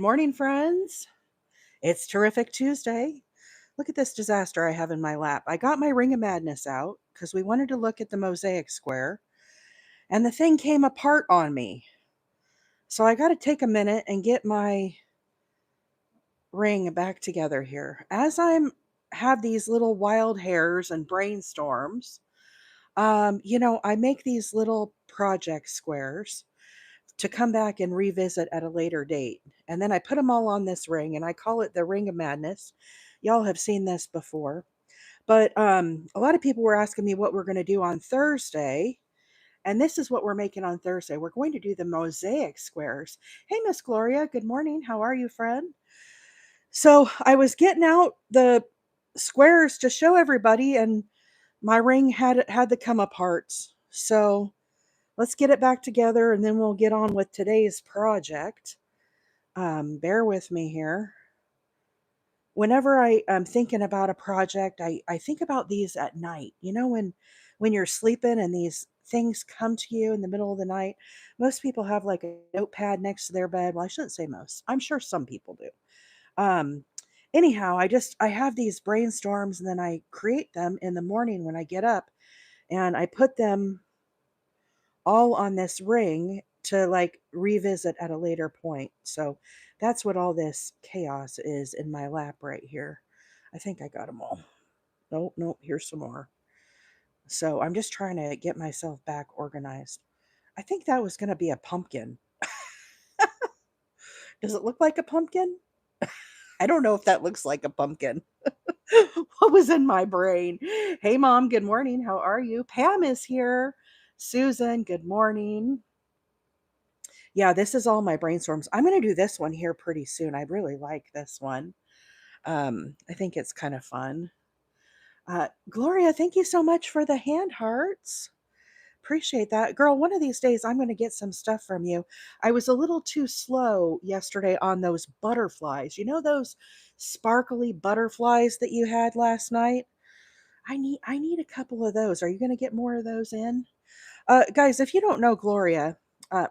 Morning, friends. It's Terrific Tuesday. Look at this disaster I have in my lap. I got my Ring of Madness out because we wanted to look at the mosaic square, and the thing came apart on me. So I got to take a minute and get my ring back together here. As I'm have these little wild hairs and brainstorms, I make these little project squares to come back and revisit at a later date. And then I put them all on this ring and I call it the Ring of Madness. Y'all have seen this before. But a lot of people were asking me what we're going to do on Thursday. And this is what we're making on Thursday. We're going to do the mosaic squares. Hey, Miss Gloria. Good morning. How are you, friend? So I was getting out the squares to show everybody, and my ring had to come apart. So let's get it back together, and then we'll get on with today's project. Bear with me here. Whenever I am thinking about a project, I think about these at night. When you're sleeping and these things come to you in the middle of the night. Most people have like a notepad next to their bed. Well, I shouldn't say most. I'm sure some people do. Um, Anyhow, I have these brainstorms and then I create them in the morning when I get up, and I put them all on this ring to like revisit at a later point. So that's what all this chaos is in my lap right here. I think I got them all. Nope, nope, here's some more. So I'm just trying to get myself back organized. I think that was going to be a pumpkin. Does it look like a pumpkin? I don't know if that looks like a pumpkin. What was in my brain? Hey, Mom, good morning. How are you? Pam is here. Susan, good morning. Yeah, this is all my brainstorms. I'm going to do this one here pretty soon. I really like this one. I think it's kind of fun. Gloria, thank you so much for the hand hearts. Appreciate that. Girl, one of these days I'm going to get some stuff from you. I was a little too slow yesterday on those butterflies. You know those sparkly butterflies that you had last night? I need a couple of those. Are you going to get more of those in? Guys, if you don't know Gloria,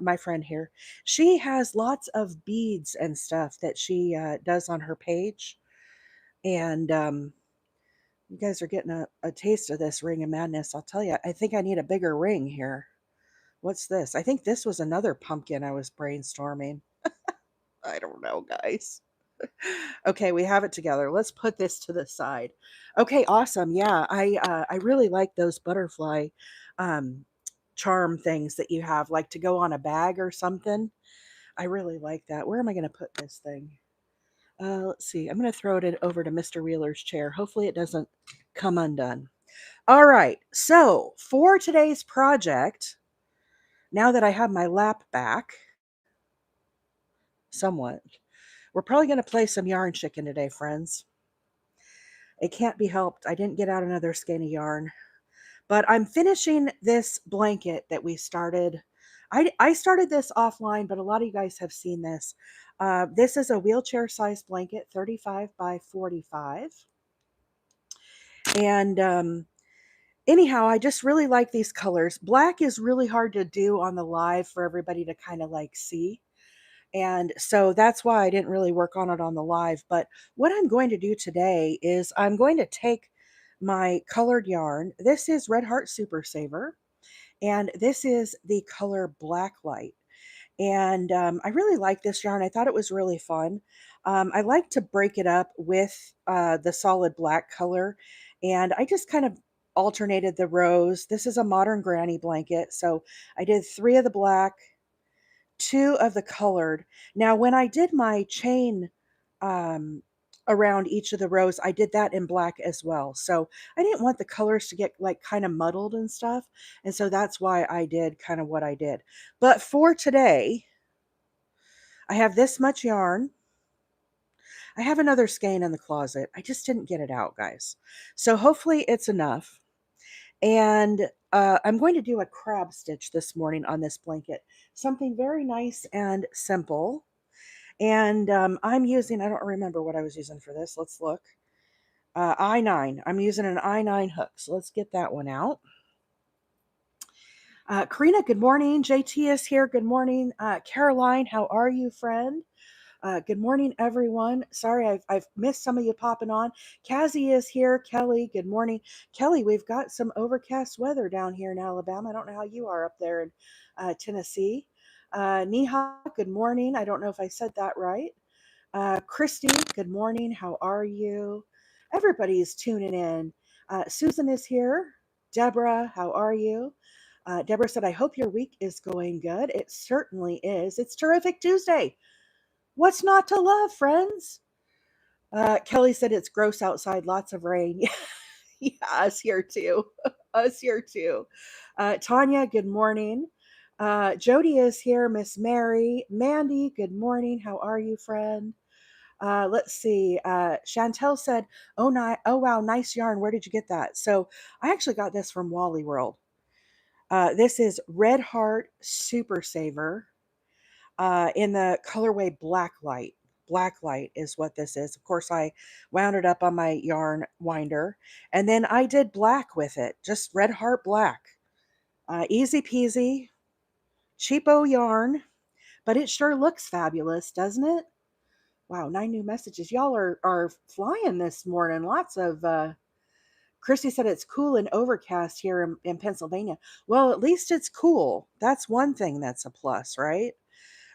my friend here, she has lots of beads and stuff that she does on her page. And you guys are getting a taste of this Ring of Madness. I'll tell you, I think I need a bigger ring here. What's this? I think this was another pumpkin I was brainstorming. I don't know, guys. Okay, we have it together. Let's put this to the side. Okay, awesome. Yeah, I really like those butterfly um, charm things that you have, like to go on a bag or something. I really like that. Where am I going to put this thing? Let's see. I'm going to throw it over to Mr. Wheeler's chair. Hopefully, it doesn't come undone. All right. So for today's project, now that I have my lap back, somewhat, we're probably going to play some yarn chicken today, friends. It can't be helped. I didn't get out another skein of yarn. But I'm finishing this blanket that we started. I started this offline, but a lot of you guys have seen this. This is a wheelchair size blanket, 35 by 45. And anyhow, I just really like these colors. Black is really hard to do on the live for everybody to kind of like see. And so that's why I didn't really work on it on the live. But what I'm going to do today is I'm going to take my colored yarn. This is Red Heart Super Saver, and this is the color Blacklight. And I really like this yarn. I thought it was really fun. I like to break it up with the solid black color, and I just kind of alternated the rows. This is a modern granny blanket, so I did 3 of the black, 2 of the colored. Now, when I did my chain um, around each of the rows, I did that in black as well. So I didn't want the colors to get like kind of muddled and stuff. And so that's why I did kind of what I did. But for today, I have this much yarn. I have another skein in the closet. I just didn't get it out, guys. So hopefully it's enough. And I'm going to do a crab stitch this morning on this blanket. Something very nice and simple. And I'm using, I don't remember what I was using for this. Let's look. I9. I'm using an I9 hook. So let's get that one out. Karina, good morning. JT is here. Good morning. Caroline, how are you, friend? Good morning, everyone. Sorry, I've missed some of you popping on. Kazzy is here. Kelly, good morning. Kelly, we've got some overcast weather down here in Alabama. I don't know how you are up there in Tennessee. Neha, good morning. I don't know if I said that right. Christy, good morning. How are you? Everybody's tuning in. Susan is here. Deborah, how are you? Deborah said, I hope your week is going good. It certainly is. It's Terrific Tuesday. What's not to love, friends? Kelly said it's gross outside, lots of rain. Yeah, us here too. Us here too. Tanya, good morning. Jody is here. Miss Mary. Mandy, good morning. How are you, friend? Let's see. Chantel said, oh wow, nice yarn. Where did you get that? So I actually got this from Wally World. This is Red Heart Super Saver in the colorway Blacklight. Blacklight is what this is. Of course, I wound it up on my yarn winder, and then I did black with it, just Red Heart Black. Easy peasy, cheapo yarn, but it sure looks fabulous, doesn't it? Wow, 9 new messages. Y'all are flying this morning. Lots of Christy said it's cool and overcast here in Pennsylvania. Well, at least it's cool. That's one thing that's a plus, right?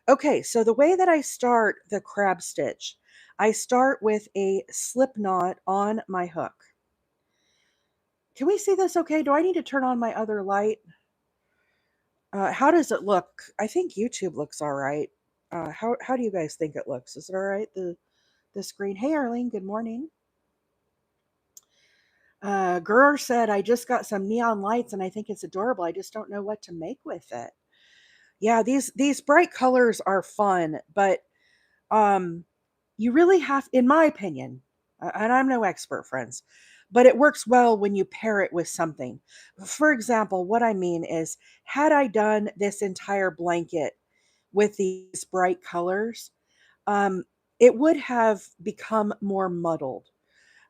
Okay, so the way that I start the crab stitch, I start with a slip knot on my hook. Can we see this okay? Do I need to turn on my other light? How does it look? I think YouTube looks all right. How do you guys think it looks? Is it all right, the screen? Hey, Arlene, good morning. Gurr said, I just got some neon lights and I think it's adorable. I just don't know what to make with it. Yeah, these bright colors are fun, but um you really have, in my opinion, and I'm no expert, friends, but it works well when you pair it with something. For example, what I mean is, had I done this entire blanket with these bright colors, um, it would have become more muddled.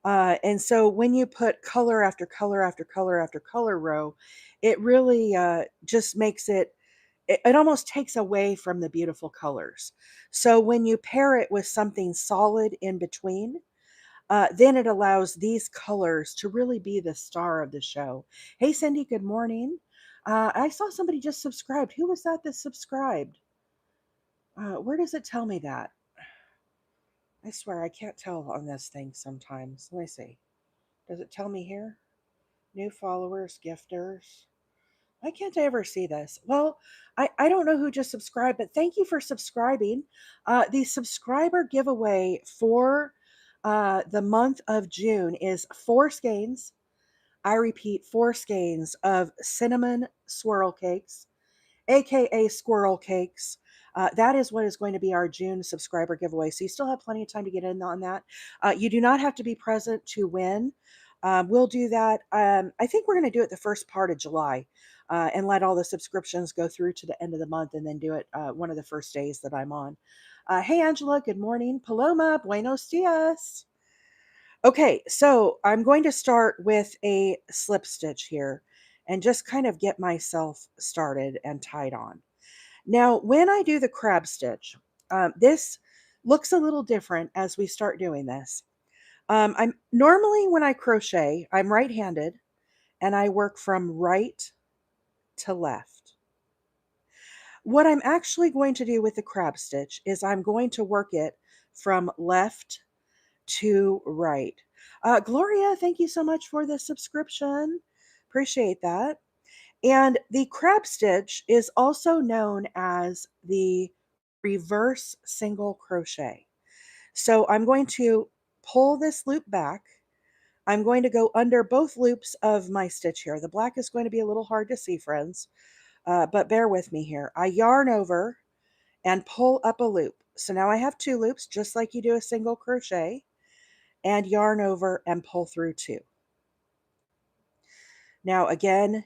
And so when you put color after color after color after color row, it really just makes it almost takes away from the beautiful colors. So when you pair it with something solid in between, then it allows these colors to really be the star of the show. Hey, Cindy, good morning. I saw somebody just subscribed. Who was that subscribed? Where does it tell me that? I swear I can't tell on this thing sometimes. Let me see. Does it tell me here? New followers, gifters. Why can't I ever see this? Well, I don't know who just subscribed, but thank you for subscribing. The subscriber giveaway for the month of June is 4 skeins. I repeat, 4 skeins of cinnamon swirl cakes, aka squirrel cakes. That is what is going to be our June subscriber giveaway. So you still have plenty of time to get in on that. You do not have to be present to win. We'll do that. I think we're going to do it the first part of July and let all the subscriptions go through to the end of the month and then do it one of the first days that I'm on. Hey, Angela, good morning. Paloma, buenos dias. Okay, so I'm going to start with a slip stitch here and just kind of get myself started and tied on. Now, when I do the crab stitch, this looks a little different as we start doing this. I'm normally when I crochet, I'm right-handed and I work from right to left. What I'm actually going to do with the crab stitch is I'm going to work it from left to right. Gloria, thank you so much for the subscription. Appreciate that. And the crab stitch is also known as the reverse single crochet. So I'm going to pull this loop back. I'm going to go under both loops of my stitch here. The black is going to be a little hard to see, friends, but bear with me here. I yarn over and pull up a loop. So now I have 2 loops, just like you do a single crochet, and yarn over and pull through 2. Now again,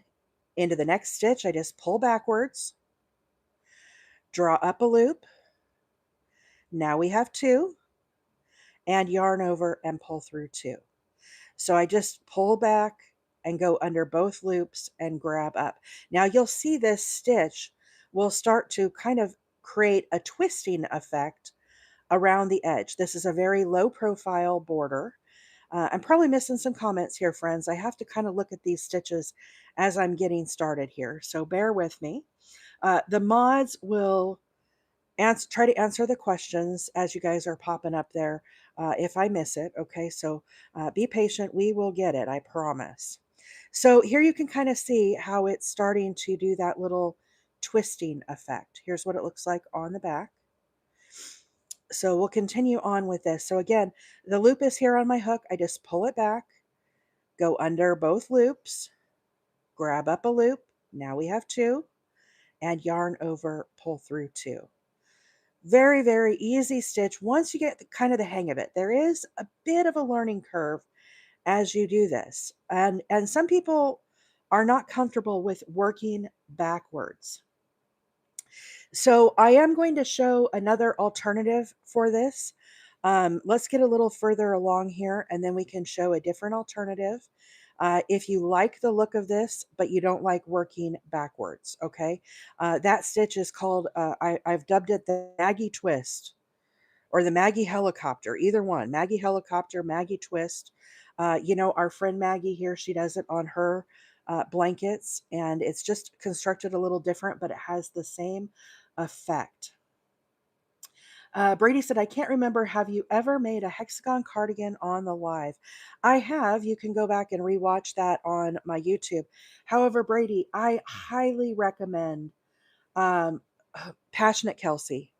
into the next stitch, I just pull backwards, draw up a loop. Now we have 2, and yarn over and pull through 2. So I just pull back and go under both loops and grab up. Now you'll see this stitch will start to kind of create a twisting effect around the edge. This is a very low profile border. I'm probably missing some comments here, friends. I have to kind of look at these stitches as I'm getting started here, so bear with me. The mods will try to answer the questions as you guys are popping up there if I miss it. Okay, so be patient. We will get it, I promise. So here you can kind of see how it's starting to do that little twisting effect. Here's what it looks like on the back. So we'll continue on with this. So again, the loop is here on my hook. I just pull it back, go under both loops, grab up a loop. Now we have two, and yarn over, pull through two. Very, very easy stitch once you get kind of the hang of it. There is a bit of a learning curve as you do this. And some people are not comfortable with working backwards. So I am going to show another alternative for this. Let's get a little further along here and then we can show a different alternative. If you like the look of this, but you don't like working backwards, okay? That stitch is called, I've dubbed it the Maggie Twist or the Maggie Helicopter, either one. Maggie Helicopter, Maggie Twist. Our friend Maggie here, she does it on her blankets, and it's just constructed a little different, but it has the same effect. Brady said, I can't remember. Have you ever made a hexagon cardigan on the live? I have. You can go back and rewatch that on my YouTube. However, Brady, I highly recommend um, Passionate Kelsey.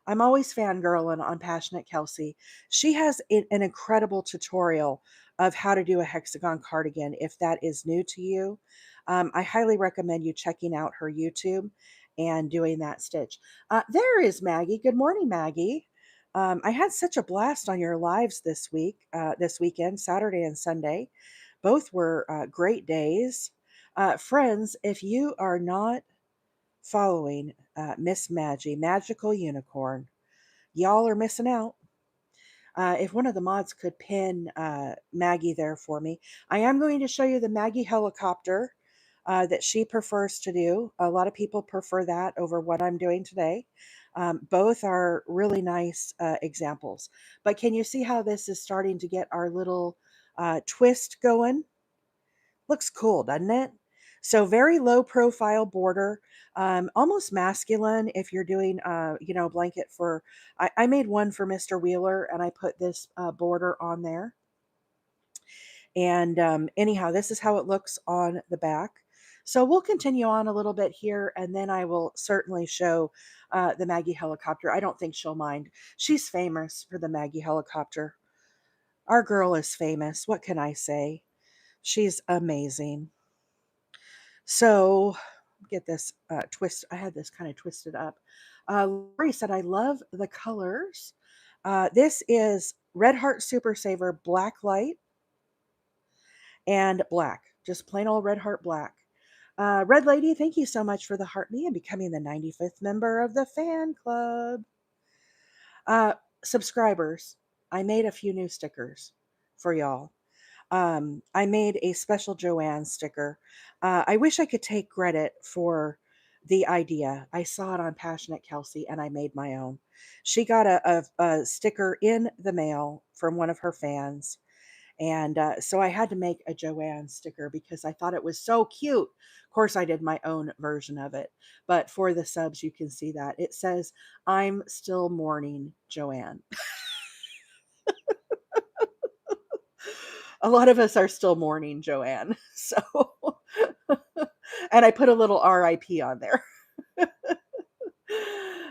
I'm always fangirling on Passionate Kelsey. She has an incredible tutorial of how to do a hexagon cardigan if that is new to you. I highly recommend you checking out her YouTube and doing that stitch. There is Maggie. Good morning, Maggie. I had such a blast on your lives this weekend, Saturday and Sunday. Both were great days. Friends, if you are not following Miss Maggie, Magical Unicorn, y'all are missing out. If one of the mods could pin Maggie there for me. I am going to show you the Maggie helicopter that she prefers to do. A lot of people prefer that over what I'm doing today. Both are really nice examples. But can you see how this is starting to get our little twist going? Looks cool, doesn't it? So very low profile border, almost masculine if you're doing, blanket for, I made one for Mr. Wheeler and I put this border on there. And anyhow, this is how it looks on the back. So we'll continue on a little bit here and then I will certainly show the Maggie helicopter. I don't think she'll mind. She's famous for the Maggie helicopter. Our girl is famous. What can I say? She's amazing. So get this twist. I had this kind of twisted up. Lori said, I love the colors. This is Red Heart Super Saver Blacklight and black. Just plain old Red Heart Black. Red Lady, thank you so much for the heart me and becoming the 95th member of the fan club. Subscribers, I made a few new stickers for y'all. I made a special Joanne sticker. I wish I could take credit for the idea. I saw it on Passionate Kelsey and I made my own. She got a sticker in the mail from one of her fans. And so I had to make a Joanne sticker because I thought it was so cute. Of course, I did my own version of it. But for the subs, you can see that. It says, I'm still mourning Joanne. A lot of us are still mourning Joanne. So, and I put a little RIP on there.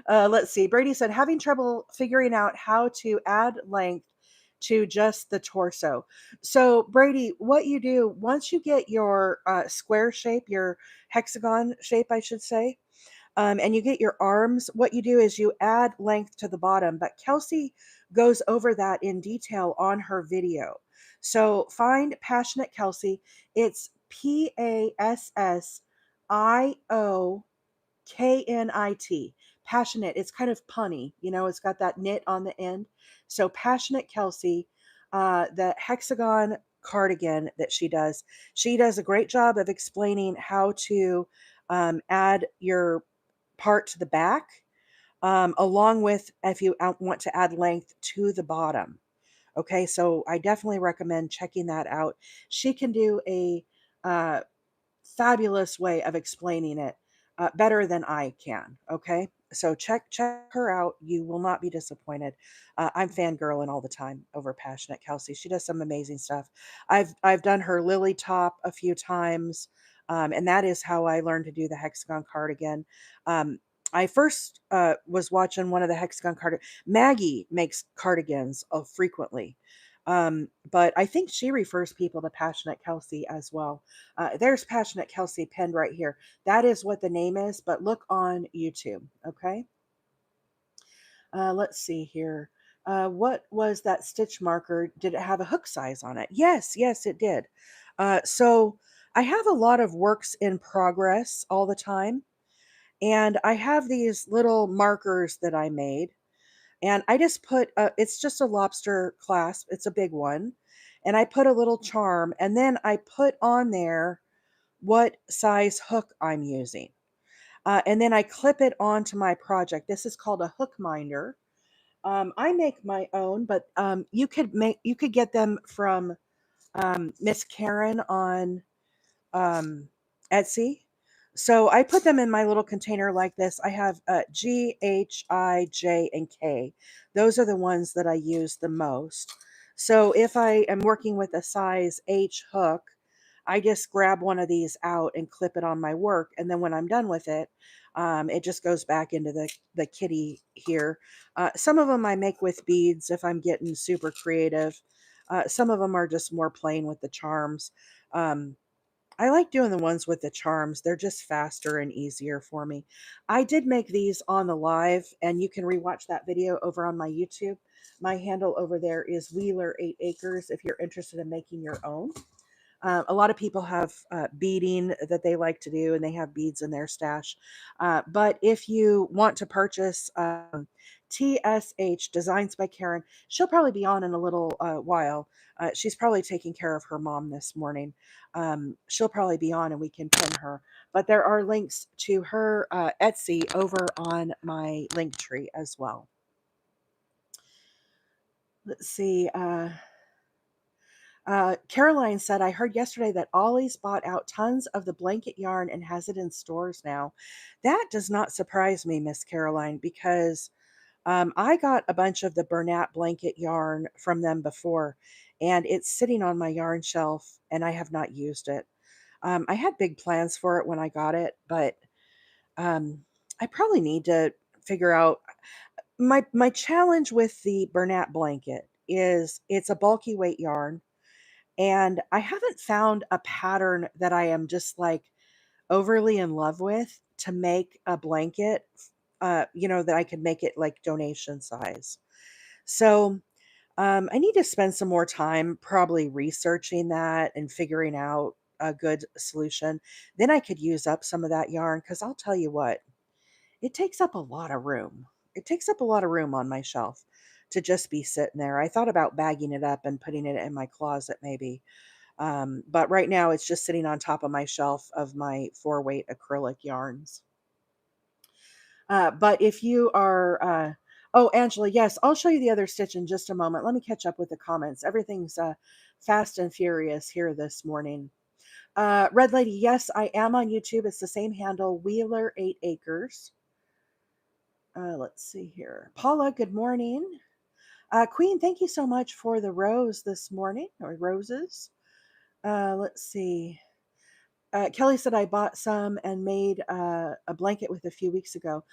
Let's see. Brady said, having trouble figuring out how to add length to just the torso. So, Brady, what you do once you get your square shape, your hexagon shape, I should say, and you get your arms, what you do is you add length to the bottom. But Kelsey goes over that in detail on her video. So find Passionate Kelsey. It's PASSIOKNIT. Passionate. It's kind of punny. It's got that knit on the end. So Passionate Kelsey, the hexagon cardigan that she does a great job of explaining how to add your part to the back. along with if you want to add length to the bottom. Okay, so I definitely recommend checking that out. She can do a uh, fabulous way of explaining it, better than I can. Okay, so check her out. You will not be disappointed. I'm fangirling all the time over Passionate Kelsey. She does some amazing stuff. I've done her lily top a few times, and that is how I learned to do the hexagon cardigan. Um, I first was watching one of the hexagon cardigan. Maggie makes cardigans frequently. But I think she refers people to Passionate Kelsey as well. There's Passionate Kelsey pinned right here. That is what the name is, but look on YouTube. Okay. Let's see here. What was that stitch marker? Did it have a hook size on it? Yes, it did. So I have a lot of works in progress all the time. And I have these little markers that I made. And I just put, it's just a lobster clasp. It's a big one. And I put a little charm. And then I put on there what size hook I'm using. And then I clip it onto my project. This is called a hook minder. I make my own, but you could get them from Miss Karen on um, Etsy. So I put them in my little container like this. I have G, H, I, J, and K. Those are the ones that I use the most. So if I am working with a size H hook, I just grab one of these out and clip it on my work. And then when I'm done with it, it just goes back into the kitty here. Some of them I make with beads if I'm getting super creative. Some of them are just more plain with the charms. Um, I like doing the ones with the charms. They're just faster and easier for me. I did make these on the live, and you can rewatch that video over on my YouTube. My handle over there is Wheeler 8 Acres if you're interested in making your own. A lot of people have beading that they like to do, and they have beads in their stash. But if you want to purchase TSH Designs by Karen, she'll probably be on in a little while. She's probably taking care of her mom this morning. She'll probably be on, and we can pin her. But there are links to her Etsy over on my link tree as well. Let's see. Caroline said, I heard yesterday that Ollie's bought out tons of the blanket yarn and has it in stores now. That does not surprise me, Miss Caroline, because I got a bunch of the Bernat blanket yarn from them before, and it's sitting on my yarn shelf, and I have not used it. I had big plans for it when I got it, but I probably need to figure out my challenge with the Bernat blanket is it's a bulky weight yarn and I haven't found a pattern that I am just like overly in love with to make a blanket, that I could make it like donation size. So I need to spend some more time probably researching that and figuring out a good solution. Then I could use up some of that yarn because I'll tell you what, it takes up a lot of room. It takes up a lot of room on my shelf to just be sitting there. I thought about bagging it up and putting it in my closet maybe, but right now it's just sitting on top of my shelf of my 4-weight acrylic yarns. But if you are, oh, Angela, yes, I'll show you the other stitch in just a moment. Let me catch up with the comments. Everything's fast and furious here this morning. Red Lady, yes, I am on YouTube. It's the same handle, Wheeler 8 Acres. Let's see here. Paula, good morning. Queen, thank you so much for the rose this morning, or roses. Let's see. Kelly said, I bought some and made a blanket with a few weeks ago.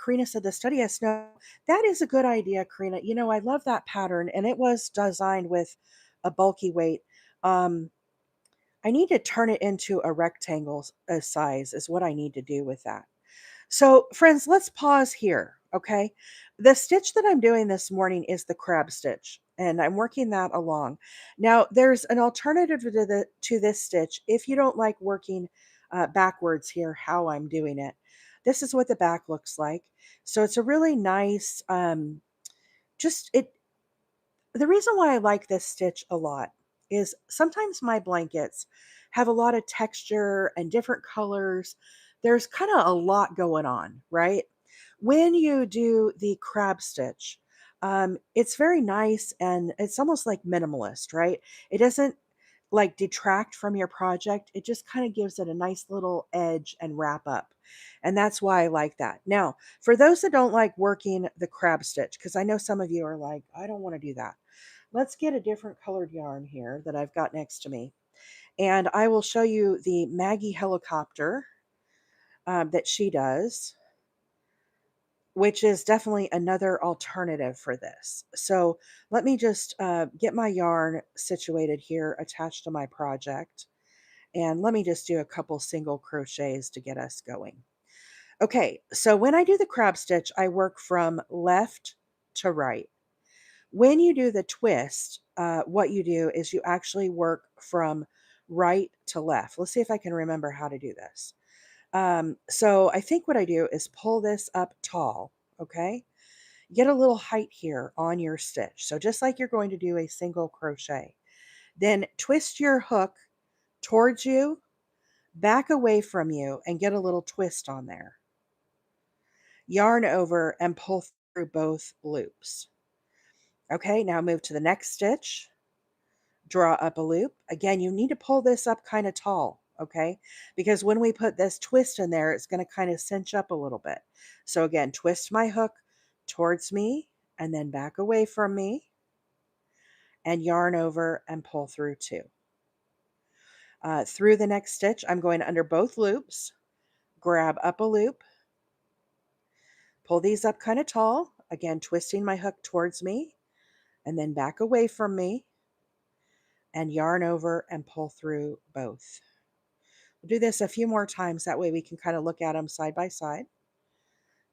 Karina said, the study has snow. That is a good idea, Karina. You know, I love that pattern, and it was designed with a bulky weight. Um, I need to turn it into a rectangle size, is what I need to do with that. So, friends, let's pause here, okay? The stitch that I'm doing this morning is the crab stitch, and I'm working that along. Now, there's an alternative to this stitch if you don't like working backwards here, how I'm doing it. This is what the back looks like. So it's a really nice, just it. The reason why I like this stitch a lot is sometimes my blankets have a lot of texture and different colors. There's kind of a lot going on, right? When you do the crab stitch, it's very nice and it's almost like minimalist, right? It doesn't like detract from your project. It just kind of gives it a nice little edge and wrap up. And that's why I like that. Now, for those that don't like working the crab stitch, because I know some of you are like, I don't want to do that. Let's get a different colored yarn here that I've got next to me. And I will show you the Maggie helicopter that she does, which is definitely another alternative for this. So let me just get my yarn situated here attached to my project. And let me just do a couple single crochets to get us going. Okay, so when I do the crab stitch, I work from left to right. When you do the twist, what you do is you actually work from right to left. Let's see if I can remember how to do this. So I think what I do is pull this up tall, okay? Get a little height here on your stitch. So just like you're going to do a single crochet, then twist your hook towards you, back away from you, and get a little twist on there. Yarn over and pull through both loops. Okay, now move to the next stitch, draw up a loop. Again, you need to pull this up kind of tall, okay? Because when we put this twist in there, it's going to kind of cinch up a little bit. So again, twist my hook towards me and then back away from me and yarn over and pull through two. Through the next stitch, I'm going under both loops, grab up a loop, pull these up kind of tall, again, twisting my hook towards me and then back away from me and yarn over and pull through both. We'll do this a few more times. That way we can kind of look at them side by side.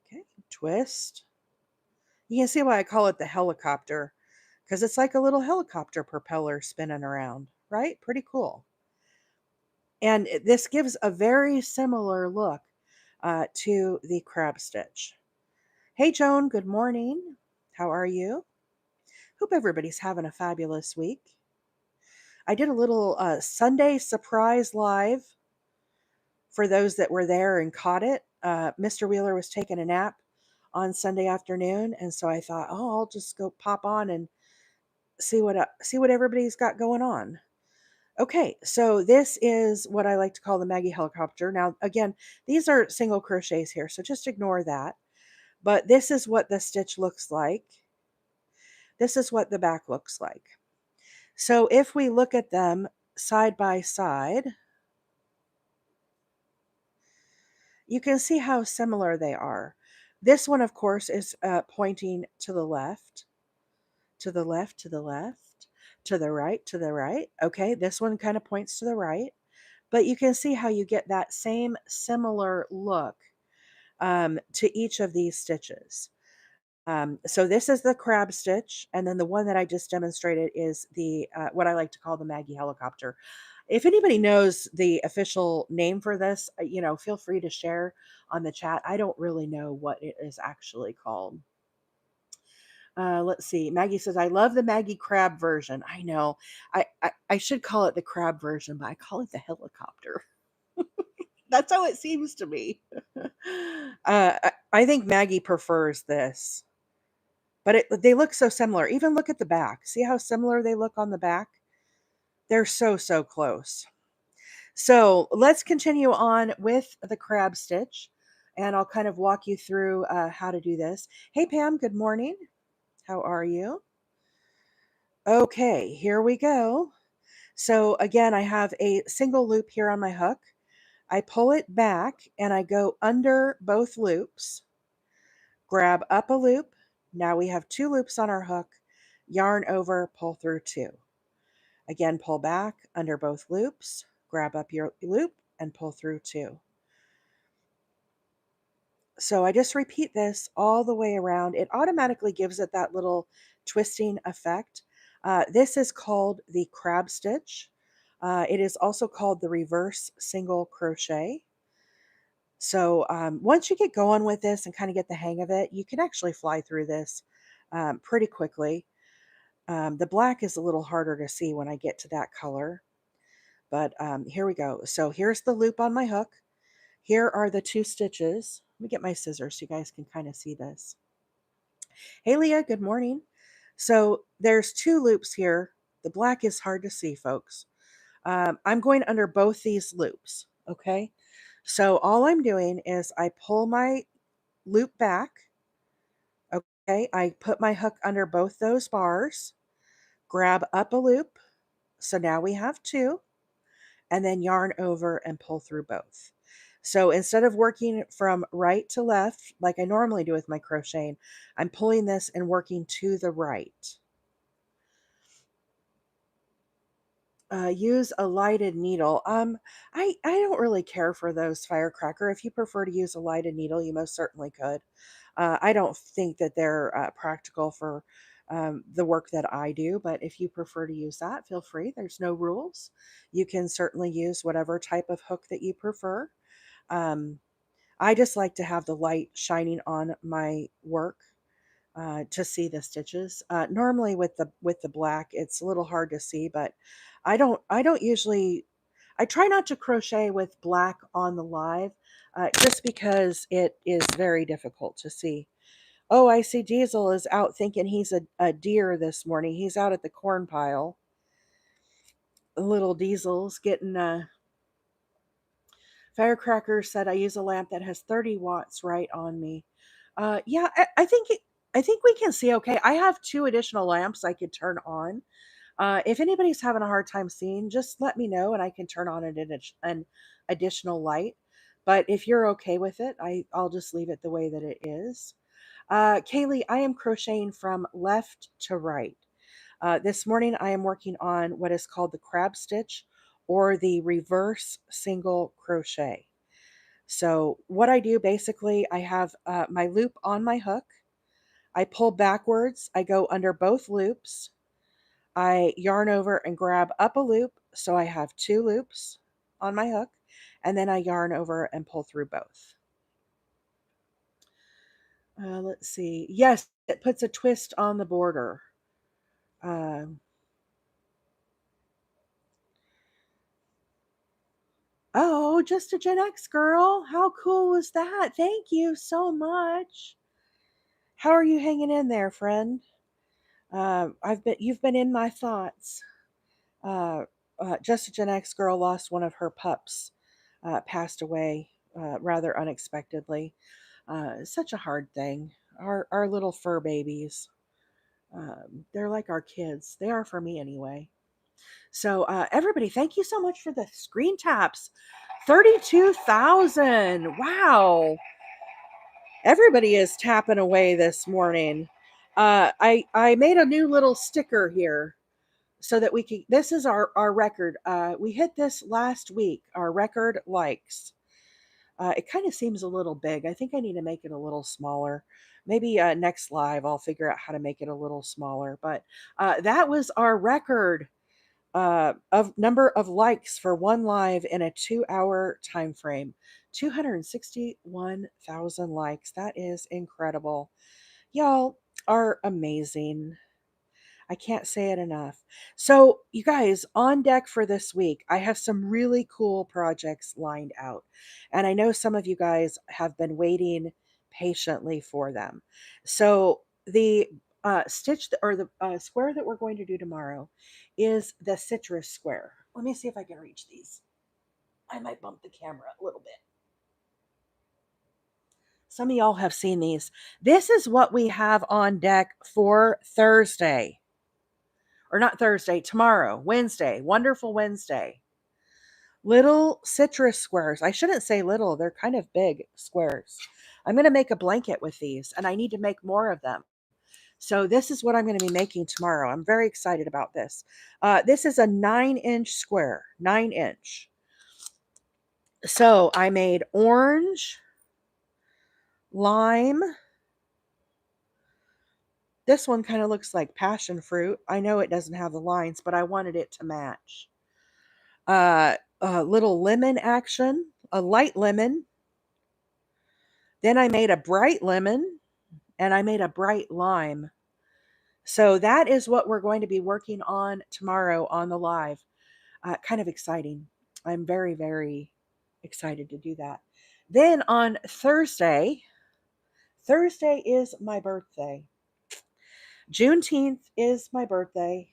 Okay, twist. You can see why I call it the helicopter, because it's like a little helicopter propeller spinning around, right? Pretty cool. And this gives a very similar look to the crab stitch. Hey, Joan, good morning. How are you? Hope everybody's having a fabulous week. I did a little Sunday surprise live for those that were there and caught it. Mr. Wheeler was taking a nap on Sunday afternoon, and so I thought, oh, I'll just go pop on and see what everybody's got going on. Okay, so this is what I like to call the Maggie helicopter. Now, again, these are single crochets here, so just ignore that. But this is what the stitch looks like. This is what the back looks like. So if we look at them side by side, you can see how similar they are. This one, of course, is pointing to the left, to the left, to the left, to the right, to the right. Okay, this one kind of points to the right, but you can see how you get that same similar look to each of these stitches. So this is the crab stitch, and then the one that I just demonstrated is the what I like to call the Maggie helicopter. If anybody knows the official name for this, feel free to share on the chat. I don't really know what it is actually called. Let's see. Maggie says, I love the Maggie crab version. I know. I should call it the crab version, but I call it the helicopter. That's how it seems to me. I think Maggie prefers this. But they look so similar. Even look at the back. See how similar they look on the back? They're so, so close. So let's continue on with the crab stitch. And I'll kind of walk you through how to do this. Hey, Pam, good morning. How are you? Okay, here we go. So again, I have a single loop here on my hook. I pull it back and I go under both loops, grab up a loop. Now we have two loops on our hook, yarn over, pull through two. Again, pull back under both loops, grab up your loop and pull through two. So I just repeat this all the way around. It automatically gives it that little twisting effect. This is called the crab stitch. It is also called the reverse single crochet. So once you get going with this and kind of get the hang of it, you can actually fly through this pretty quickly. The black is a little harder to see when I get to that color, but here we go. So here's the loop on my hook. Here are the two stitches. Let me get my scissors so you guys can kind of see this. Hey, Leah, good morning. So there's two loops here. The black is hard to see, folks. I'm going under both these loops, okay? So all I'm doing is I pull my loop back, okay? I put my hook under both those bars, grab up a loop. So now we have two, and then yarn over and pull through both. So instead of working from right to left, like I normally do with my crocheting, I'm pulling this and working to the right. Use a lighted needle. I don't really care for those firecracker. If you prefer to use a lighted needle, you most certainly could. I don't think that they're practical for the work that I do, but if you prefer to use that, feel free. There's no rules. You can certainly use whatever type of hook that you prefer. Um, I just like to have the light shining on my work to see the stitches. Normally with the black, it's a little hard to see, but I don't usually. I try not to crochet with black on the live, just because it is very difficult to see. Oh, I see Diesel is out thinking he's a deer this morning. He's out at the corn pile. Little Diesel's getting Firecracker said I use a lamp that has 30 watts right on me. Yeah, I think we can see okay. I have two additional lamps I could turn on. If anybody's having a hard time seeing, just let me know and I can turn on an additional light. But if you're okay with it, I'll just leave it the way that it is. Kaylee, I am crocheting from left to right. This morning I am working on what is called the crab stitch or the reverse single crochet. So what I do basically, I have my loop on my hook. I pull backwards. I go under both loops. I yarn over and grab up a loop. So I have two loops on my hook. And then I yarn over and pull through both. Let's see. Yes, it puts a twist on the border. Um, oh, just a Gen X girl. How cool was that? Thank you so much. How are you hanging in there, friend? You've been in my thoughts. Uh, just a Gen X girl lost one of her pups, passed away rather unexpectedly. Such a hard thing. Our little fur babies. They're like our kids. They are for me anyway. So everybody, thank you so much for the screen taps. 32,000. Wow. Everybody is tapping away this morning. I made a new little sticker here so that we can. This is our record. We hit this last week. Our record likes. It kind of seems a little big. I think I need to make it a little smaller. Maybe next live I'll figure out how to make it a little smaller. But that was our record of number of likes for one live in a 2 hour time frame. 261,000 likes. That is incredible. Y'all are amazing. I can't say it enough. So, you guys, on deck for this week, I have some really cool projects lined out. And I know some of you guys have been waiting patiently for them. So, the or the square that we're going to do tomorrow is the citrus square. Let me see if I can reach these. I might bump the camera a little bit. Some of y'all have seen these. This is what we have on deck for Thursday. Or not Thursday, tomorrow, Wednesday, wonderful Wednesday. Little citrus squares. I shouldn't say little, they're kind of big squares. I'm going to make a blanket with these and I need to make more of them. So this is what I'm going to be making tomorrow. I'm very excited about this. This is a 9-inch square, 9-inch. So I made orange, lime. This one kind of looks like passion fruit. I know it doesn't have the lines, but I wanted it to match. A little lemon action, a light lemon. Then I made a bright lemon and I made a bright lime. So that is what we're going to be working on tomorrow on the live. Kind of exciting. I'm very, very excited to do that. Then on Thursday is my birthday. Juneteenth is my birthday.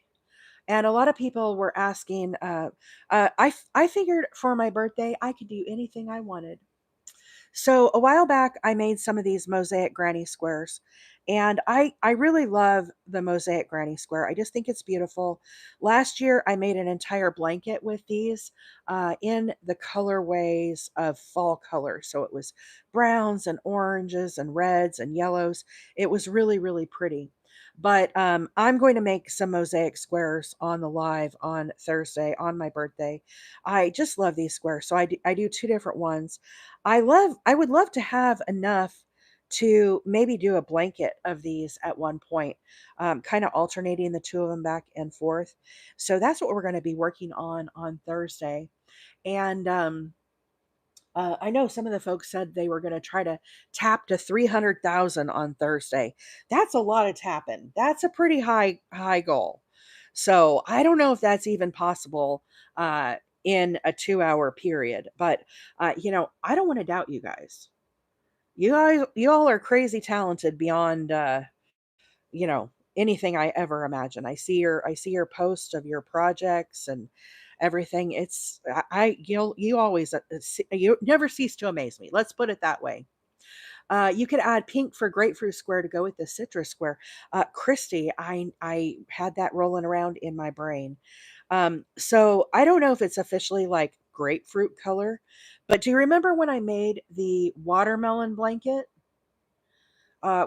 And a lot of people were asking, I figured for my birthday, I could do anything I wanted. So a while back, I made some of these mosaic granny squares, and I really love the mosaic granny square. I just think it's beautiful. Last year, I made an entire blanket with these in the colorways of fall colors. So it was browns and oranges and reds and yellows. It was really, really pretty. But I'm going to make some mosaic squares on the live on Thursday on my birthday. I just love these squares. So I do two different ones. I would love to have enough to maybe do a blanket of these at one point, kind of alternating the two of them back and forth. So that's what we're going to be working on Thursday. And I know some of the folks said they were going to try to tap to 300,000 on Thursday. That's a lot of tapping. That's a pretty high goal. So I don't know if that's even possible in a 2 hour period. But I don't want to doubt you guys. You all are crazy talented beyond you know anything I ever imagine. I see your posts of your projects and everything. It's I you always you never cease to amaze me. Let's put it that way. You could add pink for grapefruit square to go with the citrus square. Christy, I had that rolling around in my brain. So I don't know if it's officially like grapefruit color, but do you remember when I made the watermelon blanket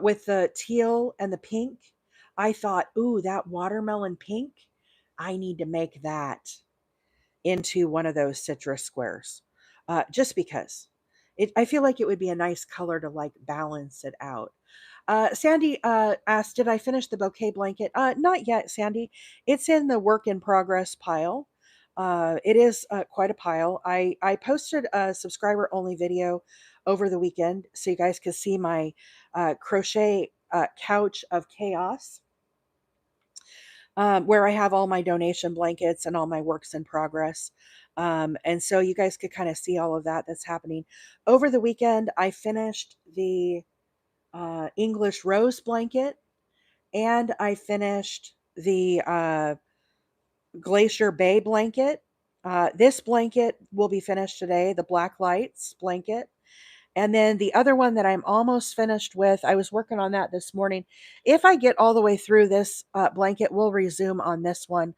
with the teal and the pink? I thought, ooh, that watermelon pink, I need to make that into one of those citrus squares, just because I feel like it would be a nice color to like balance it out. Sandy asked, "Did I finish the bouquet blanket?" Not yet, Sandy. It's in the work in progress pile. It is quite a pile. I posted a subscriber only video over the weekend so you guys could see my crochet couch of chaos, where I have all my donation blankets and all my works in progress. And so you guys could kind of see all of that that's happening. Over the weekend, I finished the English rose blanket and I finished the Glacier Bay blanket. This blanket will be finished today, the Black Lights blanket. And then the other one that I'm almost finished with, I was working on that this morning. If I get all the way through this blanket, we'll resume on this one.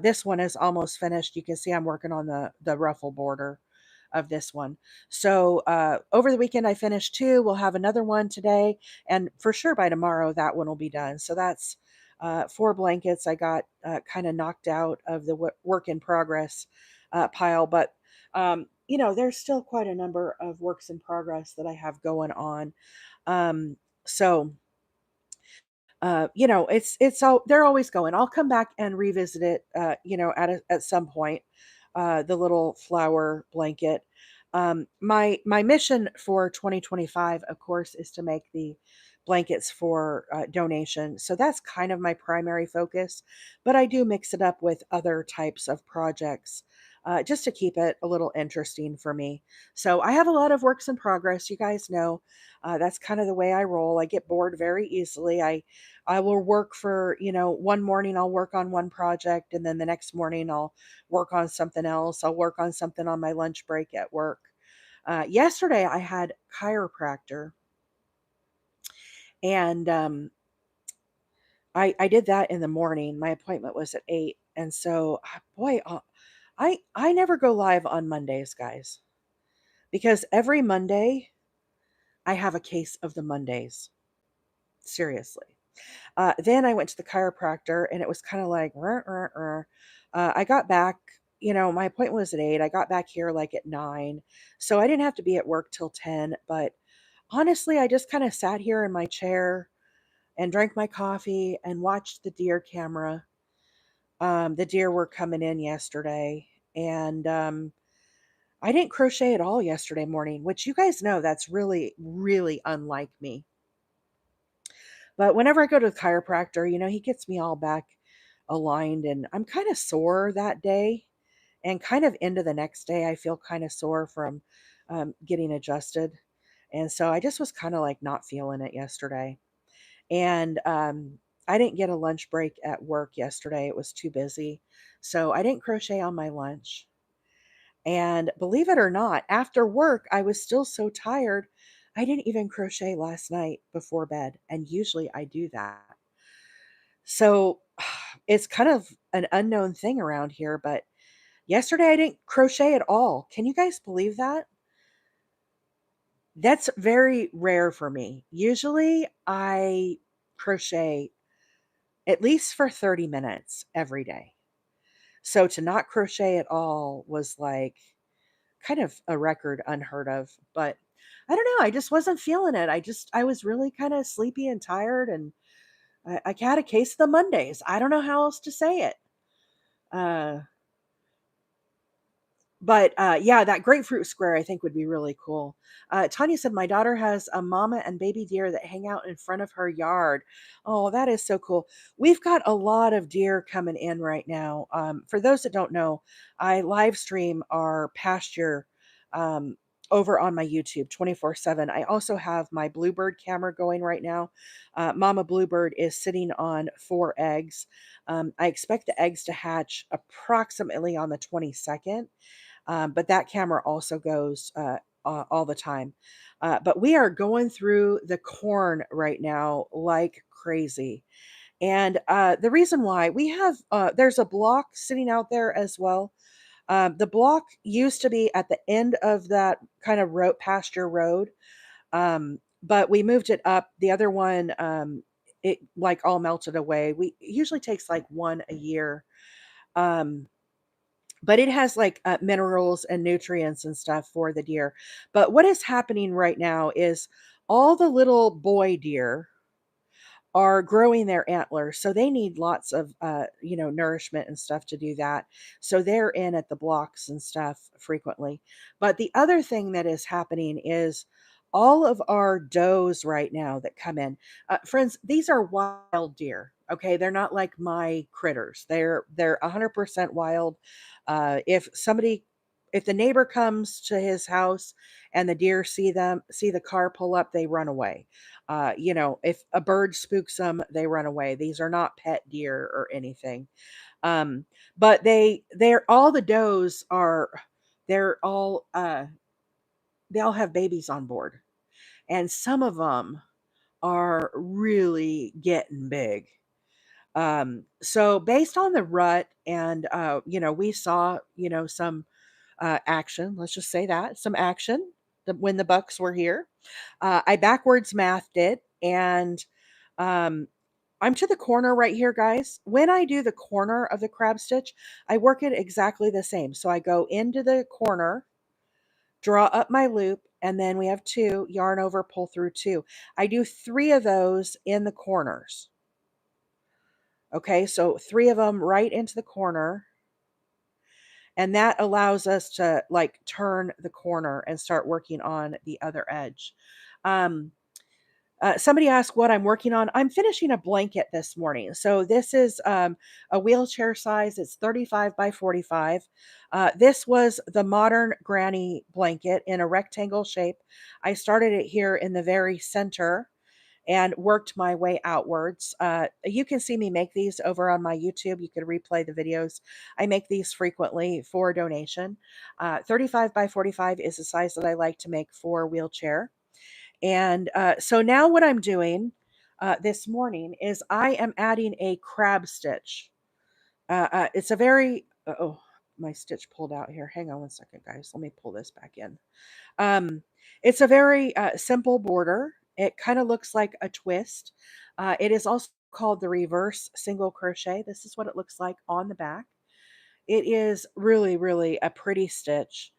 This one is almost finished. You can see I'm working on the ruffle border of this one. So over the weekend, I finished two. We'll have another one today. And for sure by tomorrow, that one will be done. So that's four blankets I got kind of knocked out of the work in progress pile. But there's still quite a number of works in progress that I have going on. So it's all they're always going. I'll come back and revisit it, at some point. The little flower blanket. My mission for 2025, of course, is to make the blankets for donation. So that's kind of my primary focus, but I do mix it up with other types of projects. Just to keep it a little interesting for me. So I have a lot of works in progress. You guys know that's kind of the way I roll. I get bored very easily. I will work for, one morning I'll work on one project and then the next morning I'll work on something else. I'll work on something on my lunch break at work. Yesterday I had chiropractor and I did that in the morning. My appointment was at 8. And so, boy, I never go live on Mondays, guys, because every Monday I have a case of the Mondays. Seriously. Then I went to the chiropractor and it was kind of like, "Ruh, ruh, ruh." I got back, my appointment was at 8. I got back here like at 9. So I didn't have to be at work till 10. But honestly, I just kind of sat here in my chair and drank my coffee and watched the deer camera. The deer were coming in yesterday. And I didn't crochet at all yesterday morning, which you guys know that's really, really unlike me. But whenever I go to the chiropractor, he gets me all back aligned and I'm kind of sore that day and kind of into the next day. I feel kind of sore from getting adjusted. And so I just was kind of like not feeling it yesterday. And I didn't get a lunch break at work yesterday. It was too busy. So I didn't crochet on my lunch. And believe it or not, after work, I was still so tired. I didn't even crochet last night before bed. And usually I do that. So it's kind of an unknown thing around here. But yesterday I didn't crochet at all. Can you guys believe that? That's very rare for me. Usually I crochet at least for 30 minutes every day. So to not crochet at all was like kind of a record unheard of. But I don't know. I just wasn't feeling it. I was really kind of sleepy and tired. And I had a case of the Mondays. I don't know how else to say it. Uh, But yeah, that grapefruit square I think would be really cool. Tanya said my daughter has a mama and baby deer that hang out in front of her yard. Oh, that is so cool. We've got a lot of deer coming in right now. For those that don't know, I live stream our pasture um, over on my YouTube 24/7. I also have my bluebird camera going right now. Mama bluebird is sitting on 4 eggs. I expect the eggs to hatch approximately on the 22nd. But that camera also goes all the time. But we are going through the corn right now like crazy. And the reason why we have, there's a block sitting out there as well. The block used to be at the end of that kind of road, pasture road, but we moved it up. The other one, it like all melted away. We it usually takes like one a year. Um, but it has like minerals and nutrients and stuff for the deer. But what is happening right now is all the little boy deer are growing their antlers, so they need lots of nourishment and stuff to do that. So they're in at the blocks and stuff frequently. But the other thing that is happening is all of our does right now that come in, friends, these are wild deer. Okay, they're not like my critters. They're 100% wild. If the neighbor comes to his house and the deer see the car pull up, they run away. If a bird spooks them, they run away. These are not pet deer or anything. Um, but they're all the does are they're all they all have babies on board, and some of them are really getting big. So based on the rut, and we saw some action. Let's just say that some action when the Bucks were here. I backwards mathed it, and um, I'm to the corner right here, guys. When I do the corner of the crab stitch, I work it exactly the same. So I go into the corner, draw up my loop, and then we have two, yarn over, pull through two. I do 3 of those in the corners. Okay, so 3 of them right into the corner. And that allows us to like turn the corner and start working on the other edge. Um, Somebody asked what I'm working on. I'm finishing a blanket this morning. So this is a wheelchair size. It's 35 by 45. This was the modern granny blanket in a rectangle shape. I started it here in the very center and worked my way outwards. You can see me make these over on my YouTube. You can replay the videos. I make these frequently for donation. 35 by 45 is the size that I like to make for wheelchair. And so now what I'm doing this morning is I am adding a crab stitch. It's a very, oh, my stitch pulled out here. Hang on one second, guys. Let me pull this back in. Um, it's a very simple border. It kind of looks like a twist. It is also called the reverse single crochet. This is what it looks like on the back. It is really, really a pretty stitch.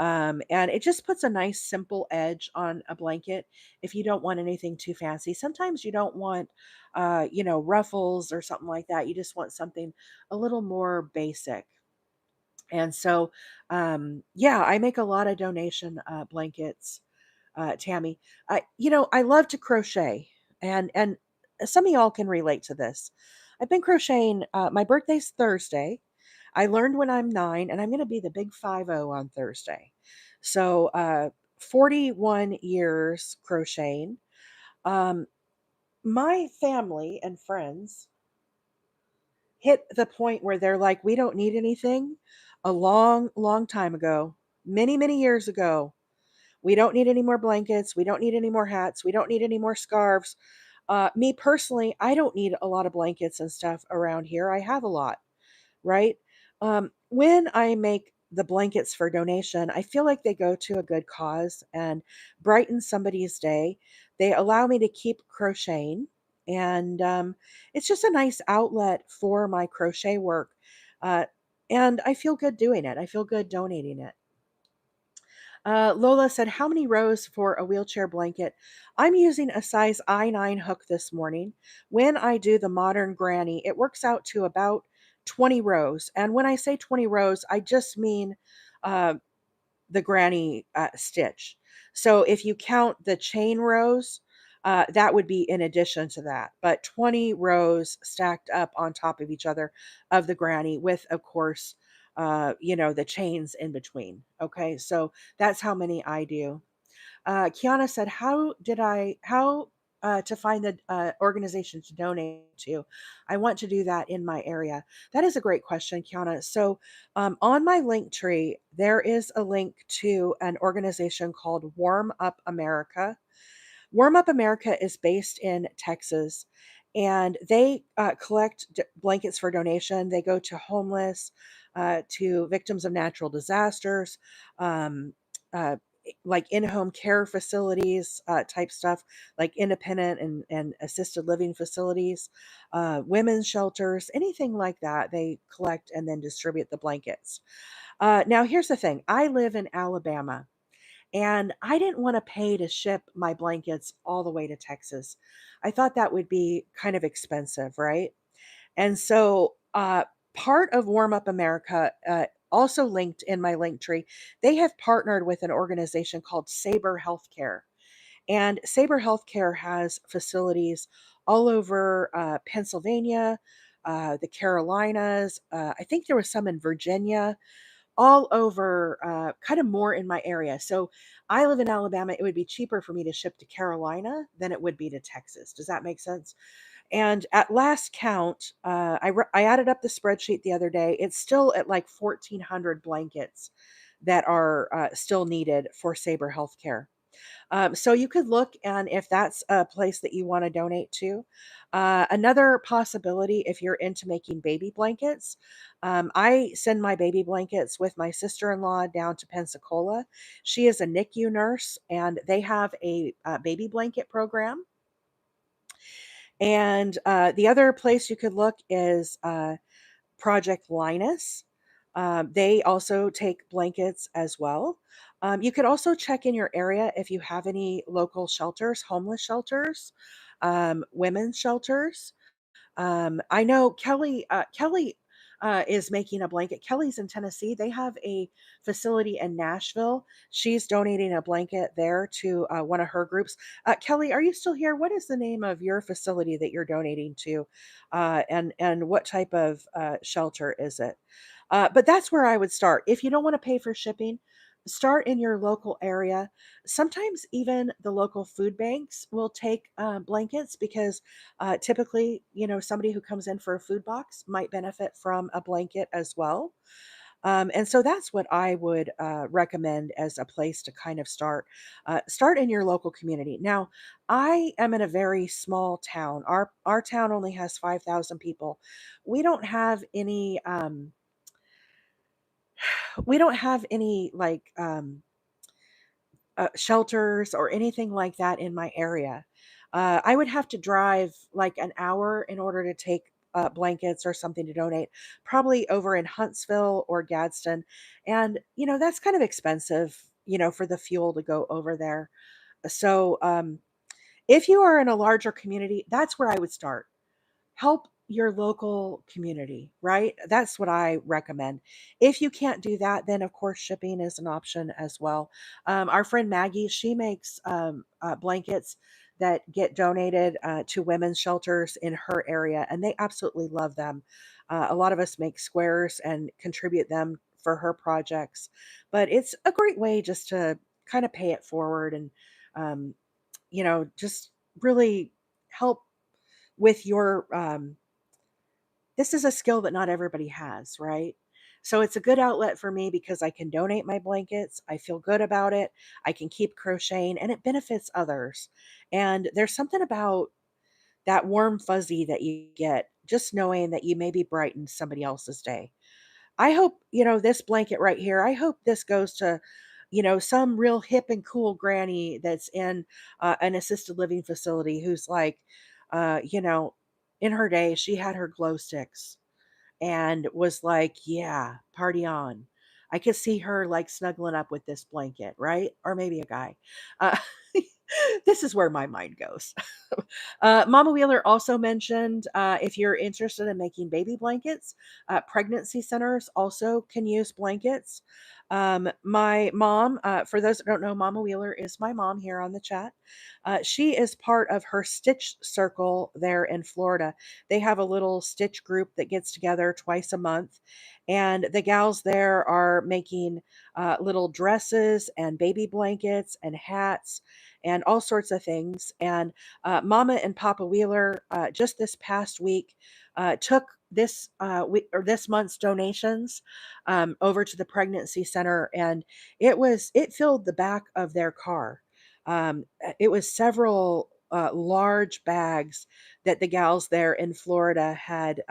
And it just puts a nice simple edge on a blanket if you don't want anything too fancy. Sometimes you don't want, ruffles or something like that. You just want something a little more basic. And so, yeah, I make a lot of donation blankets, Tammy. I love to crochet, and some of y'all can relate to this. I've been crocheting. My birthday's Thursday. I learned when I'm 9, and I'm going to be the big 50 on Thursday. So 41 years crocheting. Um, my family and friends hit the point where they're like, we don't need anything a long, long time ago, many, many years ago. We don't need any more blankets. We don't need any more hats. We don't need any more scarves. Me personally, I don't need a lot of blankets and stuff around here. I have a lot, right? When I make the blankets for donation, I feel like they go to a good cause and brighten somebody's day. They allow me to keep crocheting, and it's just a nice outlet for my crochet work. Uh, and I feel good doing it. I feel good donating it. Lola said, how many rows for a wheelchair blanket? I'm using a size I9 hook this morning. When I do the modern granny, it works out to about 20 rows. And when I say 20 rows, I just mean uh, the granny stitch. So if you count the chain rows, that would be in addition to that. But 20 rows stacked up on top of each other of the granny with, of course, the chains in between. Okay, so that's how many I do. Kiana said, how to find the organization to donate to? I want to do that in my area. That is a great question, Kiana. So on my link tree, there is a link to an organization called Warm Up America. Warm Up America is based in Texas, and they collect blankets for donation. They go to homeless, to victims of natural disasters, um, uh, like in-home care facilities type stuff, like independent and assisted living facilities, women's shelters, anything like that. They collect and then distribute the blankets. Now, here's the thing. I live in Alabama. And I didn't want to pay to ship my blankets all the way to Texas. I thought that would be kind of expensive, right? And so, part of Warm Up America, also linked in my link tree, they have partnered with an organization called Sabre Healthcare. And Sabre Healthcare has facilities all over Pennsylvania, the Carolinas. I think there was some in Virginia, all over, kind of more in my area. So I live in Alabama. It would be cheaper for me to ship to Carolina than it would be to Texas. Does that make sense? And at last count, I added up the spreadsheet the other day. It's still at like 1,400 blankets that are still needed for Sabre Healthcare. So you could look, and if that's a place that you want to donate to. Another possibility, if you're into making baby blankets, I send my baby blankets with my sister-in-law down to Pensacola. She is a NICU nurse, and they have a baby blanket program. And the other place you could look is Project Linus. They also take blankets as well. You could also check in your area if you have any local shelters, homeless shelters, women's shelters. I know Kelly is making a blanket. Kelly's in Tennessee. They have a facility in Nashville. She's donating a blanket there to one of her groups. Kelly, are you still here? What is the name of your facility that you're donating to, and what type of shelter is it? But that's where I would start. If you don't want to pay for shipping, start in your local area. Sometimes even the local food banks will take blankets because typically, somebody who comes in for a food box might benefit from a blanket as well. And so that's what I would recommend as a place to kind of start. Start in your local community. Now, I am in a very small town. Our town only has 5,000 people. We don't have any. We don't have any like shelters or anything like that in my area. I would have to drive like an hour in order to take blankets or something to donate, probably over in Huntsville or Gadsden. And, that's kind of expensive, for the fuel to go over there. So if you are in a larger community, that's where I would start. Help your local community, right? That's what I recommend. If you can't do that, then of course shipping is an option as well. Our friend Maggie, she makes blankets that get donated to women's shelters in her area, and they absolutely love them. A lot of us make squares and contribute them for her projects, but it's a great way just to kind of pay it forward and, um, just really help with your this is a skill that not everybody has, right? So it's a good outlet for me because I can donate my blankets. I feel good about it. I can keep crocheting and it benefits others. And there's something about that warm fuzzy that you get just knowing that you maybe brightened somebody else's day. I hope, this blanket right here, I hope this goes to, some real hip and cool granny that's in an assisted living facility who's like, uh, you know, in her day, she had her glow sticks and was like, "Yeah, party on." I could see her like snuggling up with this blanket, right? Or maybe a guy. Uh, this is where my mind goes. Mama Wheeler also mentioned if you're interested in making baby blankets, pregnancy centers also can use blankets. My mom, for those that don't know, Mama Wheeler is my mom here on the chat. She is part of her Stitch Circle there in Florida. They have a little stitch group that gets together twice a month, and the gals there are making little dresses and baby blankets and hats and all sorts of things. And Mama and Papa Wheeler just this past week took this month's donations over to the pregnancy center, and it filled the back of their car. It was several large bags that the gals there in Florida had.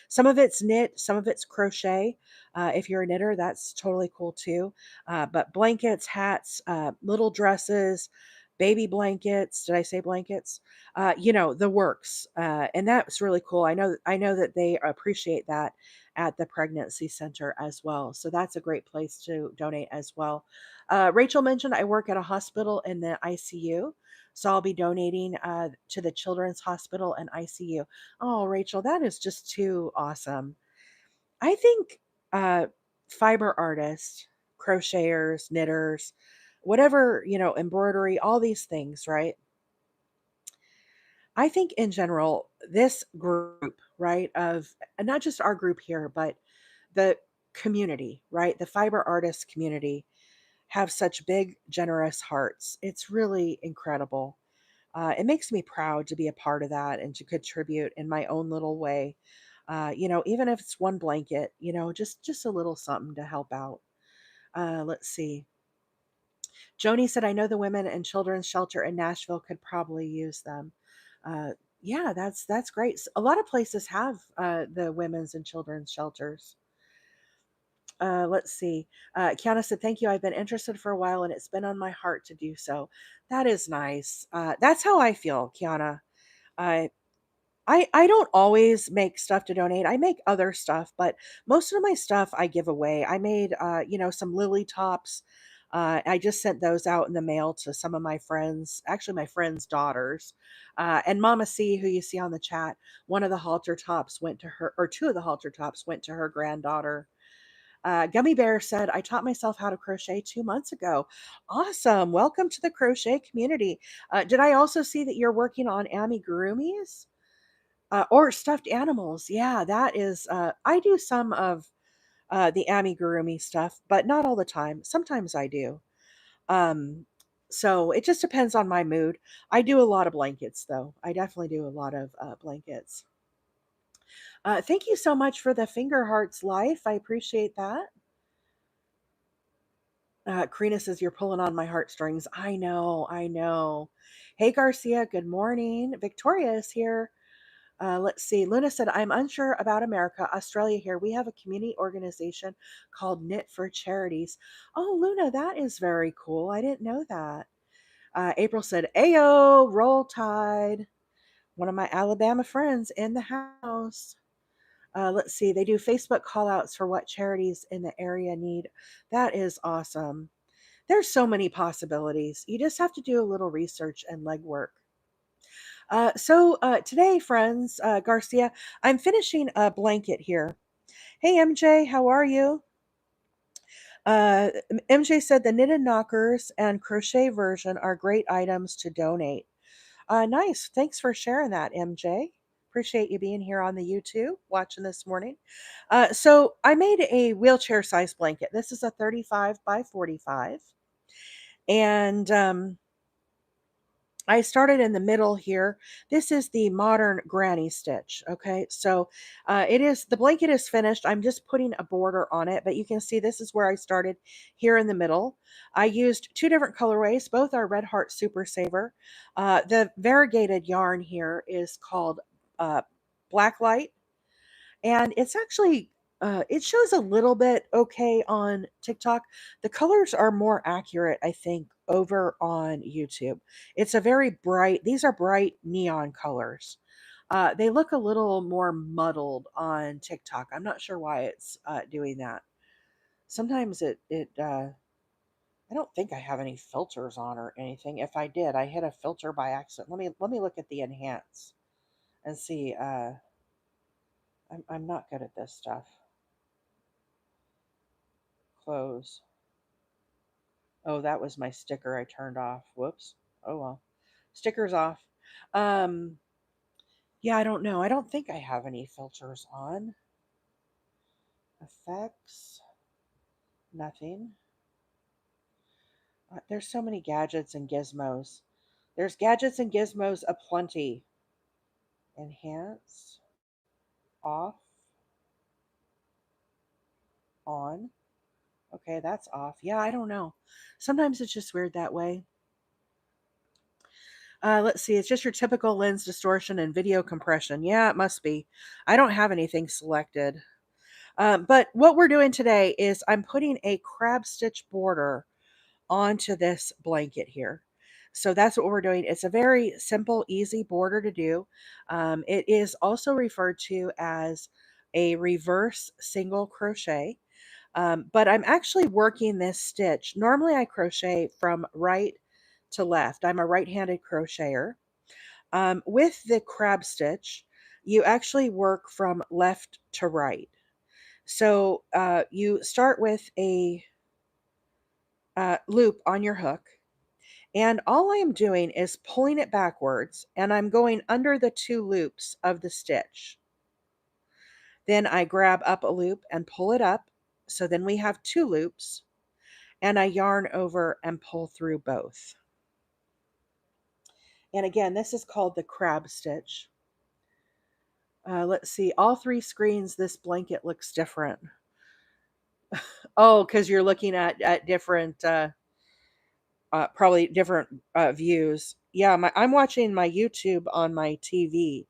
Some of it's knit, some of it's crochet. If you're a knitter, that's totally cool too. But blankets, hats, little dresses, baby blankets. Did I say blankets? The works, and that's really cool. I know that they appreciate that at the pregnancy center as well. So that's a great place to donate as well. Rachel mentioned I work at a hospital in the ICU. So I'll be donating to the Children's Hospital and ICU. Oh, Rachel, that is just too awesome. I think uh, fiber artists, crocheters, knitters, whatever, embroidery, all these things, right? I think in general, this group, right, of not just our group here, but the community, right? The fiber artist community have such big, generous hearts. It's really incredible. It makes me proud to be a part of that and to contribute in my own little way. Even if it's one blanket, just a little something to help out. Let's see. Joni said, "I know the women and children's shelter in Nashville could probably use them." Uh, yeah, that's great. A lot of places have the women's and children's shelters. Let's see. Kiana said, "Thank you. I've been interested for a while, and it's been on my heart to do so." That is nice. That's how I feel, Kiana. I I don't always make stuff to donate. I make other stuff, but most of my stuff I give away. I made some lily tops. I just sent those out in the mail to some of my friends, actually my friends' daughters. And Mama C, who you see on the chat, one of the halter tops went to her, or two of the halter tops went to her granddaughter. Gummy Bear said, "I taught myself how to crochet 2 months ago." Awesome. Welcome to the crochet community. Did I also see that you're working on amigurumis? Or stuffed animals. Yeah, that is, I do some of the amigurumi stuff, but not all the time. Sometimes I do. Um, so it just depends on my mood. I do a lot of blankets, though. I definitely do a lot of blankets. Thank you so much for the finger hearts life. I appreciate that. Karina says, "You're pulling on my heartstrings." I know, I know. Hey, Garcia, good morning. Victoria is here. Let's see. Luna said, "I'm unsure about America. Australia here. We have a community organization called Knit for Charities." Oh, Luna, that is very cool. I didn't know that. April said, "Ayo, roll tide." One of my Alabama friends in the house. Let's see. They do Facebook call outs for what charities in the area need. That is awesome. There's so many possibilities. You just have to do a little research and legwork. So today, friends, Garcia, I'm finishing a blanket here. Hey, MJ, how are you? MJ said the knitted knockers and crochet version are great items to donate. Nice. Thanks for sharing that, MJ. Appreciate you being here on the YouTube watching this morning. So I made a wheelchair size blanket. This is a 35 by 45. And I started in the middle here. This is the modern granny stitch. Okay, so the blanket is finished. I'm just putting a border on it, but you can see this is where I started here in the middle. I used two different colorways. Both are Red Heart Super Saver. The variegated yarn here is called uh, Blacklight, and it's actually it shows a little bit okay on TikTok. The colors are more accurate, I think, over on YouTube. It's a very bright, these are bright neon colors. They look a little more muddled on TikTok. I'm not sure why it's doing that. Sometimes I don't think I have any filters on or anything. If I did, I hit a filter by accident. Let me look at the enhance and see. I'm not good at this stuff. Close. Oh, that was my sticker I turned off. Whoops. Oh well. Sticker's off. Um, yeah, I don't know. I don't think I have any filters on. Effects. Nothing. There's so many gadgets and gizmos. There's gadgets and gizmos aplenty. Enhance. Off. On. Okay, that's off. Yeah, I don't know. Sometimes it's just weird that way. Let's see. It's just your typical lens distortion and video compression. Yeah, it must be. I don't have anything selected. But what we're doing today is I'm putting a crab stitch border onto this blanket here. So that's what we're doing. It's a very simple, easy border to do. It is also referred to as a reverse single crochet. But I'm actually working this stitch. Normally I crochet from right to left. I'm a right-handed crocheter. With the crab stitch, you actually work from left to right. So you start with a loop on your hook, and all I am doing is pulling it backwards, and I'm going under the two loops of the stitch. Then I grab up a loop and pull it up. So then we have two loops, and I yarn over and pull through both. And again, this is called the crab stitch. Let's see, all three screens, this blanket looks different. Oh, because you're looking at different probably different views. Yeah, I'm watching my YouTube on my TV,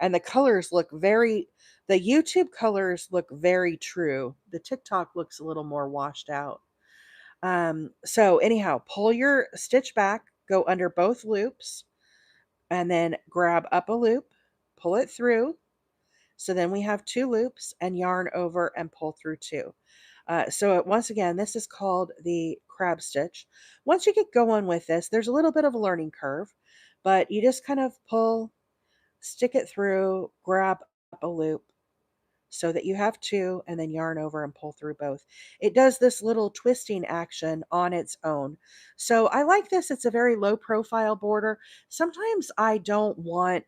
and the colors look very. The YouTube colors look very true. The TikTok looks a little more washed out. So anyhow, pull your stitch back, go under both loops, and then grab up a loop, pull it through. So then we have two loops and yarn over and pull through two. So once again, this is called the crab stitch. Once you get going with this, there's a little bit of a learning curve, but you just kind of pull, stick it through, grab up a loop so that you have two, and then yarn over and pull through both. It does this little twisting action on its own. So I like this. It's a very low profile border. Sometimes I don't want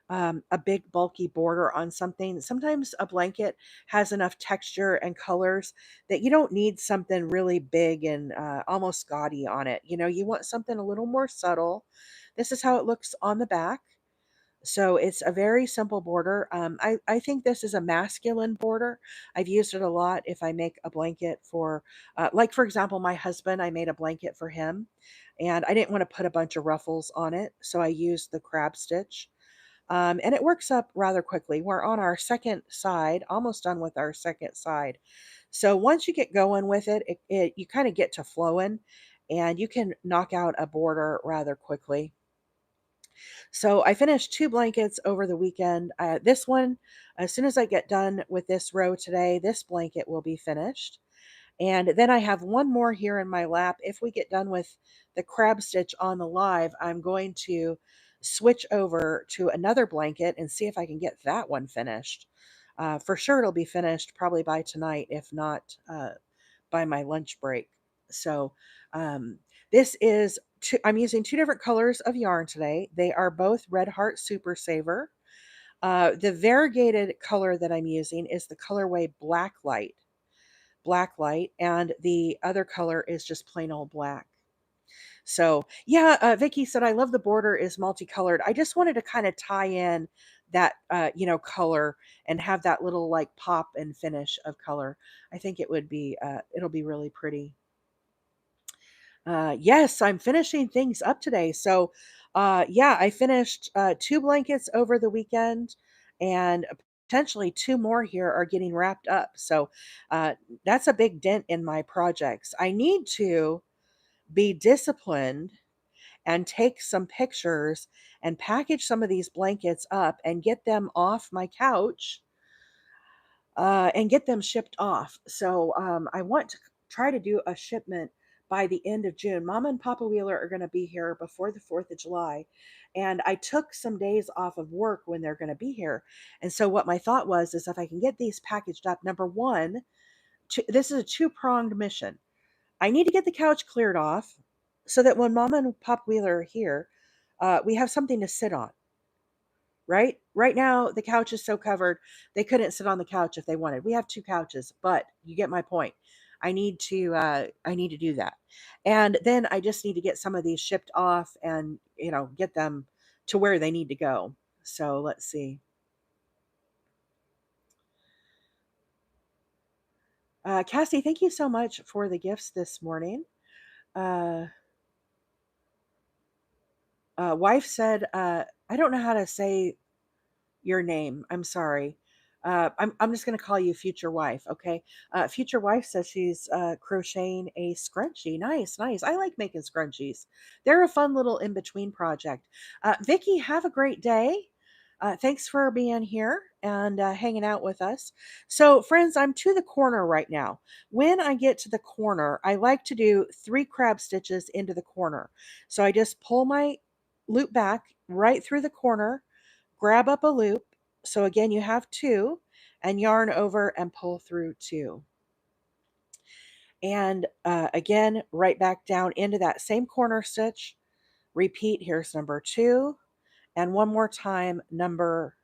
a big bulky border on something. Sometimes a blanket has enough texture and colors that you don't need something really big and almost gaudy on it. You know, you want something a little more subtle. This is how it looks on the back. So it's a very simple border. I think this is a masculine border. I've used it a lot if I make a blanket for, like, for example, my husband, I made a blanket for him and I didn't want to put a bunch of ruffles on it. So I used the crab stitch. And it works up rather quickly. We're on our second side, almost done with our second side. So once you get going with it, you kind of get to flowing and you can knock out a border rather quickly. So I finished two blankets over the weekend. This one, as soon as I get done with this row today, this blanket will be finished. And then I have one more here in my lap. If we get done with the crab stitch on the live, I'm going to switch over to another blanket and see if I can get that one finished. For sure, it'll be finished probably by tonight, if not by my lunch break. So um, this is I'm using two different colors of yarn today. They are both Red Heart Super Saver. The variegated color that I'm using is the colorway Blacklight, and the other color is just plain old black. So yeah, Vicky said, I love the border is multicolored. I just wanted to kind of tie in that, color and have that little like pop and finish of color. I think it'll be really pretty. Yes, I'm finishing things up today. So, yeah, I finished two blankets over the weekend, and potentially two more here are getting wrapped up. So, uh, that's a big dent in my projects. I need to be disciplined and take some pictures and package some of these blankets up and get them off my couch, and get them shipped off. So I want to try to do a shipment by the end of June. Mama and Papa Wheeler are going to be here before the 4th of July. And I took some days off of work when they're going to be here. And so what my thought was is if I can get these packaged up, number one, this is a two-pronged mission. I need to get the couch cleared off so that when Mama and Pop Wheeler are here, we have something to sit on. Right now, the couch is so covered they couldn't sit on the couch if they wanted. We have two couches, but you get my point. I need to do that, and then I just need to get some of these shipped off and get them to where they need to go. So let's see. Cassie, thank you so much for the gifts this morning. Uh, Wife said, I don't know how to say your name. I'm sorry. I'm just going to call you future wife. Okay. Future wife says she's crocheting a scrunchie. Nice, nice. I like making scrunchies. They're a fun little in between project. Vicky, have a great day. Thanks for being here and hanging out with us. So, friends, I'm to the corner right now. When I get to the corner, I like to do 3 crab stitches into the corner. So I just pull my loop back right through the corner, grab up a loop. So again, you have two, and yarn over and pull through two. And again, right back down into that same corner stitch. Repeat. Here's number two, and one more time, number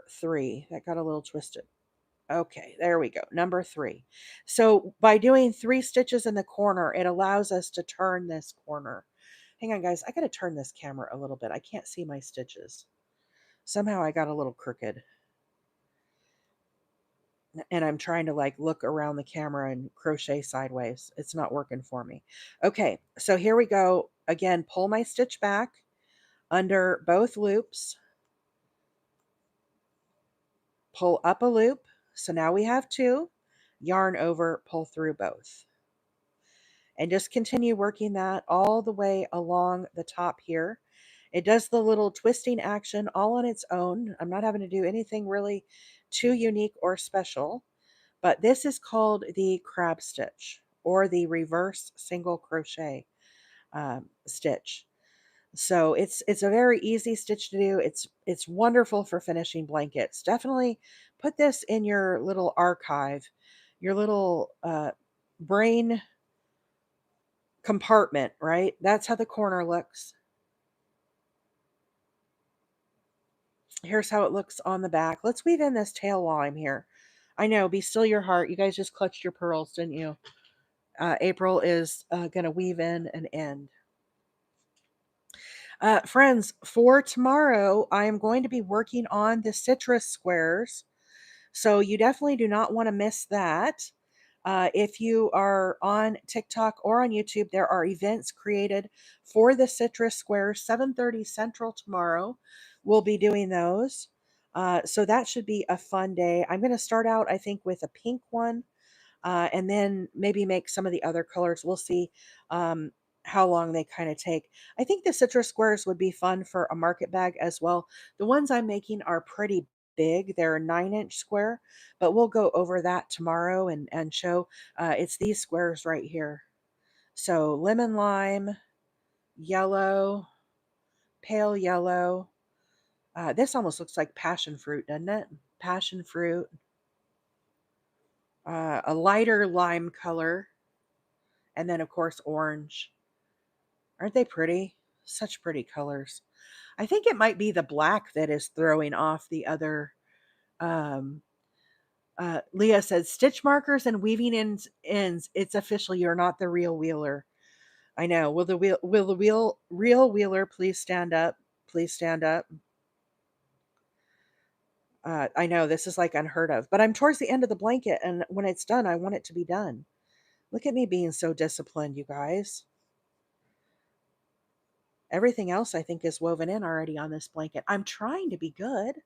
three. That got a little twisted. Okay, there we go. Number three. So by doing 3 stitches in the corner, it allows us to turn this corner. Hang on, guys. I got to turn this camera a little bit. I can't see my stitches. Somehow I got a little crooked. And I'm trying to like look around the camera and crochet sideways. It's not working for me. Okay, so here we go. Again, pull my stitch back under both loops, pull up a loop. So now we have two, yarn over, pull through both. And just continue working that all the way along the top here. It does the little twisting action all on its own. I'm not having to do anything really too unique or special. But this is called the crab stitch or the reverse single crochet stitch. So it's a very easy stitch to do. It's wonderful for finishing blankets. Definitely put this in your little archive, your little brain compartment. Right, that's how the corner looks. Here's how it looks on the back. Let's weave in this tail while I'm here. I know, be still your heart. You guys just clutched your pearls, didn't you? April is going to weave in an end. Friends, for tomorrow, I am going to be working on the citrus squares. So you definitely do not want to miss that. If you are on TikTok or on YouTube, there are events created for the citrus squares, 7:30 Central tomorrow. We'll be doing those. So that should be a fun day. I'm going to start out, I think, with a pink one, and then maybe make some of the other colors. We'll see how long they kind of take. I think the citrus squares would be fun for a market bag as well. The ones I'm making are pretty big. They're a 9-inch square, but we'll go over that tomorrow and show. It's these squares right here. So lemon lime, yellow, pale yellow. This almost looks like passion fruit, doesn't it? Passion fruit. A lighter lime color, and then of course orange. Aren't they pretty? Such pretty colors. I think it might be the black that is throwing off the other. um Leah says stitch markers and weaving ends. It's official. You're not the real Wheeler. I know. Will the real wheeler please stand up? Please stand up. I know this is like unheard of, but I'm towards the end of the blanket, and when it's done, I want it to be done. Look at me being so disciplined, you guys. Everything else I think is woven in already on this blanket. I'm trying to be good.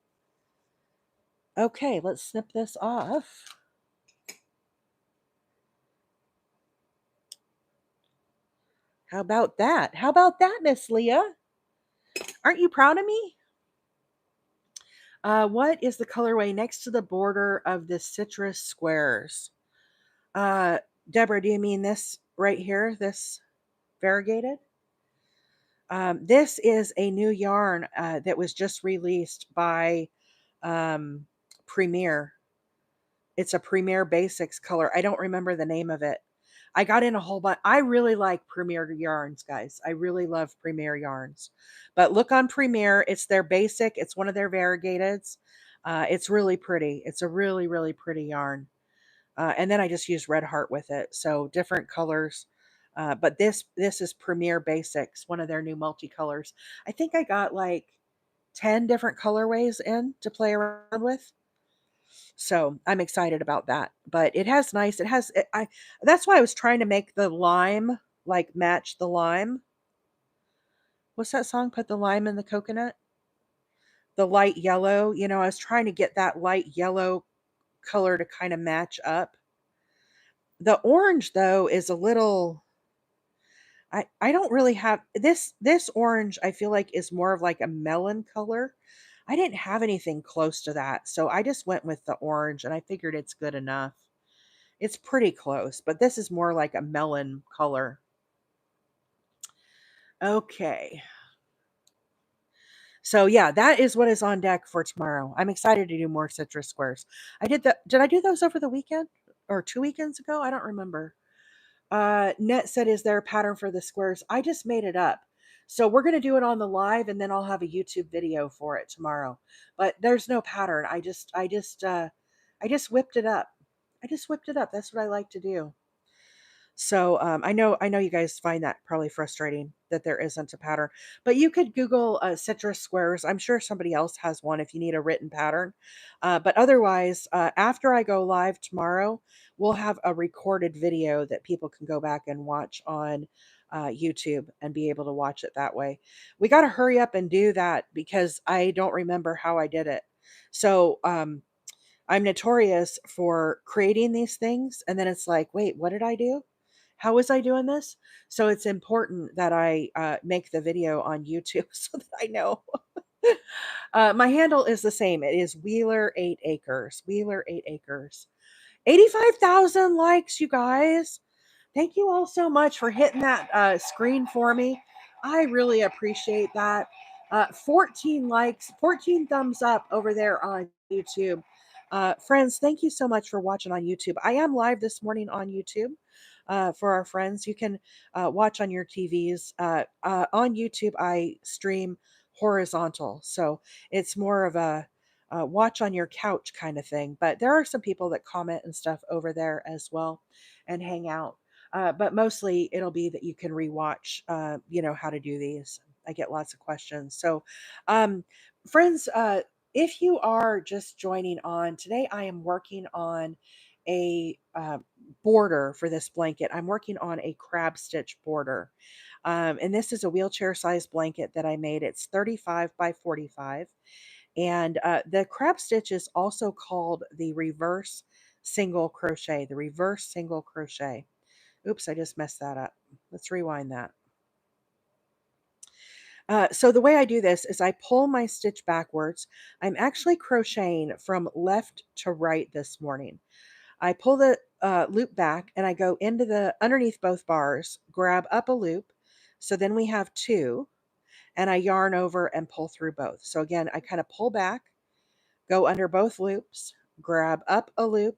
Okay, let's snip this off. How about that? How about that, Miss Leah? Aren't you proud of me? What is the colorway next to the border of the citrus squares? Uh, Deborah, do you mean this right here? This variegated? This is a new yarn that was just released by um, Premier. It's a Premier Basics color. I don't remember the name of it. I got in a whole bunch. I really like Premier yarns, guys. I really love Premier yarns. But look on Premier. It's their basic. It's one of their variegateds. It's really pretty. It's a really, really pretty yarn. And then I just used Red Heart with it. So different colors. But this is Premier Basics, one of their new multicolors. I think I got like 10 different colorways in to play around with. So I'm excited about that. But it has nice, it has, it, I, that's why I was trying to make the lime like match the lime. What's that song? Put the lime in the coconut? The light yellow. I was trying to get that light yellow color to kind of match up. The orange though is a little, I don't really have this orange I feel like is more of like a melon color. I didn't have anything close to that. So I just went with the orange and I figured it's good enough. It's pretty close, but this is more like a melon color. Okay. So yeah, that is what is on deck for tomorrow. I'm excited to do more citrus squares. Did I do those over the weekend or 2 weekends ago? I don't remember. Net said, is there a pattern for the squares? I just made it up. So we're going to do it on the live and then I'll have a YouTube video for it tomorrow. But there's no pattern. I just whipped it up. I just whipped it up. That's what I like to do. So I know you guys find that probably frustrating that there isn't a pattern, but you could Google citrus squares. I'm sure somebody else has one if you need a written pattern. But otherwise, after I go live tomorrow, we'll have a recorded video that people can go back and watch on YouTube and be able to watch it that way. We got to hurry up and do that because I don't remember how I did it. So I'm notorious for creating these things and then it's like, wait, what did I do? How was I doing this? So it's important that I make the video on YouTube so that I know. My handle is the same. It is Wheeler 8 Acres. Wheeler 8 Acres. 85,000 likes, you guys. Thank you all so much for hitting that screen for me. I really appreciate that. 14 likes, 14 thumbs up over there on YouTube. Friends, thank you so much for watching on YouTube. I am live this morning on YouTube. For our friends, you can watch on your TVs. On YouTube, I stream horizontal, so it's more of a watch on your couch kind of thing. But there are some people that comment and stuff over there as well and hang out. But mostly it'll be that you can rewatch, how to do these. I get lots of questions. So, um, friends, if you are just joining on today, I am working on a border for this blanket. I'm working on a crab stitch border. And this is a wheelchair sized blanket that I made. It's 35 by 45. And the crab stitch is also called the reverse single crochet, the reverse single crochet. Oops, I just messed that up. Let's rewind that. So the way I do this is I pull my stitch backwards. I'm actually crocheting from left to right this morning. I pull the loop back and I go into the underneath both bars, grab up a loop. So then we have two, and I yarn over and pull through both. So again, I kind of pull back, go under both loops, grab up a loop,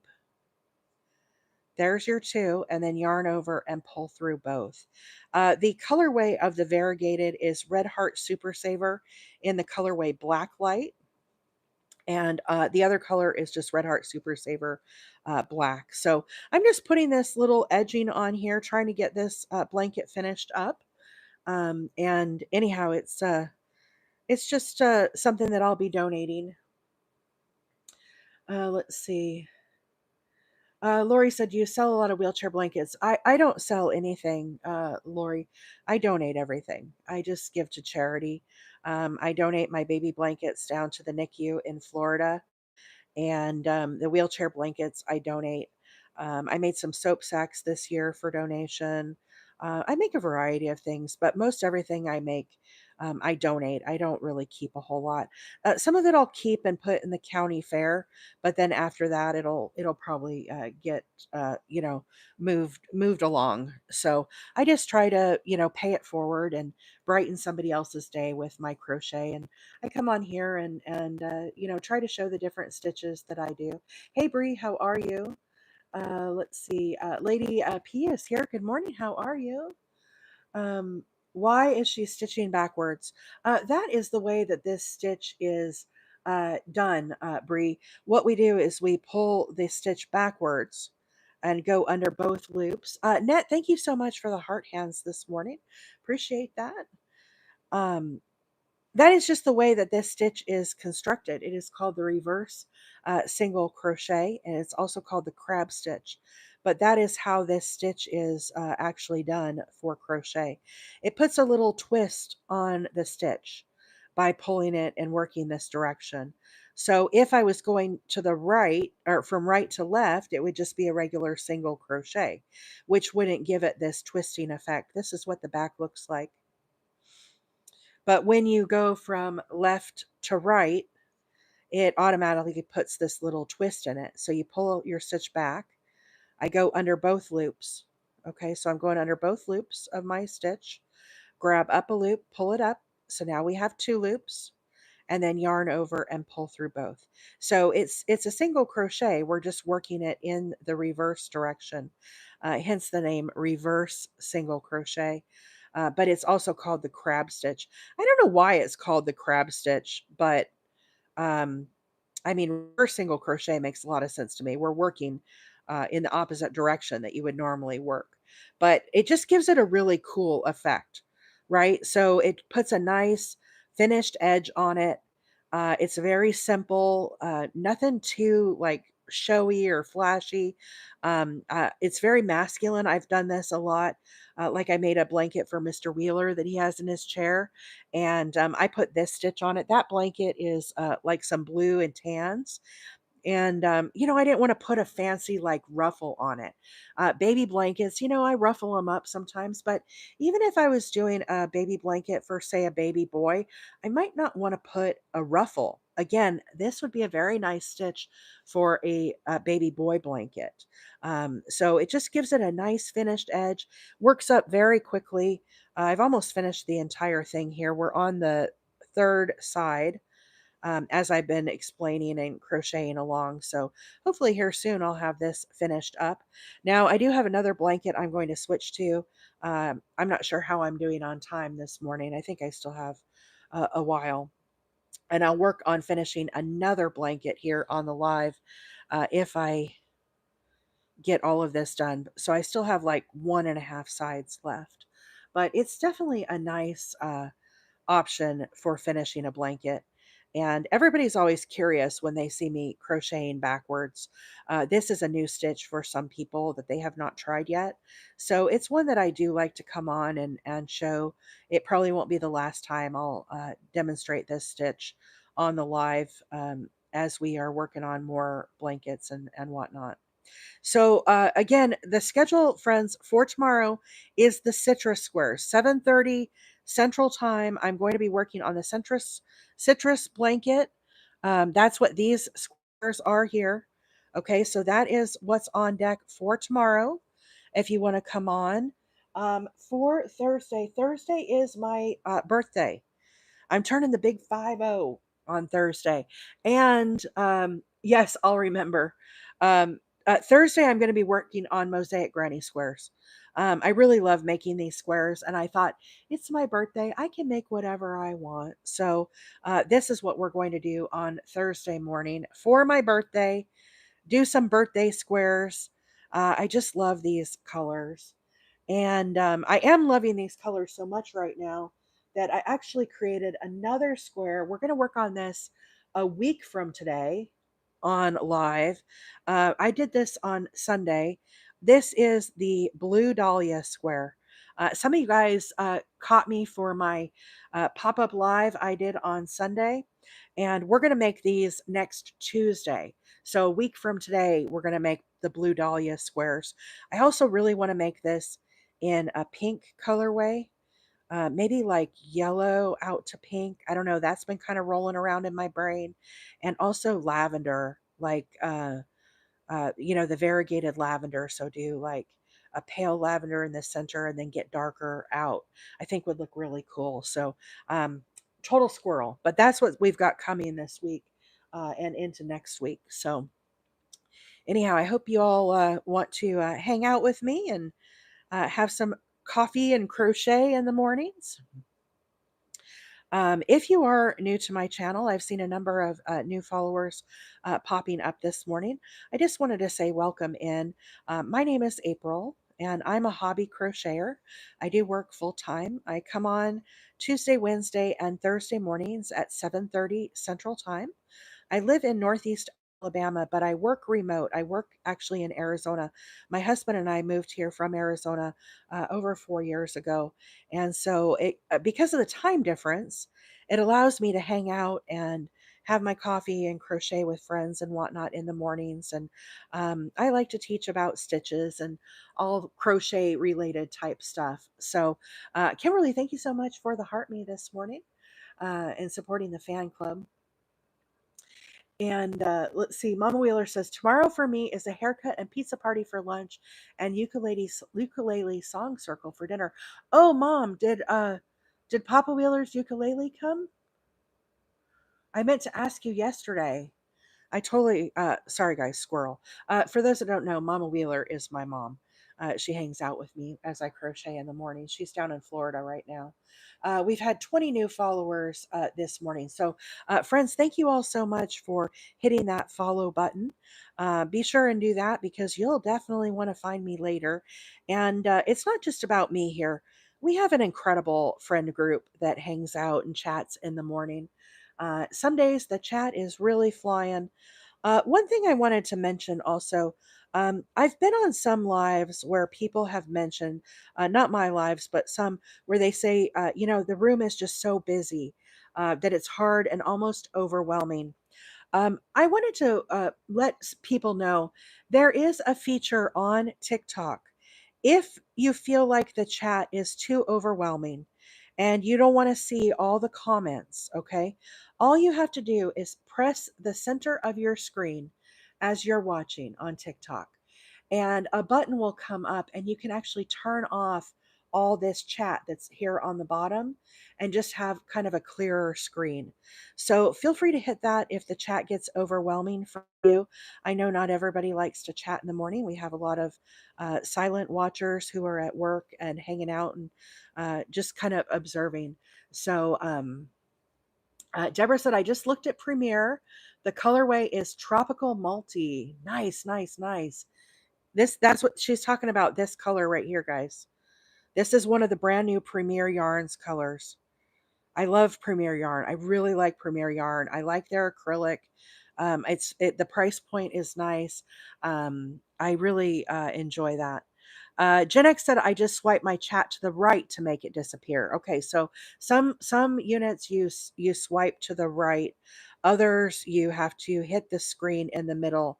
there's your two, and then yarn over and pull through both. The colorway of the variegated is Red Heart Super Saver in the colorway Blacklight. And the other color is just Red Heart Super Saver black. So I'm just putting this little edging on here, trying to get this blanket finished up. And anyhow, it's just something that I'll be donating. Let's see. Lori said, you sell a lot of wheelchair blankets. I don't sell anything, Lori. I donate everything. I just give to charity. I donate my baby blankets down to the NICU in Florida, and the wheelchair blankets I donate. I made some soap sacks this year for donation. I make a variety of things, but most everything I make, I donate. I don't really keep a whole lot. Some of it I'll keep and put in the county fair, but then after that, it'll probably get moved along. So I just try to pay it forward and brighten somebody else's day with my crochet. And I come on here and try to show the different stitches that I do. Hey Bree, how are you? Let's see. Lady P is here. Good morning. How are you? Um, why is she stitching backwards? That is the way that this stitch is done, Bree. What we do is we pull the stitch backwards and go under both loops. Net, thank you so much for the heart hands this morning. Appreciate that. Um, that is just the way that this stitch is constructed. It is called the reverse single crochet, and it's also called the crab stitch. But that is how this stitch is actually done for crochet. It puts a little twist on the stitch by pulling it and working this direction. So if I was going to the right or from right to left, it would just be a regular single crochet, which wouldn't give it this twisting effect. This is what the back looks like. But when you go from left to right, it automatically puts this little twist in it. So you pull your stitch back. I go under both loops. Okay, so I'm going under both loops of my stitch. Grab up a loop, pull it up. So now we have two loops, and then yarn over and pull through both. So it's a single crochet. We're just working it in the reverse direction, hence the name reverse single crochet. But it's also called the crab stitch. I don't know why it's called the crab stitch, but um, I mean, reverse single crochet makes a lot of sense to me. We're working in the opposite direction that you would normally work, but it just gives it a really cool effect, right? So it puts a nice finished edge on it. It's very simple, nothing too like showy or flashy. It's very masculine. I've done this a lot. Like I made a blanket for Mr. Wheeler that he has in his chair, and I put this stitch on it. That blanket is like some blue and tans, and I didn't want to put a fancy like ruffle on it. Baby blankets, I ruffle them up sometimes, but even if I was doing a baby blanket for, say, a baby boy, I might not want to put a ruffle. Again, this would be a very nice stitch for a baby boy blanket. So it just gives it a nice finished edge, works up very quickly. I've almost finished the entire thing here. We're on the third side, as I've been explaining and crocheting along. So hopefully here soon I'll have this finished up. Now I do have another blanket I'm going to switch to. I'm not sure how I'm doing on time this morning. I think I still have a while. And I'll work on finishing another blanket here on the live if I get all of this done. So I still have like 1.5 sides left. But it's definitely a nice option for finishing a blanket. And everybody's always curious when they see me crocheting backwards. This is a new stitch for some people that they have not tried yet. So it's one that I do like to come on and show. It probably won't be the last time I'll demonstrate this stitch on the live, as we are working on more blankets and whatnot. So again, the schedule, friends, for tomorrow is the citrus square, 7:30 Central Time. I'm going to be working on the citrus blanket. That's what these squares are here. Okay, so that is what's on deck for tomorrow. If you want to come on, for Thursday, Thursday is my birthday. I'm turning the big 50 on Thursday. And yes, I'll remember. Thursday, I'm going to be working on mosaic granny squares. I really love making these squares, and I thought it's my birthday. I can make whatever I want. So, this is what we're going to do on Thursday morning for my birthday. Do some birthday squares. I just love these colors. And I am loving these colors so much right now that I actually created another square. We're going to work on this a week from today on live. I did this on Sunday. This is the Blue Dahlia square. Some of you guys caught me for my pop up live I did on Sunday, and we're going to make these next Tuesday. So, a week from today, we're going to make the Blue Dahlia squares. I also really want to make this in a pink colorway, maybe like yellow out to pink. I don't know. That's been kind of rolling around in my brain. And also lavender, like, the variegated lavender. So do like a pale lavender in the center and then get darker out. I think would look really cool. So, um, total squirrel. But that's what we've got coming this week and into next week. So, anyhow, I hope you all want to hang out with me and have some coffee and crochet in the mornings. If you are new to my channel, I've seen a number of new followers popping up this morning. I just wanted to say welcome in. My name is April, and I'm a hobby crocheter. I do work full time. I come on Tuesday, Wednesday, and Thursday mornings at 7:30 Central Time. I live in Northeast Alabama, but I work remote. I work actually in Arizona. My husband and I moved here from Arizona over 4 years ago. And so, because of the time difference, it allows me to hang out and have my coffee and crochet with friends and whatnot in the mornings. And I like to teach about stitches and all crochet related type stuff. So, Kimberly, thank you so much for the heart me this morning and supporting the fan club. And let's see, Mama Wheeler says tomorrow for me is a haircut and pizza party for lunch, and ukulele song circle for dinner. Oh, Mom, did Papa Wheeler's ukulele come? I meant to ask you yesterday. I totally, sorry guys, squirrel. For those that don't know, Mama Wheeler is my mom. She hangs out with me as I crochet in the morning. She's down in Florida right now. We've had 20 new followers this morning. So, friends, thank you all so much for hitting that follow button. Be sure and do that because you'll definitely want to find me later. And it's not just about me here. We have an incredible friend group that hangs out and chats in the morning. Some days the chat is really flying. One thing I wanted to mention also, I've been on some lives where people have mentioned, not my lives, but some where they say, the room is just so busy that it's hard and almost overwhelming. I wanted to let people know there is a feature on TikTok. If you feel like the chat is too overwhelming and you don't want to see all the comments, okay, all you have to do is press the center of your screen as you're watching on TikTok, and a button will come up, and you can actually turn off all this chat that's here on the bottom and just have kind of a clearer screen. So feel free to hit that if the chat gets overwhelming for you. I know not everybody likes to chat in the morning. We have a lot of silent watchers who are at work and hanging out and just kind of observing. So, Deborah said, I just looked at Premiere. The colorway is tropical multi. Nice, nice, nice. That's what she's talking about. This color right here, guys. This is one of the brand new Premier Yarns colors. I love Premier Yarn. I really like Premier Yarn. I like their acrylic. The price point is nice. I really enjoy that. Gen X said I just swipe my chat to the right to make it disappear. Okay, so some units you swipe to the right, others you have to hit the screen in the middle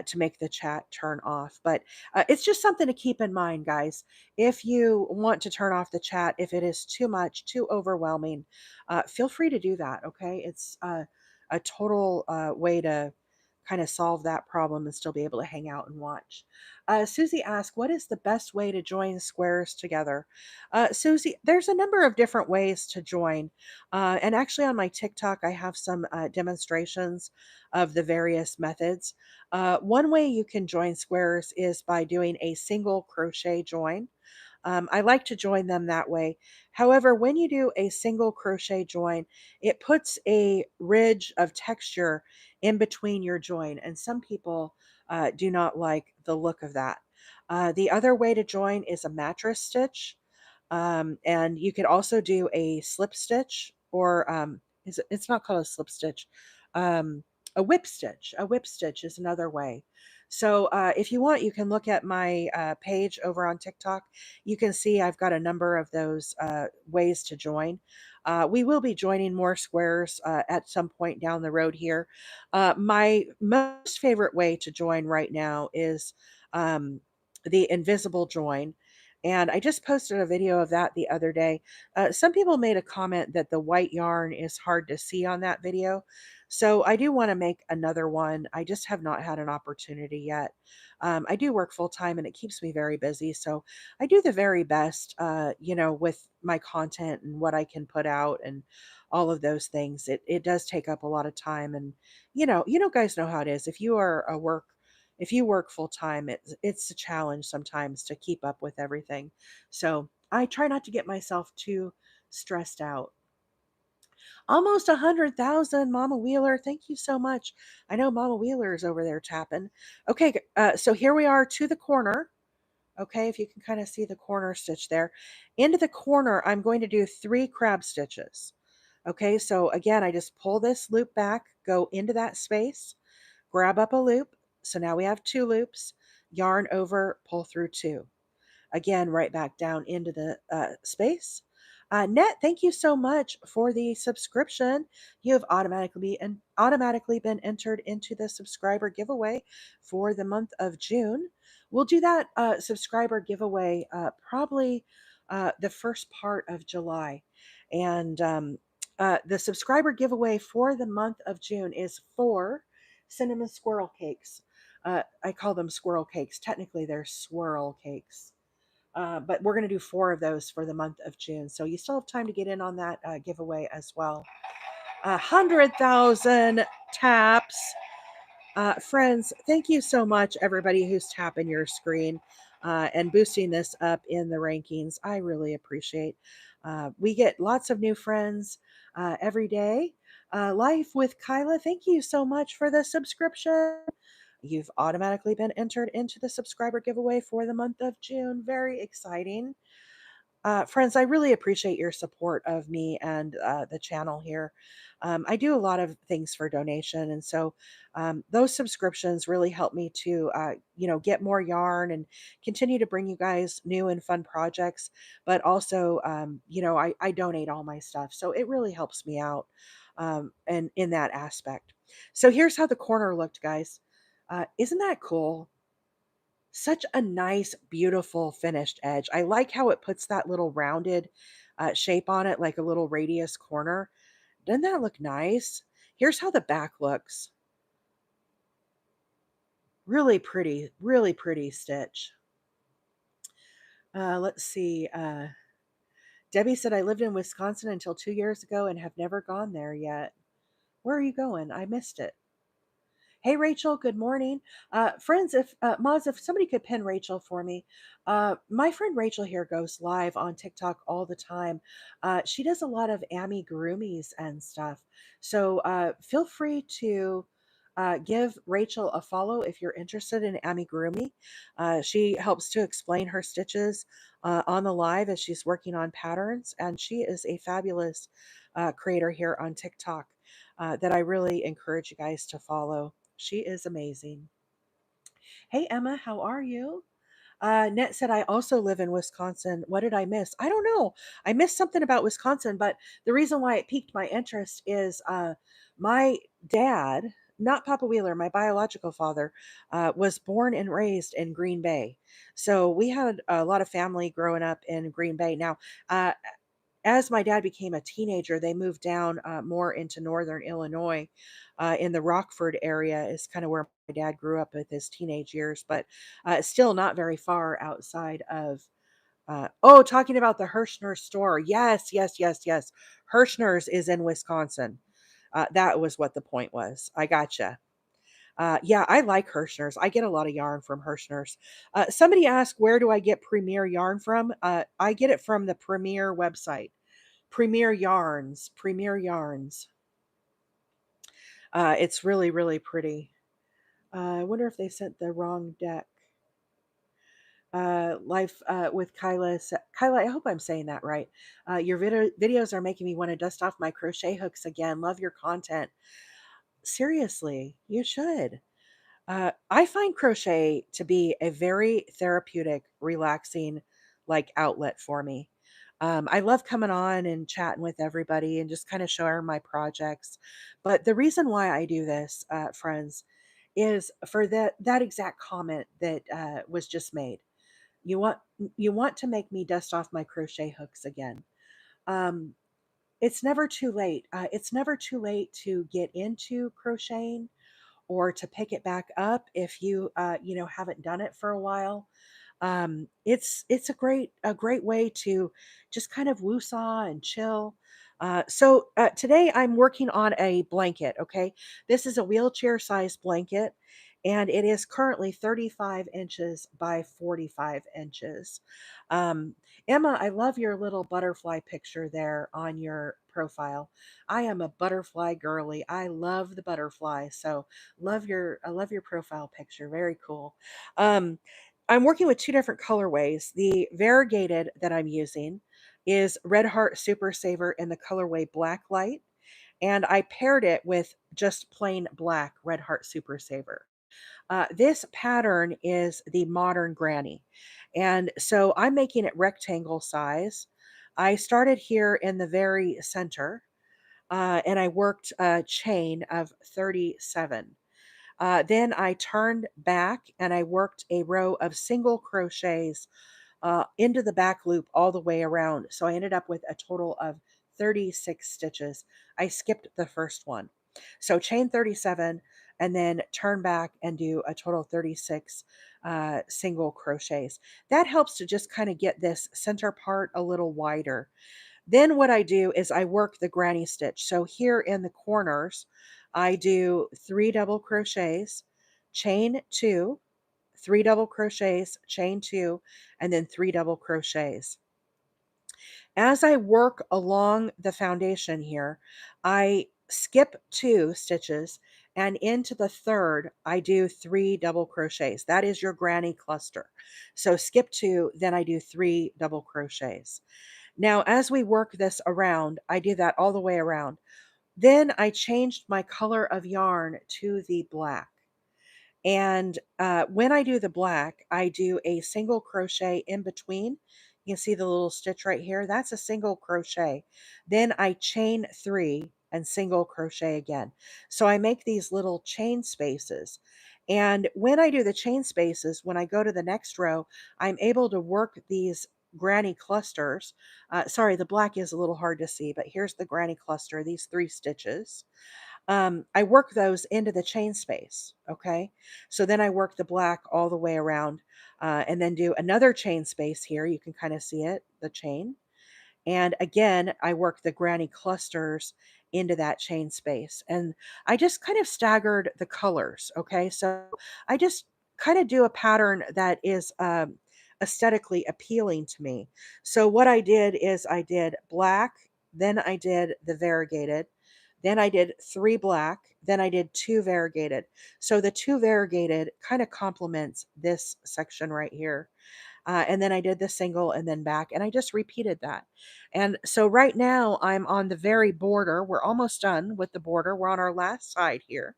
to make the chat turn off. But it's just something to keep in mind, guys. If you want to turn off the chat, if it is too much, too overwhelming, feel free to do that. Okay, it's a total way to kind of solve that problem and still be able to hang out and watch. Susie asked, what is the best way to join squares together? Susie, there's a number of different ways to join. And actually, on my TikTok, I have some demonstrations of the various methods. One way you can join squares is by doing a single crochet join. I like to join them that way. However, when you do a single crochet join, it puts a ridge of texture in between your join, and some people do not like the look of that. The other way to join is a mattress stitch. And you could also do a slip stitch, or it's not called a slip stitch, um, a whip stitch. A whip stitch is another way. So if you want, you can look at my page over on TikTok. You can see I've got a number of those ways to join. We will be joining more squares at some point down the road here. My most favorite way to join right now is um, the invisible join. And I just posted a video of that the other day. Some people made a comment that the white yarn is hard to see on that video. So I do want to make another one. I just have not had an opportunity yet. I do work full time and it keeps me very busy. So I do the very best, with my content and what I can put out and all of those things. It does take up a lot of time. And, guys know how it is. If you work full time, it's a challenge sometimes to keep up with everything. So I try not to get myself too stressed out. Almost 100,000, Mama Wheeler. Thank you so much. I know Mama Wheeler is over there tapping. Okay, so here we are to the corner. Okay, if you can kind of see the corner stitch there. Into the corner, I'm going to do 3 crab stitches. Okay, so again, I just pull this loop back, go into that space, grab up a loop. So now we have 2 loops, yarn over, pull through 2. Again, right back down into the space. Net, thank you so much for the subscription. You have automatically been entered into the subscriber giveaway for the month of June. We'll do that subscriber giveaway probably the first part of July. And the subscriber giveaway for the month of June is 4 cinnamon squirrel cakes. I call them squirrel cakes. Technically, they're swirl cakes. But we're going to do 4 of those for the month of June. So you still have time to get in on that giveaway as well. 100,000 taps. Friends, thank you so much, everybody who's tapping your screen and boosting this up in the rankings. I really appreciate. We get lots of new friends every day. Life with Kyla, thank you so much for the subscription. You've automatically been entered into the subscriber giveaway for the month of June. Very exciting. Friends, I really appreciate your support of me and the channel here. I do a lot of things for donation, and so those subscriptions really help me to, get more yarn and continue to bring you guys new and fun projects. But also, I donate all my stuff, so it really helps me out, and in that aspect. So here's how the corner looked, guys. Isn't that cool? Such a nice, beautiful finished edge. I like how it puts that little rounded shape on it, like a little radius corner. Doesn't that look nice? Here's how the back looks. Really pretty stitch. Let's see. Debbie said, I lived in Wisconsin until 2 years ago and have never gone there yet. Where are you going? I missed it. Hey, Rachel, good morning. Friends, if Moz, if somebody could pin Rachel for me. My friend Rachel here goes live on TikTok all the time. She does a lot of amigurumis and stuff. So feel free to give Rachel a follow if you're interested in amigurumi. She helps to explain her stitches on the live as she's working on patterns, and she is a fabulous creator here on TikTok that I really encourage you guys to follow. She is amazing. Hey, Emma, how are you? Net said, I also live in Wisconsin. What did I miss? I don't know. I missed something about Wisconsin, but the reason why it piqued my interest is my dad, not Papa Wheeler, my biological father, was born and raised in Green Bay. So we had a lot of family growing up in Green Bay. Now, as my dad became a teenager, they moved down more into northern Illinois, in the Rockford area is kind of where my dad grew up with his teenage years, but still not very far outside of. Talking about the Hirschner store. Yes, yes, yes, yes. Hirschner's is in Wisconsin. That was what the point was. I gotcha. Yeah, I like Hirschner's. I get a lot of yarn from Hirschner's. Somebody asked, where do I get Premier yarn from? I get it from the Premier website. Premier Yarns. Premier Yarns. It's really, really pretty. I wonder if they sent the wrong deck. Life with Kyla. Kyla, I hope I'm saying that right. Your videos are making me want to dust off my crochet hooks again. Love your content. Seriously, you should. I find crochet to be a very therapeutic, relaxing, like outlet for me. I love coming on and chatting with everybody and just kind of sharing my projects. But the reason why I do this, friends, is for that exact comment that was just made. You want you want to make me dust off my crochet hooks again. Um, it's never too late. It's never too late to get into crocheting or to pick it back up if you haven't done it for a while. It's a great way to just kind of woosah and chill. So today I'm working on a blanket. Okay, this is a wheelchair sized blanket, and it is currently 35 inches by 45 inches. Um, Emma, I love your little butterfly picture there on your profile. I am a butterfly girly. I love the butterfly. So I love your profile picture. Very cool. Um, I'm working with two different colorways. The variegated that I'm using is Red Heart Super Saver in the colorway Blacklight, and I paired it with just plain black Red Heart Super Saver. This pattern is the Modern Granny, and so I'm making it rectangle size. I started here in the very center, and I worked a chain of 37. Then I turned back and I worked a row of single crochets into the back loop all the way around. So I ended up with a total of 36 stitches. I skipped the first one. So chain 37 and then turn back and do a total 36 single crochets. That helps to just kind of get this center part a little wider. Then what I do is I work the granny stitch. So here in the corners, I do 3 double crochets, chain 2, 3 double crochets, chain 2, and then 3 double crochets. As I work along the foundation here, I skip 2 stitches, and into the third, I do 3 double crochets. That is your granny cluster. So skip 2, then I do 3 double crochets. Now, as we work this around, I do that all the way around. Then I changed my color of yarn to the black. And when I do the black, I do a single crochet in between. You can see the little stitch right here. That's a single crochet. Then I chain 3 and single crochet again. So I make these little chain spaces. And when I do the chain spaces, when I go to the next row, I'm able to work these granny clusters. Sorry, the black is a little hard to see, but here's the granny cluster, these 3 stitches. I work those into the chain space. Okay. So then I work the black all the way around, and then do another chain space here. You can kind of see it, the chain. And again, I work the granny clusters into that chain space. And I just kind of staggered the colors. Okay. So I just kind of do a pattern that is aesthetically appealing to me. So what I did is I did black, then I did the variegated, then I did 3 black, then I did 2 variegated. So the 2 variegated kind of complements this section right here. And then I did the single and then back, and I just repeated that. And so right now I'm on the very border. We're almost done with the border. We're on our last side here.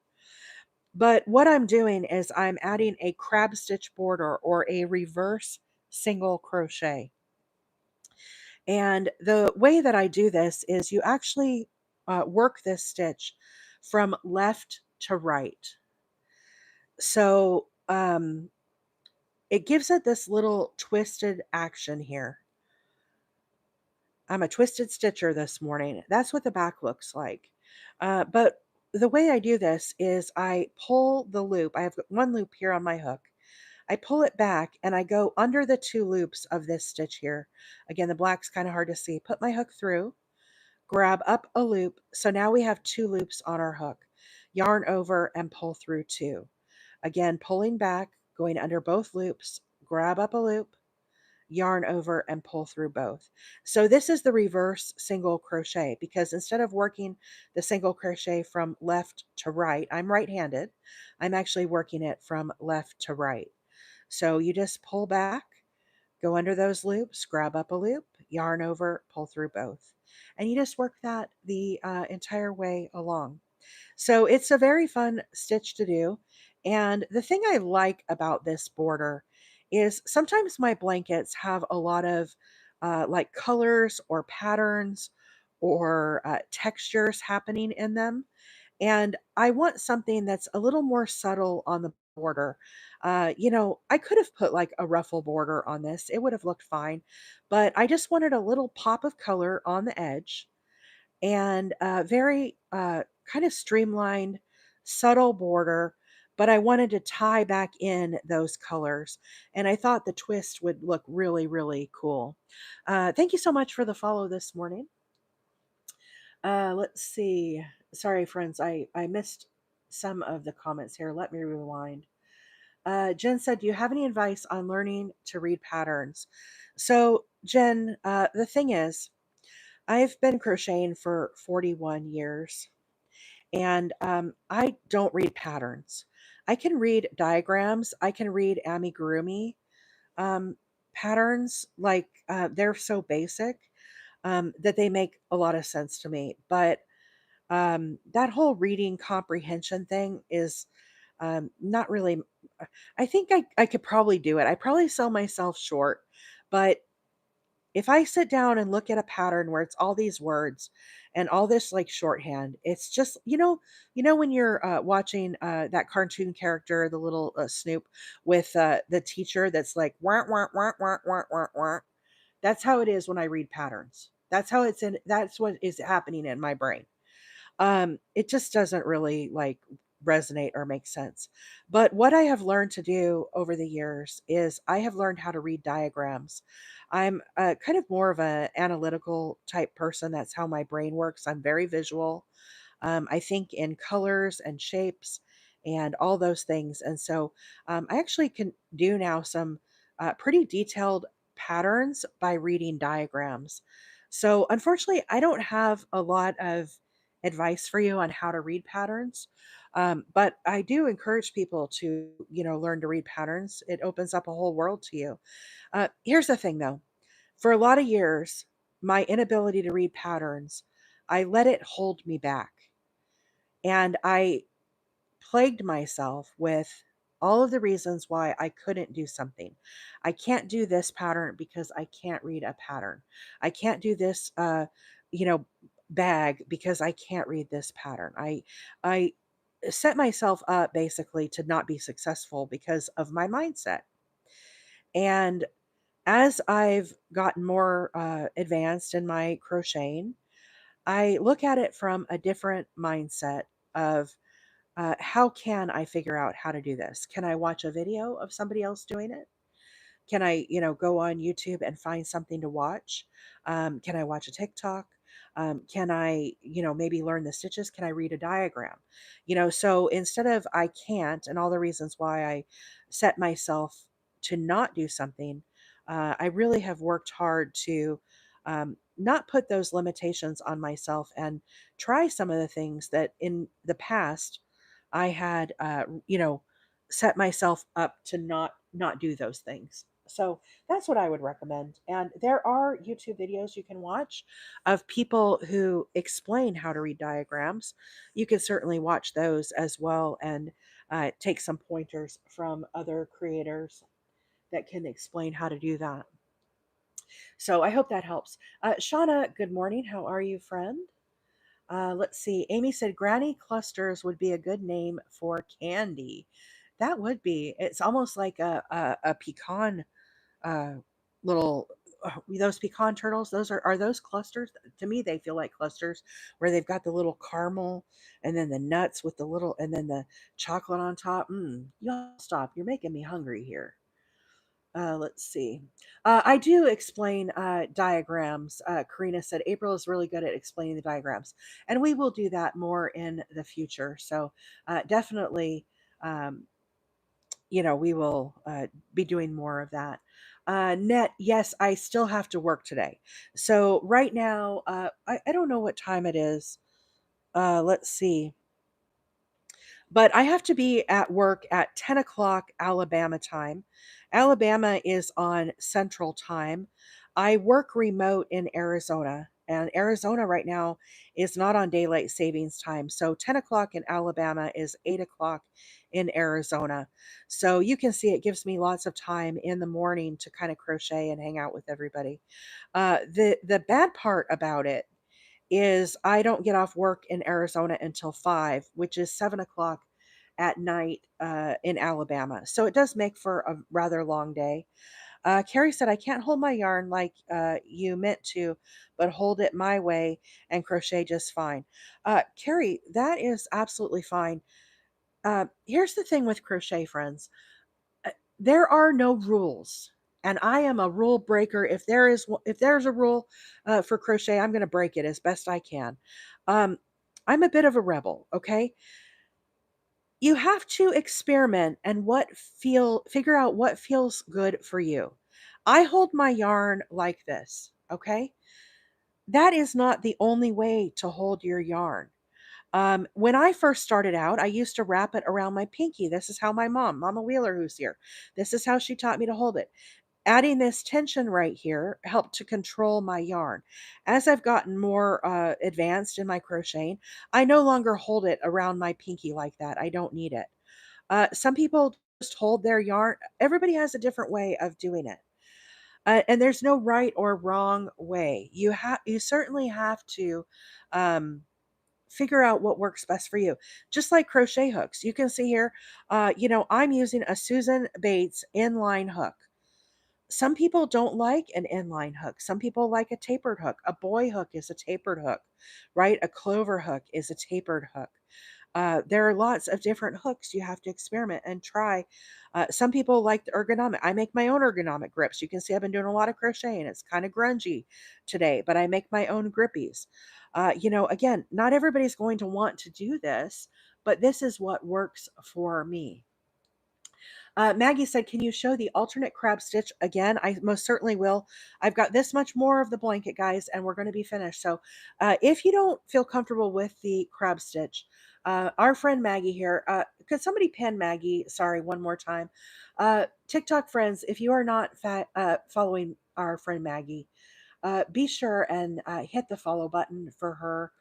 But what I'm doing is I'm adding a crab stitch border or a reverse single crochet. And the way that I do this is you actually work this stitch from left to right. So it gives it this little twisted action here. I'm a twisted stitcher this morning. That's what the back looks like. But the way I do this is I pull the loop. I have one loop here on my hook. I pull it back and I go under the 2 loops of this stitch here. Again, the black's kind of hard to see. Put my hook through, grab up a loop. So now we have 2 loops on our hook. yarn over and pull through 2. Again, pulling back, going under both loops, grab up a loop, yarn over and pull through both. So this is the reverse single crochet, because instead of working the single crochet from left to right, I'm right-handed, I'm actually working it from left to right. So you just pull back, go under those loops, grab up a loop, yarn over, pull through both. And you just work that the entire way along. So it's a very fun stitch to do. And the thing I like about this border is sometimes my blankets have a lot of like colors or patterns or textures happening in them. And I want something that's a little more subtle on the border. I could have put like a ruffle border on this, it would have looked fine. But I just wanted a little pop of color on the edge and a very kind of streamlined, subtle border. But I wanted to tie back in those colors. And I thought the twist would look really, really cool. Thank you so much for the follow this morning. Let's see. Sorry, friends, I missed some of the comments here. Let me rewind. Jen said, "Do you have any advice on learning to read patterns?" So, Jen, the thing is, I've been crocheting for 41 years, and I don't read patterns. I can read diagrams, I can read amigurumi um, patterns, like they're so basic that they make a lot of sense to me. But that whole reading comprehension thing is not really. I think I could probably do it. I probably sell myself short, but if I sit down and look at a pattern where it's all these words and all this like shorthand, it's just when you're watching that cartoon character, the little Snoop, with the teacher that's like wah, wah, wah, wah, wah, wah, wah. That's how it is when I read patterns. That's how it's in. That's what is happening in my brain. It just doesn't really like resonate or make sense. But what I have learned to do over the years is I have learned how to read diagrams. I'm kind of more of an analytical type person. That's how my brain works. I'm very visual. I think in colors and shapes and all those things. And so I actually can do now some pretty detailed patterns by reading diagrams. So unfortunately, I don't have a lot of advice for you on how to read patterns. But I do encourage people to, learn to read patterns. It opens up a whole world to you. Here's the thing though, for a lot of years, my inability to read patterns, I let it hold me back. And I plagued myself with all of the reasons why I couldn't do something. I can't do this pattern because I can't read a pattern. I can't do this you know, bag because I can't read this pattern. I set myself up basically to not be successful because of my mindset. And as I've gotten more advanced in my crocheting, I look at it from a different mindset of how can I figure out how to do this? Can I watch a video of somebody else doing it? Can I, go on YouTube and find something to watch? Can I watch a TikTok? Can I, maybe learn the stitches? Can I read a diagram? So instead of I can't and all the reasons why I set myself to not do something, I really have worked hard to not put those limitations on myself and try some of the things that in the past I had, set myself up to not do those things. So that's what I would recommend. And there are YouTube videos you can watch of people who explain how to read diagrams. You can certainly watch those as well and take some pointers from other creators that can explain how to do that. So I hope that helps. Shauna, good morning. How are you, friend? Let's see. Amy said Granny Clusters would be a good name for candy. That would be. It's almost like a pecan uh, little. Those pecan turtles. Those are those clusters? To me, they feel like clusters where they've got the little caramel and then the nuts with the little and then the chocolate on top. Y'all stop. You're making me hungry here. Let's see. I do explain diagrams. Karina said April is really good at explaining the diagrams, and we will do that more in the future. So definitely, um, we will be doing more of that. Net, yes, I still have to work today. So right now, I don't know what time it is. Let's see. But I have to be at work at 10 o'clock Alabama time. Alabama is on Central time. I work remote in Arizona, and Arizona right now is not on daylight savings time. So 10 o'clock in Alabama is 8 o'clock in Arizona. So you can see it gives me lots of time in the morning to kind of crochet and hang out with everybody. The bad part about it is I don't get off work in Arizona until 5, which is 7 o'clock at night in Alabama. So it does make for a rather long day. Carrie said, I can't hold my yarn like you meant to, but hold it my way and crochet just fine. Carrie, that is absolutely fine. Here's the thing with crochet, friends. Uh, there are no rules, and I am a rule breaker. If there's a rule for crochet, I'm going to break it as best I can. Um, I'm a bit of a rebel. Okay, you have to experiment and figure out what feels good for you. I hold my yarn like this. Okay, that is not the only way to hold your yarn. When I first started out, I used to wrap it around my pinky. This is how Mama Wheeler, who's here, this is how she taught me to hold it. Adding this tension right here helped to control my yarn. As I've gotten more advanced in my crocheting, I no longer hold it around my pinky like that. I don't need it. Some people just hold their yarn. Everybody has a different way of doing it. And there's no right or wrong way. You certainly have to um, figure out what works best for you. Just like crochet hooks, you can see here, I'm using a Susan Bates inline hook. Some people don't like an inline hook. Some people like a tapered hook. A boy hook is a tapered hook, right? A clover hook is a tapered hook. There are lots of different hooks you have to experiment and try. Some people like the ergonomic. I make my own ergonomic grips. You can see I've been doing a lot of crocheting. It's kind of grungy today, but I make my own grippies. Again, not everybody's going to want to do this, but this is what works for me. Maggie said, can you show the alternate crab stitch again? I most certainly will. I've got this much more of the blanket, guys, and we're going to be finished. So if you don't feel comfortable with the crab stitch, our friend Maggie here, could somebody pin Maggie? Sorry, one more time. TikTok friends, if you are not following our friend Maggie, be sure and hit the follow button for her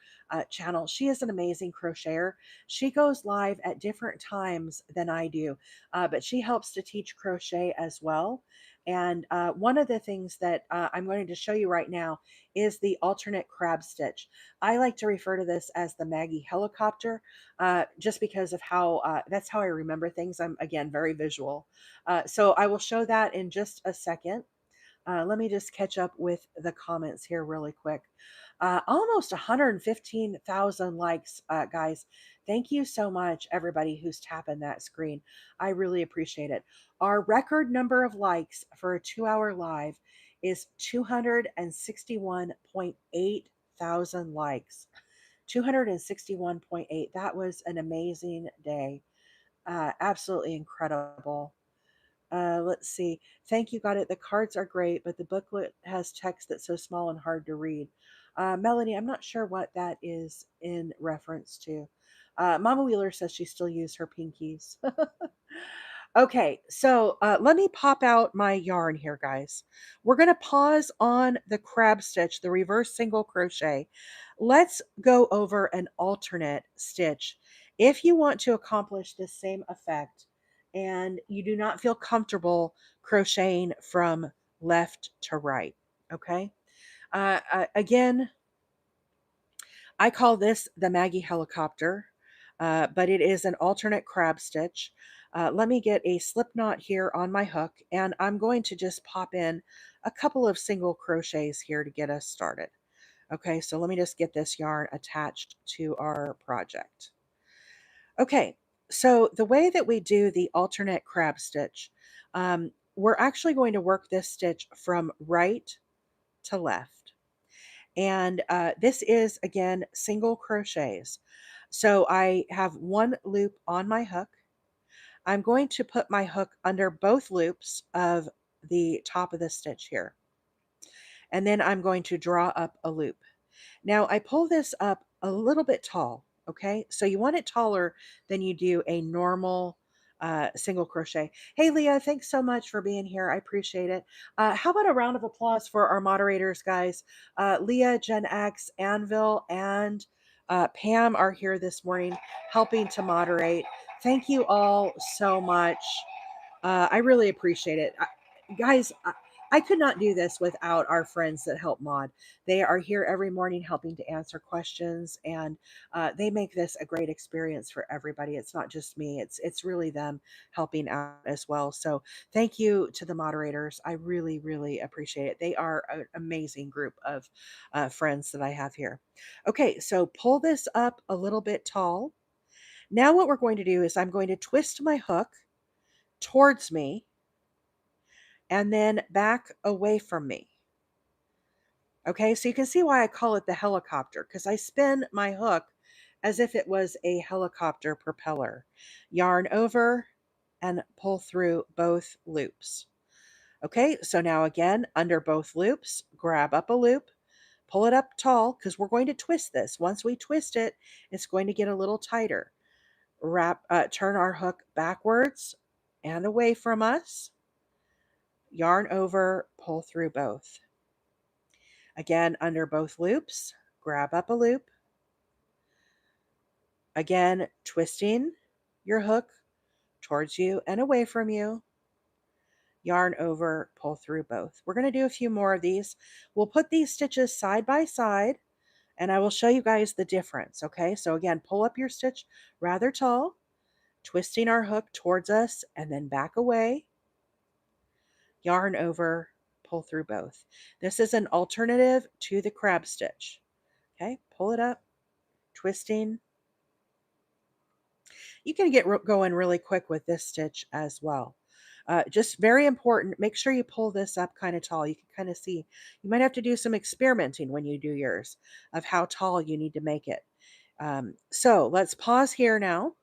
channel. She is an amazing crocheter. She goes live at different times than I do, but she helps to teach crochet as well. And one of the things that I'm going to show you right now is the alternate crab stitch. I like to refer to this as the Maggie helicopter, just because of how that's how I remember things. I'm, again, very visual. So I will show that in just a second. Let me just catch up with the comments here really quick. Almost 115,000 likes, guys. Thank you so much, everybody who's tapping that screen. I really appreciate it. Our record number of likes for a 2 hour live is 261.8 thousand likes. 261.8. That was an amazing day. Absolutely incredible. Let's see. Thank you, got it. The cards are great, but the booklet has text that's so small and hard to read. Melanie, I'm not sure what that is in reference to. Mama Wheeler says she still uses her pinkies. Okay, so let me pop out my yarn here, guys. We're going to pause on the crab stitch, the reverse single crochet. Let's go over an alternate stitch. If you want to accomplish the same effect and you do not feel comfortable crocheting from left to right, okay? Again, I call this the Maggie helicopter, but it is an alternate crab stitch. Let me get a slip knot here on my hook, and I'm going to just pop in a couple of single crochets here to get us started. Okay, so let me just get this yarn attached to our project. Okay, so the way that we do the alternate crab stitch, we're actually going to work this stitch from right to left. And this is, again, single crochets. So I have one loop on my hook. I'm going to put my hook under both loops of the top of the stitch here. And then I'm going to draw up a loop. Now I pull this up a little bit tall, okay? So you want it taller than you do a normal single crochet. Hey, Leah, thanks so much for being here. I appreciate it. How about a round of applause for our moderators, guys? Leah, Gen X, Anvil, and Pam are here this morning helping to moderate. Thank you all so much. I really appreciate it. Guys, I could not do this without our friends that help mod. They are here every morning helping to answer questions, and they make this a great experience for everybody. It's not just me; it's really them helping out as well. So thank you to the moderators. I really, really appreciate it. They are an amazing group of friends that I have here. Okay, so pull this up a little bit tall. Now what we're going to do is I'm going to twist my hook towards me and then back away from me. Okay, so you can see why I call it the helicopter, because I spin my hook as if it was a helicopter propeller. Yarn over and pull through both loops. Okay, so now again, under both loops, grab up a loop, pull it up tall, because we're going to twist this. Once we twist it, it's going to get a little tighter. Turn our hook backwards and away from us. Yarn over, pull through both. Again, under both loops, grab up a loop. Again, twisting your hook towards you and away from you. Yarn over, pull through both. We're going to do a few more of these. We'll put these stitches side by side and I will show you guys the difference. Okay, so again, pull up your stitch rather tall, twisting our hook towards us and then back away. Yarn over, pull through both. This is an alternative to the crab stitch. Okay, pull it up, twisting. You can get going really quick with this stitch as well. Just very important, make sure you pull this up kind of tall. You can kind of see, you might have to do some experimenting when you do yours of how tall you need to make it. So let's pause here now.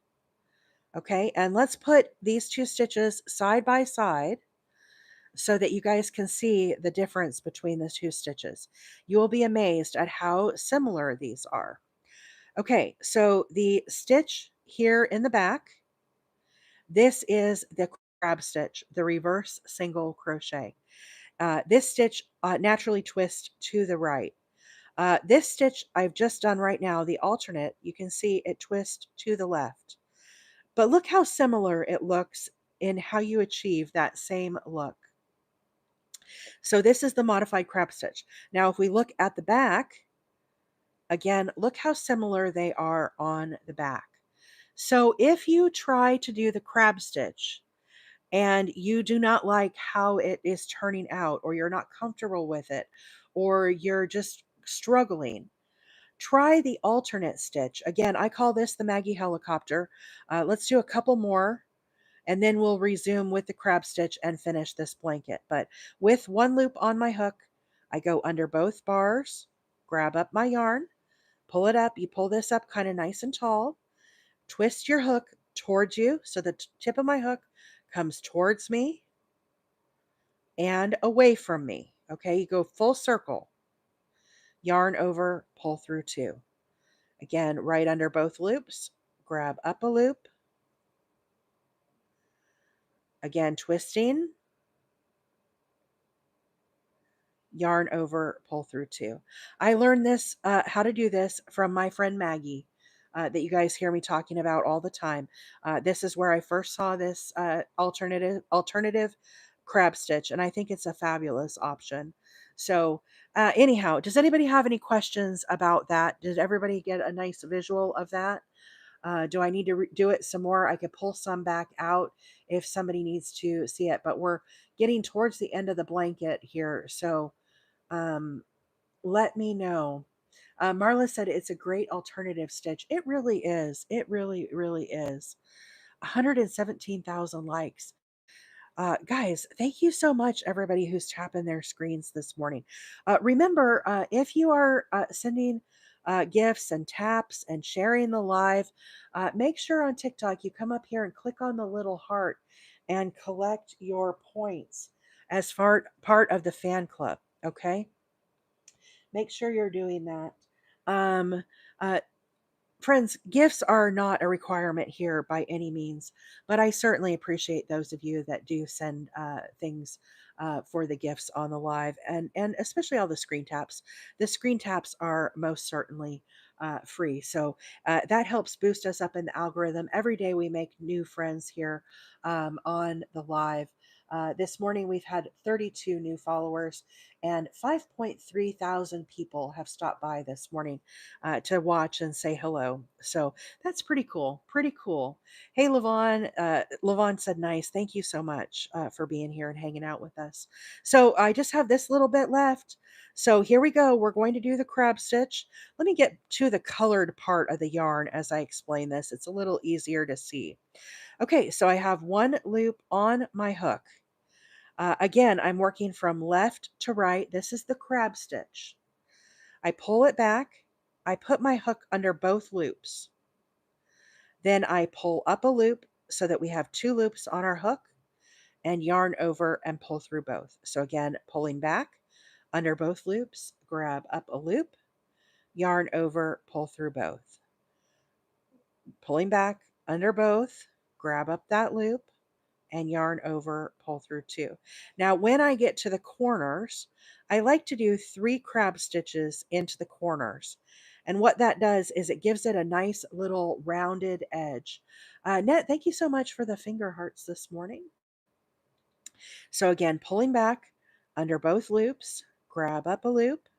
Okay, and let's put these two stitches side by side so that you guys can see the difference between the two stitches. You will be amazed at how similar these are. Okay, so the stitch here in the back, this is the crab stitch, the reverse single crochet. This stitch naturally twists to the right. This stitch I've just done right now, the alternate, you can see it twists to the left. But look how similar it looks in how you achieve that same look. So this is the modified crab stitch. Now, if we look at the back, again, look how similar they are on the back. So if you try to do the crab stitch and you do not like how it is turning out, or you're not comfortable with it, or you're just struggling, try the alternate stitch. Again, I call this the Maggie helicopter. Let's do a couple more and then we'll resume with the crab stitch and finish this blanket. But with one loop on my hook, I go under both bars, grab up my yarn, pull it up. You pull this up kind of nice and tall, twist your hook towards you so the tip of my hook comes towards me and away from me. Okay, you go full circle, yarn over, pull through two. Again, right under both loops, grab up a loop. Again, twisting, yarn over, pull through two. I learned this, how to do this from my friend Maggie, that you guys hear me talking about all the time. This is where I first saw this alternative crab stitch, and I think it's a fabulous option. So, anyhow, does anybody have any questions about that? Did everybody get a nice visual of that? Do I need to do it some more? I could pull some back out if somebody needs to see it, but we're getting towards the end of the blanket here. So um, let me know. Marla said it's a great alternative stitch. It really is. It really, really is. 117,000 likes. Guys, thank you so much, everybody who's tapping their screens this morning. Remember, if you are sending gifts and taps and sharing the live, make sure on TikTok you come up here and click on the little heart and collect your points as part of the fan club. Okay, make sure you're doing that. Um, uh, Friends, gifts are not a requirement here by any means, but I certainly appreciate those of you that do send things for the gifts on the live, and especially all the screen taps. The screen taps are most certainly free, so that helps boost us up in the algorithm. Every day we make new friends here on the live. This morning we've had 32 new followers, and 5.3 thousand people have stopped by this morning to watch and say hello. So that's pretty cool. Pretty cool. Hey, Levon. Levon said, nice. Thank you so much for being here and hanging out with us. So I just have this little bit left. So here we go. We're going to do the crab stitch. Let me get to the colored part of the yarn as I explain this. It's a little easier to see. Okay, so I have one loop on my hook. Again, I'm working from left to right. This is the crab stitch. I pull it back. I put my hook under both loops. Then I pull up a loop so that we have two loops on our hook and yarn over and pull through both. So again, pulling back under both loops, grab up a loop, yarn over, pull through both. Pulling back under both, grab up that loop, and yarn over, pull through two. Now, when I get to the corners, I like to do 3 crab stitches into the corners. And what that does is it gives it a nice little rounded edge. Net, thank you so much for the finger hearts this morning. So again, pulling back under both loops, grab up a loop,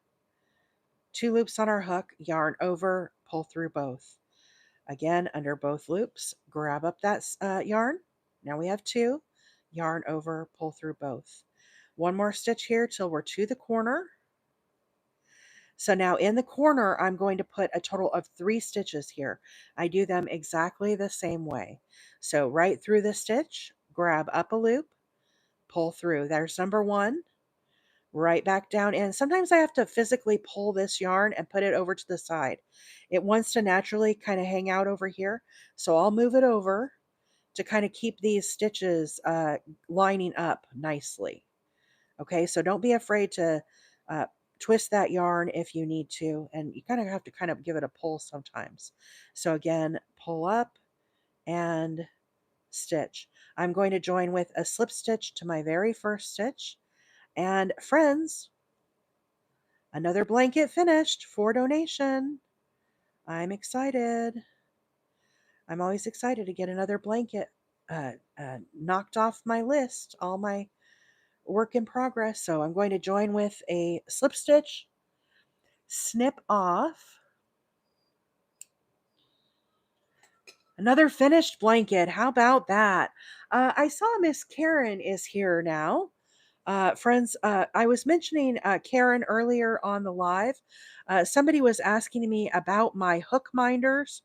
2 loops on our hook, yarn over, pull through both. Again, under both loops, grab up that yarn. Now we have 2, yarn over, pull through both. One more stitch here till we're to the corner. So now in the corner, I'm going to put a total of 3 stitches here. I do them exactly the same way. So right through the stitch, grab up a loop, pull through. There's number 1. Right back down in. Sometimes I have to physically pull this yarn and put it over to the side. It wants to naturally kind of hang out over here. So I'll move it over to kind of keep these stitches lining up nicely. Okay, so don't be afraid to uh, twist that yarn if you need to. And you kind of have to kind of give it a pull sometimes. So again, pull up and stitch. I'm going to join with a slip stitch to my very first stitch. And friends, another blanket finished for donation. I'm excited. I'm always excited to get another blanket knocked off my list, all my work in progress. So I'm going to join with a slip stitch, snip off. Another finished blanket. How about that? I saw Miss Karen is here now. Friends, I was mentioning Karen earlier on the live. Somebody was asking me about my hook minders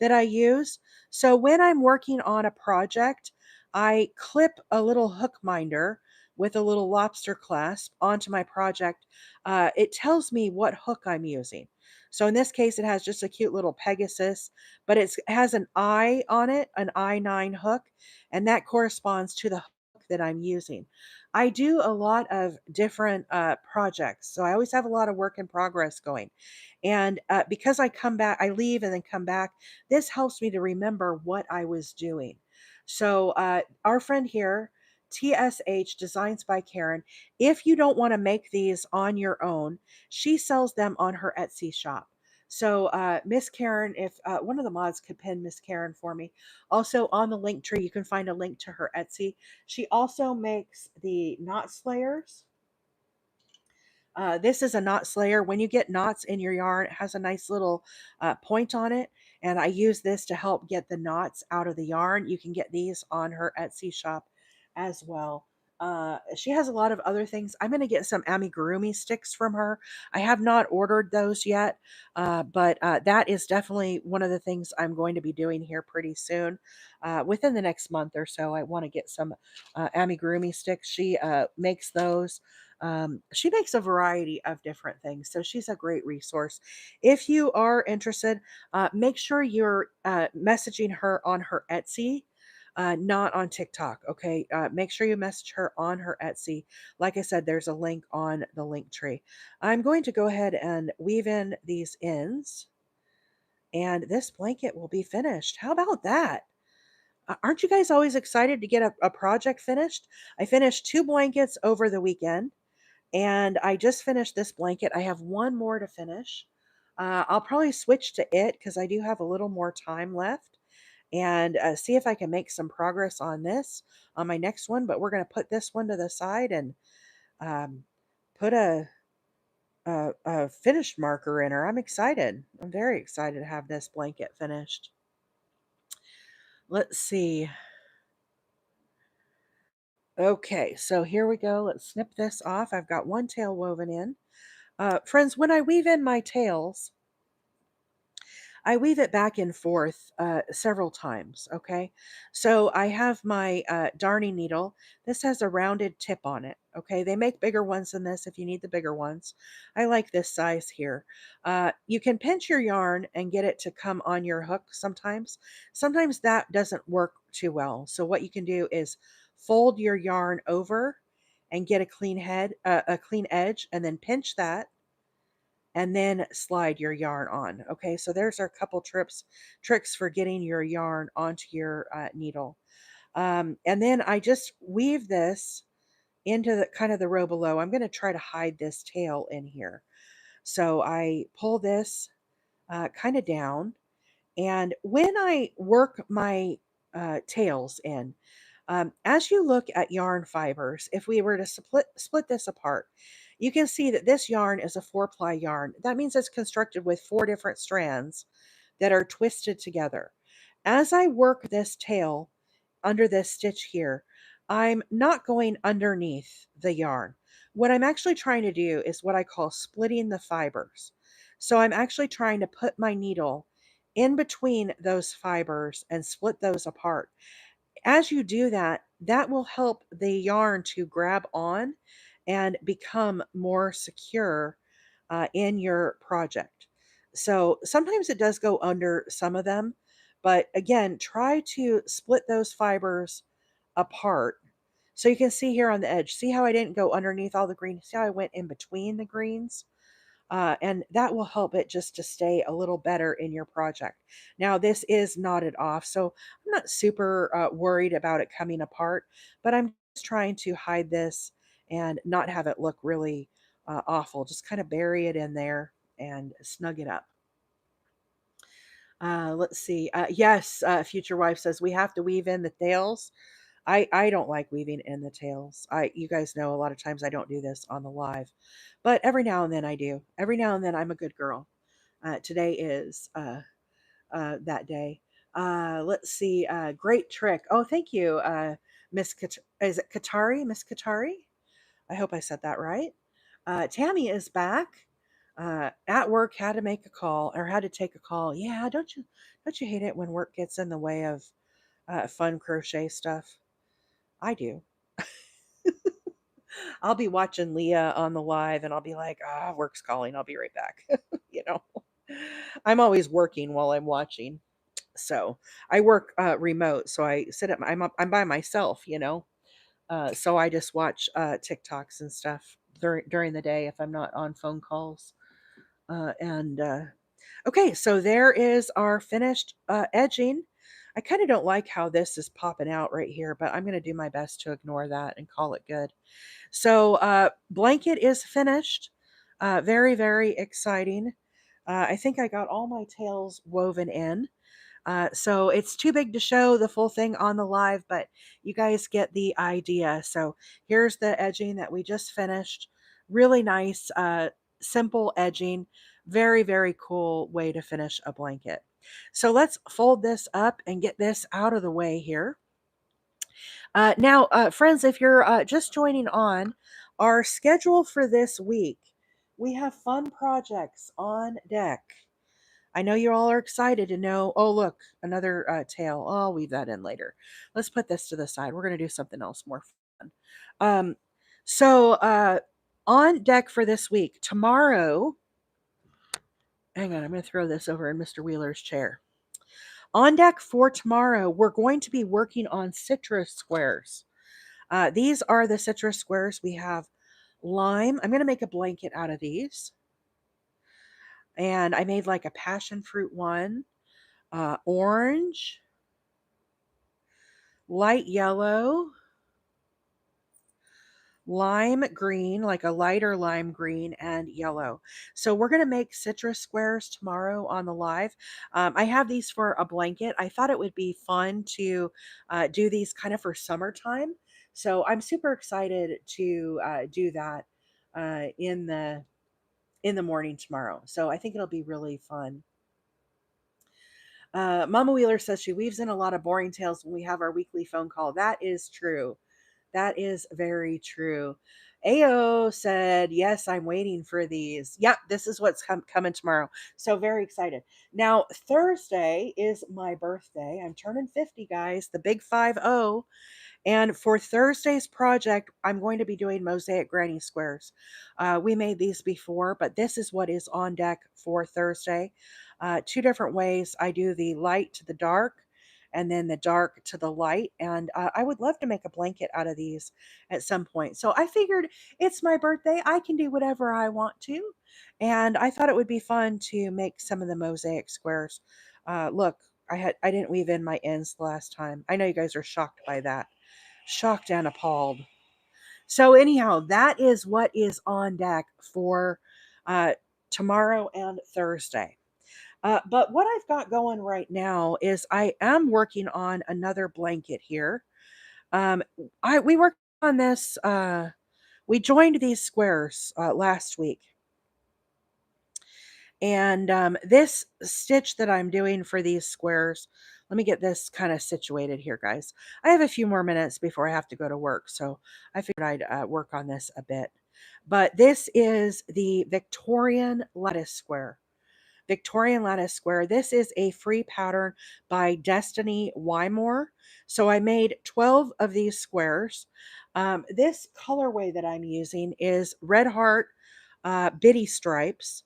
that I use. So when I'm working on a project, I clip a little hook minder with a little lobster clasp onto my project. It tells me what hook I'm using. So in this case, it has just a cute little Pegasus, but it has an eye on it, an I9 hook, and that corresponds to the hook that I'm using. I do a lot of different projects, so I always have a lot of work in progress going. And because I come back, I leave and then come back, this helps me to remember what I was doing. So, our friend here, TSH Designs by Karen, if you don't want to make these on your own, she sells them on her Etsy shop. So, Miss Karen, if one of the mods could pin Miss Karen for me. Also, on the link tree, you can find a link to her Etsy. She also makes the knot slayers. This is a knot slayer. When you get knots in your yarn, it has a nice little point on it. And I use this to help get the knots out of the yarn. You can get these on her Etsy shop as well. She has a lot of other things. I'm going to get some amigurumi sticks from her. I have not ordered those yet, but that is definitely one of the things I'm going to be doing here pretty soon. Within the next month or so, I want to get some amigurumi sticks. She makes those. She makes a variety of different things, so she's a great resource. If you are interested, make sure you're messaging her on her Etsy, not on TikTok. Okay. Make sure you message her on her Etsy. Like I said, there's a link on the link tree. I'm going to go ahead and weave in these ends, and this blanket will be finished. How about that? Aren't you guys always excited to get a project finished? I finished two blankets over the weekend, and I just finished this blanket. I have one more to finish. I'll probably switch to it because I do have a little more time left, and see if I can make some progress on this on my next one. But we're going to put this one to the side and um, put a finished marker in her. I'm excited. I'm very excited to have this blanket finished. Let's see. Okay, so here we go. Let's snip this off. I've got one tail woven in. Friends, when I weave in my tails, I weave it back and forth several times. Okay. So I have my darning needle. This has a rounded tip on it. Okay. They make bigger ones than this if you need the bigger ones. I like this size here. You can pinch your yarn and get it to come on your hook sometimes. Sometimes that doesn't work too well. So what you can do is fold your yarn over and get a clean a clean edge, and then pinch that and then slide your yarn on. Okay, so there's our couple tricks for getting your yarn onto your needle. And then I just weave this into the kind of the row below. I'm going to try to hide this tail in here. So I pull this kind of down, and when I work my tails in, as you look at yarn fibers, if we were to split this apart, you can see that this yarn is a 4-ply yarn. That means it's constructed with 4 different strands that are twisted together. As I work this tail under this stitch here, I'm not going underneath the yarn. What I'm actually trying to do is what I call splitting the fibers. So I'm actually trying to put my needle in between those fibers and split those apart. As you do that, that will help the yarn to grab on and become more secure in your project. So sometimes it does go under some of them, but again, try to split those fibers apart. So you can see here on the edge, see how I didn't go underneath all the green? See how I went in between the greens? And that will help it just to stay a little better in your project. Now, this is knotted off, so I'm not super worried about it coming apart, but I'm just trying to hide this and not have it look really awful. Just kind of bury it in there and snug it up. Let's see. Yes, Future Wife says we have to weave in the tails. I don't like weaving in the tails. You guys know a lot of times I don't do this on the live, but every now and then I do. Every now and then I'm a good girl. Today is that day. Let's see. Great trick. Oh, thank you, Miss. Is it Katari? Miss Katari? I hope I said that right. Tammy is back. At work, had to make a call or had to take a call. Yeah, don't you hate it when work gets in the way of fun crochet stuff? I do. I'll be watching Leah on the live and I'll be like, work's calling. I'll be right back. you know, I'm always working while I'm watching. So I work remote. So I sit at I'm by myself. So I just watch TikToks and stuff during the day if I'm not on phone calls. And Okay, so there is our finished edging. I kind of don't like how this is popping out right here, but I'm going to do my best to ignore that and call it good. So, blanket is finished. Very, very exciting. I think I got all my tails woven in. So it's too big to show the full thing on the live, but you guys get the idea. So here's the edging that we just finished. Really nice, simple edging. Very, very cool way to finish a blanket. So let's fold this up and get this out of the way here. Now, friends, if you're just joining on, our schedule for this week, we have fun projects on deck. I know you all are excited to know. Oh, look, another tail. Oh, I'll weave that in later. Let's put this to the side. We're going to do something else more fun. Um, so, on deck for this week, tomorrow, hang on, I'm going to throw this over in Mr. Wheeler's chair. On deck for tomorrow, we're going to be working on citrus squares. These are the citrus squares. We have lime. I'm going to make a blanket out of these. And I made like a passion fruit one, orange, light yellow, lime green, like a lighter lime green, and yellow. So we're going to make citrus squares tomorrow on the live. I have these for a blanket. I thought it would be fun to do these kind of for summertime. So I'm super excited to do that in the morning tomorrow. So I think it'll be really fun. Mama Wheeler says she weaves in a lot of boring tales when we have our weekly phone call. That is true. That is very true. AO said, yes, I'm waiting for these. Yep, this is what's coming tomorrow. So very excited. Now, Thursday is my birthday. I'm turning 50, guys, the big 50. And for Thursday's project, I'm going to be doing mosaic granny squares. We made these before, but this is what is on deck for Thursday. Two different ways. I do the light to the dark and then the dark to the light. And I would love to make a blanket out of these at some point. So I figured it's my birthday. I can do whatever I want to. And I thought it would be fun to make some of the mosaic squares. Look, I didn't weave in my ends last time. I know you guys are shocked by that. Shocked and appalled. So anyhow, that is what is on deck for uh, tomorrow and Thursday. But what I've got going right now is I am working on another blanket here. Um, we worked on this. We joined these squares last week, and this stitch that I'm doing for these squares, let me get this kind of situated here, guys. I have a few more minutes before I have to go to work, so I figured I'd work on this a bit. But this is the Victorian lattice square. Victorian lattice square. This is a free pattern by Destiny Wymore. So I made 12 of these squares. This colorway that I'm using is Red Heart Bitty Stripes.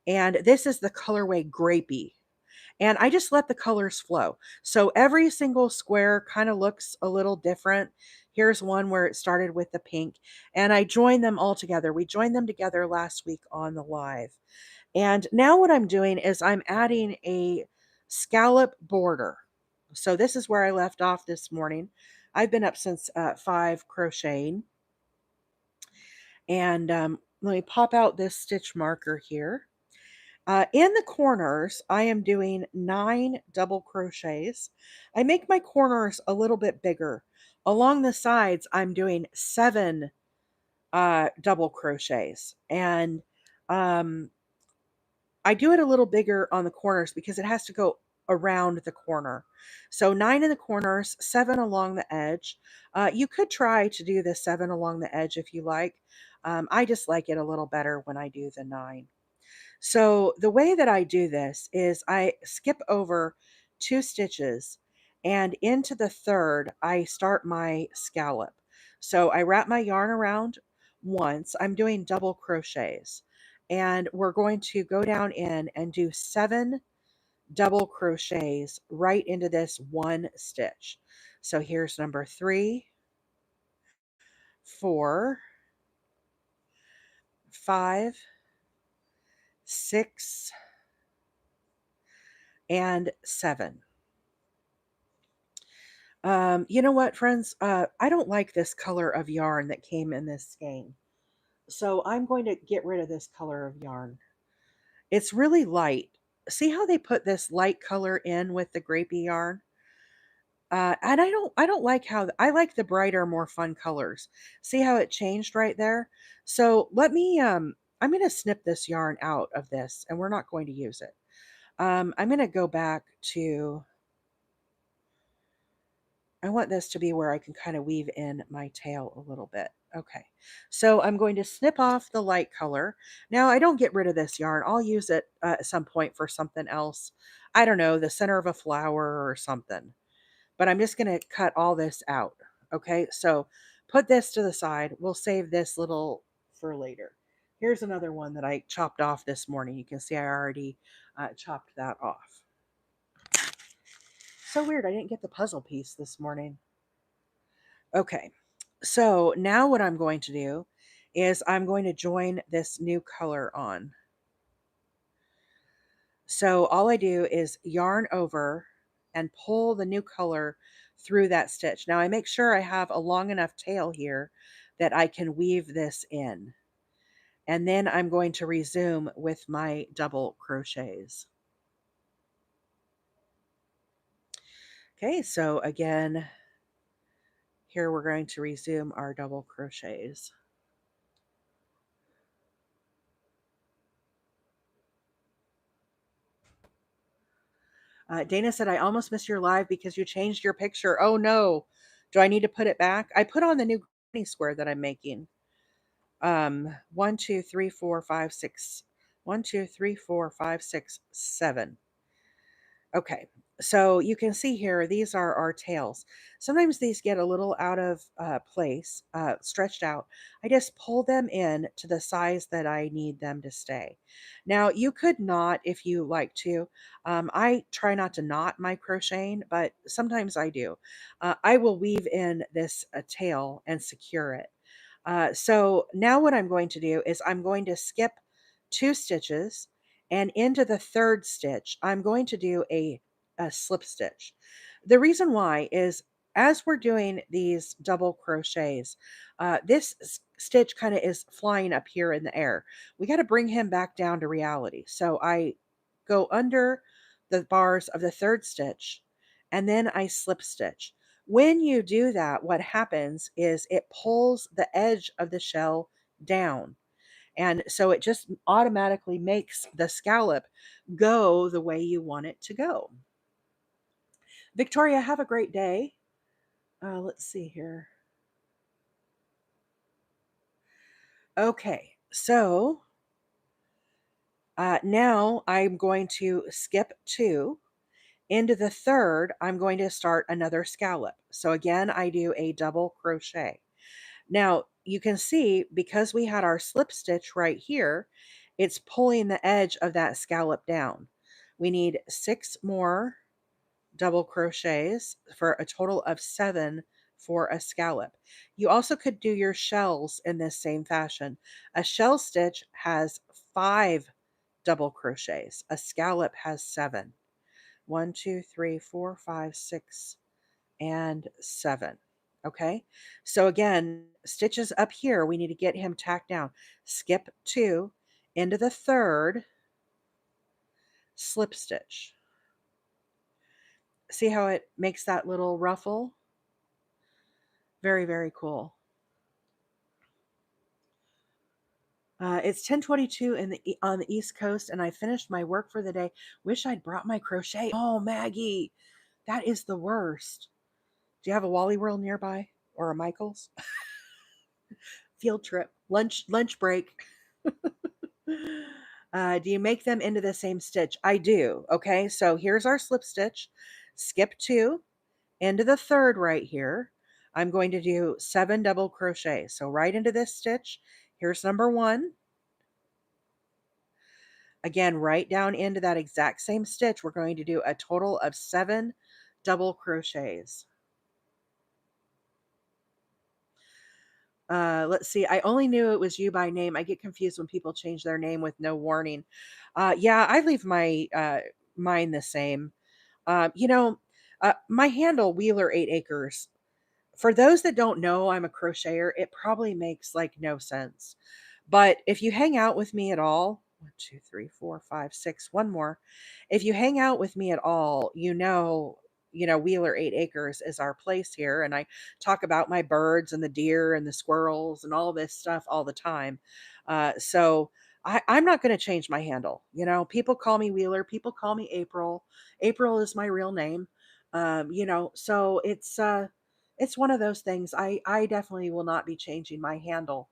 And this is the colorway Grapey. And I just let the colors flow. So every single square kind of looks a little different. Here's one where it started with the pink. And I joined them all together. We joined them together last week on the live. And now what I'm doing is I'm adding a scallop border. So this is where I left off this morning. I've been up since 5 crocheting. And let me pop out this stitch marker here. In the corners, I am doing 9 double crochets. I make my corners a little bit bigger. Along the sides, I'm doing 7 double crochets. And I do it a little bigger on the corners because it has to go around the corner. So 9 in the corners, 7 along the edge. You could try to do the 7 along the edge if you like. I just like it a little better when I do the 9. So the way that I do this is I skip over 2 stitches, and into the third, I start my scallop. So I wrap my yarn around once. I'm doing double crochets, and we're going to go down in and do 7 double crochets right into this one stitch. So here's number 3, 4, 5, 6, and 7. You know what, friends? I don't like this color of yarn that came in this skein. So I'm going to get rid of this color of yarn. It's really light. See how they put this light color in with the grapey yarn? And I don't like how I like the brighter, more fun colors. See how it changed right there? So I'm going to snip this yarn out of this, and we're not going to use it. I'm going to go back to I want this to be where I can kind of weave in my tail a little bit. Okay, so I'm going to snip off the light color. Now, I don't get rid of this yarn. I'll use it at some point for something else. I don't know, the center of a flower or something. But I'm just going to cut all this out. Okay, so put this to the side. We'll save this little for later. Here's another one that I chopped off this morning. You can see I already chopped that off. So weird, I didn't get the puzzle piece this morning. Okay, so now what I'm going to do is I'm going to join this new color on. So all I do is yarn over and pull the new color through that stitch. Now I make sure I have a long enough tail here that I can weave this in. And then I'm going to resume with my double crochets. Okay, so again, here we're going to resume our double crochets. Dana said, I almost missed your live because you changed your picture. Oh no. Do I need to put it back? I put on the new granny square that I'm making. 1, 2, 3, 4, 5, 6. 1, 2, 3, 4, 5, 6, 7. Okay, so you can see here, these are our tails. Sometimes these get a little out of place, stretched out. I just pull them in to the size that I need them to stay. Now, you could knot if you like to. I try not to knot my crocheting, but sometimes I do. I will weave in this tail and secure it. So now what I'm going to do is I'm going to skip 2 stitches, and into the 3rd stitch, I'm going to do a slip stitch. The reason why is as we're doing these double crochets, this stitch kind of is flying up here in the air. We got to bring him back down to reality. So I go under the bars of the 3rd stitch, and then I slip stitch. When you do that, what happens is it pulls the edge of the shell down. And so it just automatically makes the scallop go the way you want it to go. Victoria, have a great day. Let's see here. Okay, so now I'm going to skip 2. Into the 3rd, I'm going to start another scallop. So again, I do a double crochet. Now, you can see because we had our slip stitch right here, it's pulling the edge of that scallop down. We need 6 more double crochets for a total of 7 for a scallop. You also could do your shells in this same fashion. A shell stitch has 5 double crochets. A scallop has 7. 1, 2, 3, 4, 5, 6, and 7. Okay, so again, stitches up here, we need to get him tacked down. Skip 2 into the 3rd, slip stitch. See how it makes that little ruffle? Very, very cool. It's 10:22 on the East Coast, and I finished my work for the day. Wish I'd brought my crochet. Oh, Maggie, that is the worst. Do you have a Wally World nearby or a Michael's? Field trip, lunch break. Do you make them into the same stitch? I do. Okay, so here's our slip stitch. Skip 2 into the 3rd right here. I'm going to do 7 double crochet. So right into this stitch. Here's number 1. Again, right down into that exact same stitch. We're going to do a total of 7 double crochets. Let's see. I only knew it was you by name. I get confused when people change their name with no warning. Yeah, I leave my mine the same. You know, my handle Wheeler 8 Acres. For those that don't know, I'm a crocheter. It probably makes like no sense, but if you hang out with me at all, 1, 2, 3, 4, 5, 6, one more. If you hang out with me at all, Wheeler 8 Acres is our place here, and I talk about my birds and the deer and the squirrels and all this stuff all the time. So I'm not going to change my handle. People call me Wheeler. People call me April. April is my real name. So it's one of those things. I definitely will not be changing my handle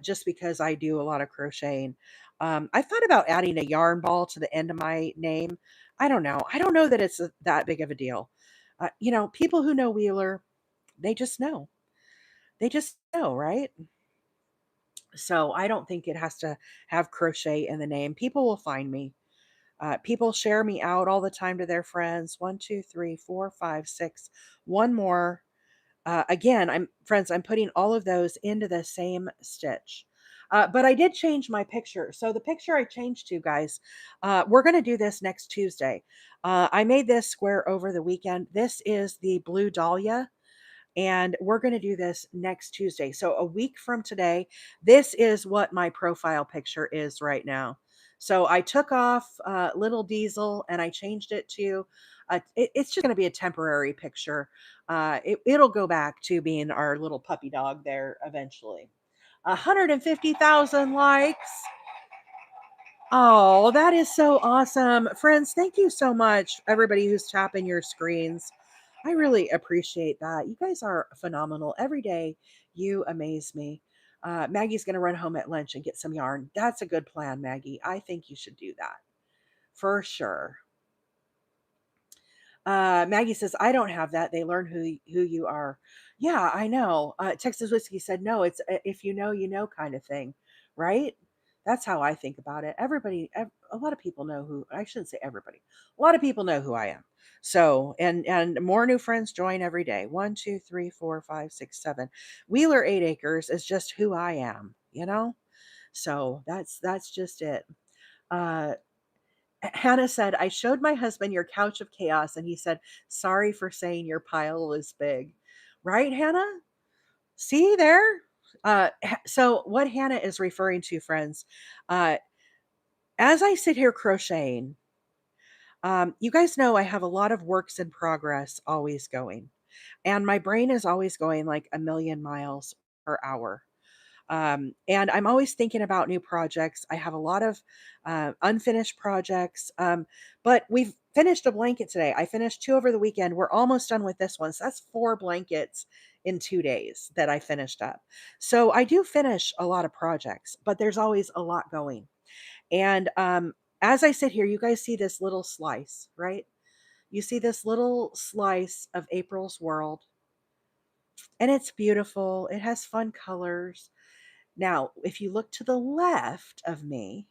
just because I do a lot of crocheting. I thought about adding a yarn ball to the end of my name. I don't know. I don't know that it's that big of a deal. People who know Wheeler, they just know. They just know, right? So I don't think it has to have crochet in the name. People will find me. People share me out all the time to their friends. One, two, three, four, five, six. One more. Again, I'm putting all of those into the same stitch. But I did change my picture. So the picture I changed to, guys, we're going to do this next Tuesday. I made this square over the weekend. This is the blue dahlia, and we're going to do this next Tuesday. So a week from today, this is what my profile picture is right now. So I took off little Diesel and I changed it to, it's just going to be a temporary picture. It'll go back to being our little puppy dog there eventually. 150,000 likes. Oh, that is so awesome. Friends, thank you so much, everybody who's tapping your screens. I really appreciate that. You guys are phenomenal. Every day, you amaze me. Maggie's going to run home at lunch and get some yarn. That's a good plan, Maggie. I think you should do that for sure. Maggie says, I don't have that. They learn who you are. Yeah, I know. Texas Whiskey said, no, it's a if you know kind of thing, right? That's how I think about it. A lot of people know who, I shouldn't say everybody. A lot of people know who I am. So, and more new friends join every day. One, two, three, four, five, six, seven. Wheeler 8 Acres is just who I am. So that's just it. Uh, Hannah said, I showed my husband your couch of chaos, and he said, sorry for saying your pile is big. Right, Hannah? See there? So, what Hannah is referring to, friends, uh, as I sit here crocheting, you guys know I have a lot of works in progress always going, and my brain is always going like a million miles per hour. And I'm always thinking about new projects. I have a lot of unfinished projects, but we've finished a blanket today. I finished two over the weekend. We're almost done with this one. So that's four blankets in 2 days that I finished up. So I do finish a lot of projects, but there's always a lot going. And as I sit here, you guys see this little slice, right? You see this little slice of April's world, and it's beautiful. It has fun colors. Now, if you look to the left of me,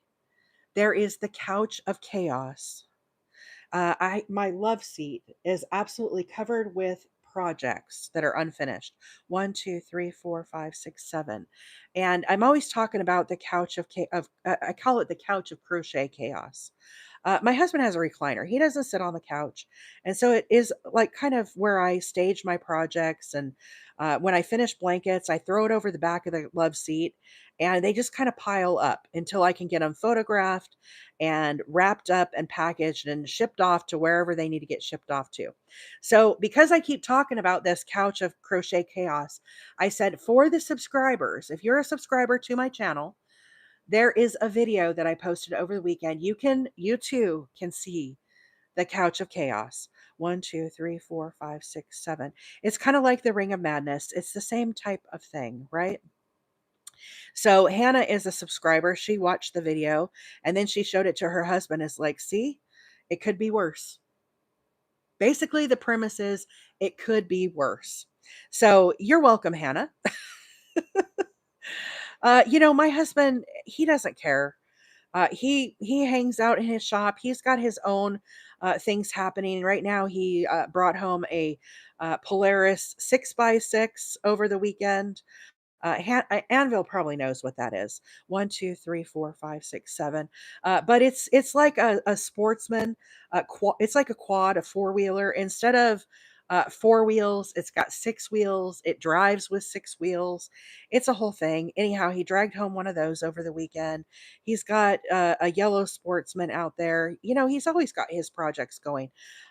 there is the couch of chaos. My love seat is absolutely covered with projects that are unfinished. One, two, three, four, five, six, seven, and I'm always talking about the couch of I call it the couch of crochet chaos. My husband has a recliner. He doesn't sit on the couch. And so it is like kind of where I stage my projects. And when I finish blankets, I throw it over the back of the love seat and they just kind of pile up until I can get them photographed and wrapped up and packaged and shipped off to wherever they need to get shipped off to. So, because I keep talking about this couch of crochet chaos, I said for the subscribers, if you're a subscriber to my channel, there is a video that I posted over the weekend. You too can see the couch of chaos. One, two, three, four, five, six, seven. It's kind of like the Ring of Madness. It's the same type of thing, right? So Hannah is a subscriber. She watched the video and then she showed it to her husband. It's like, see, it could be worse. Basically, the premise is it could be worse. So you're welcome, Hannah. My husband, he doesn't care. He hangs out in his shop. He's got his own things happening right now. He brought home a Polaris 6x6 over the weekend. Anvil probably knows what that is. One, two, three, four, five, six, seven. But it's like a sportsman. It's like a quad, a four wheeler. Instead of four wheels, it's got six wheels. It drives with six wheels. It's a whole thing. Anyhow, he dragged home one of those over the weekend. He's got a yellow sportsman out there. He's always got his projects going.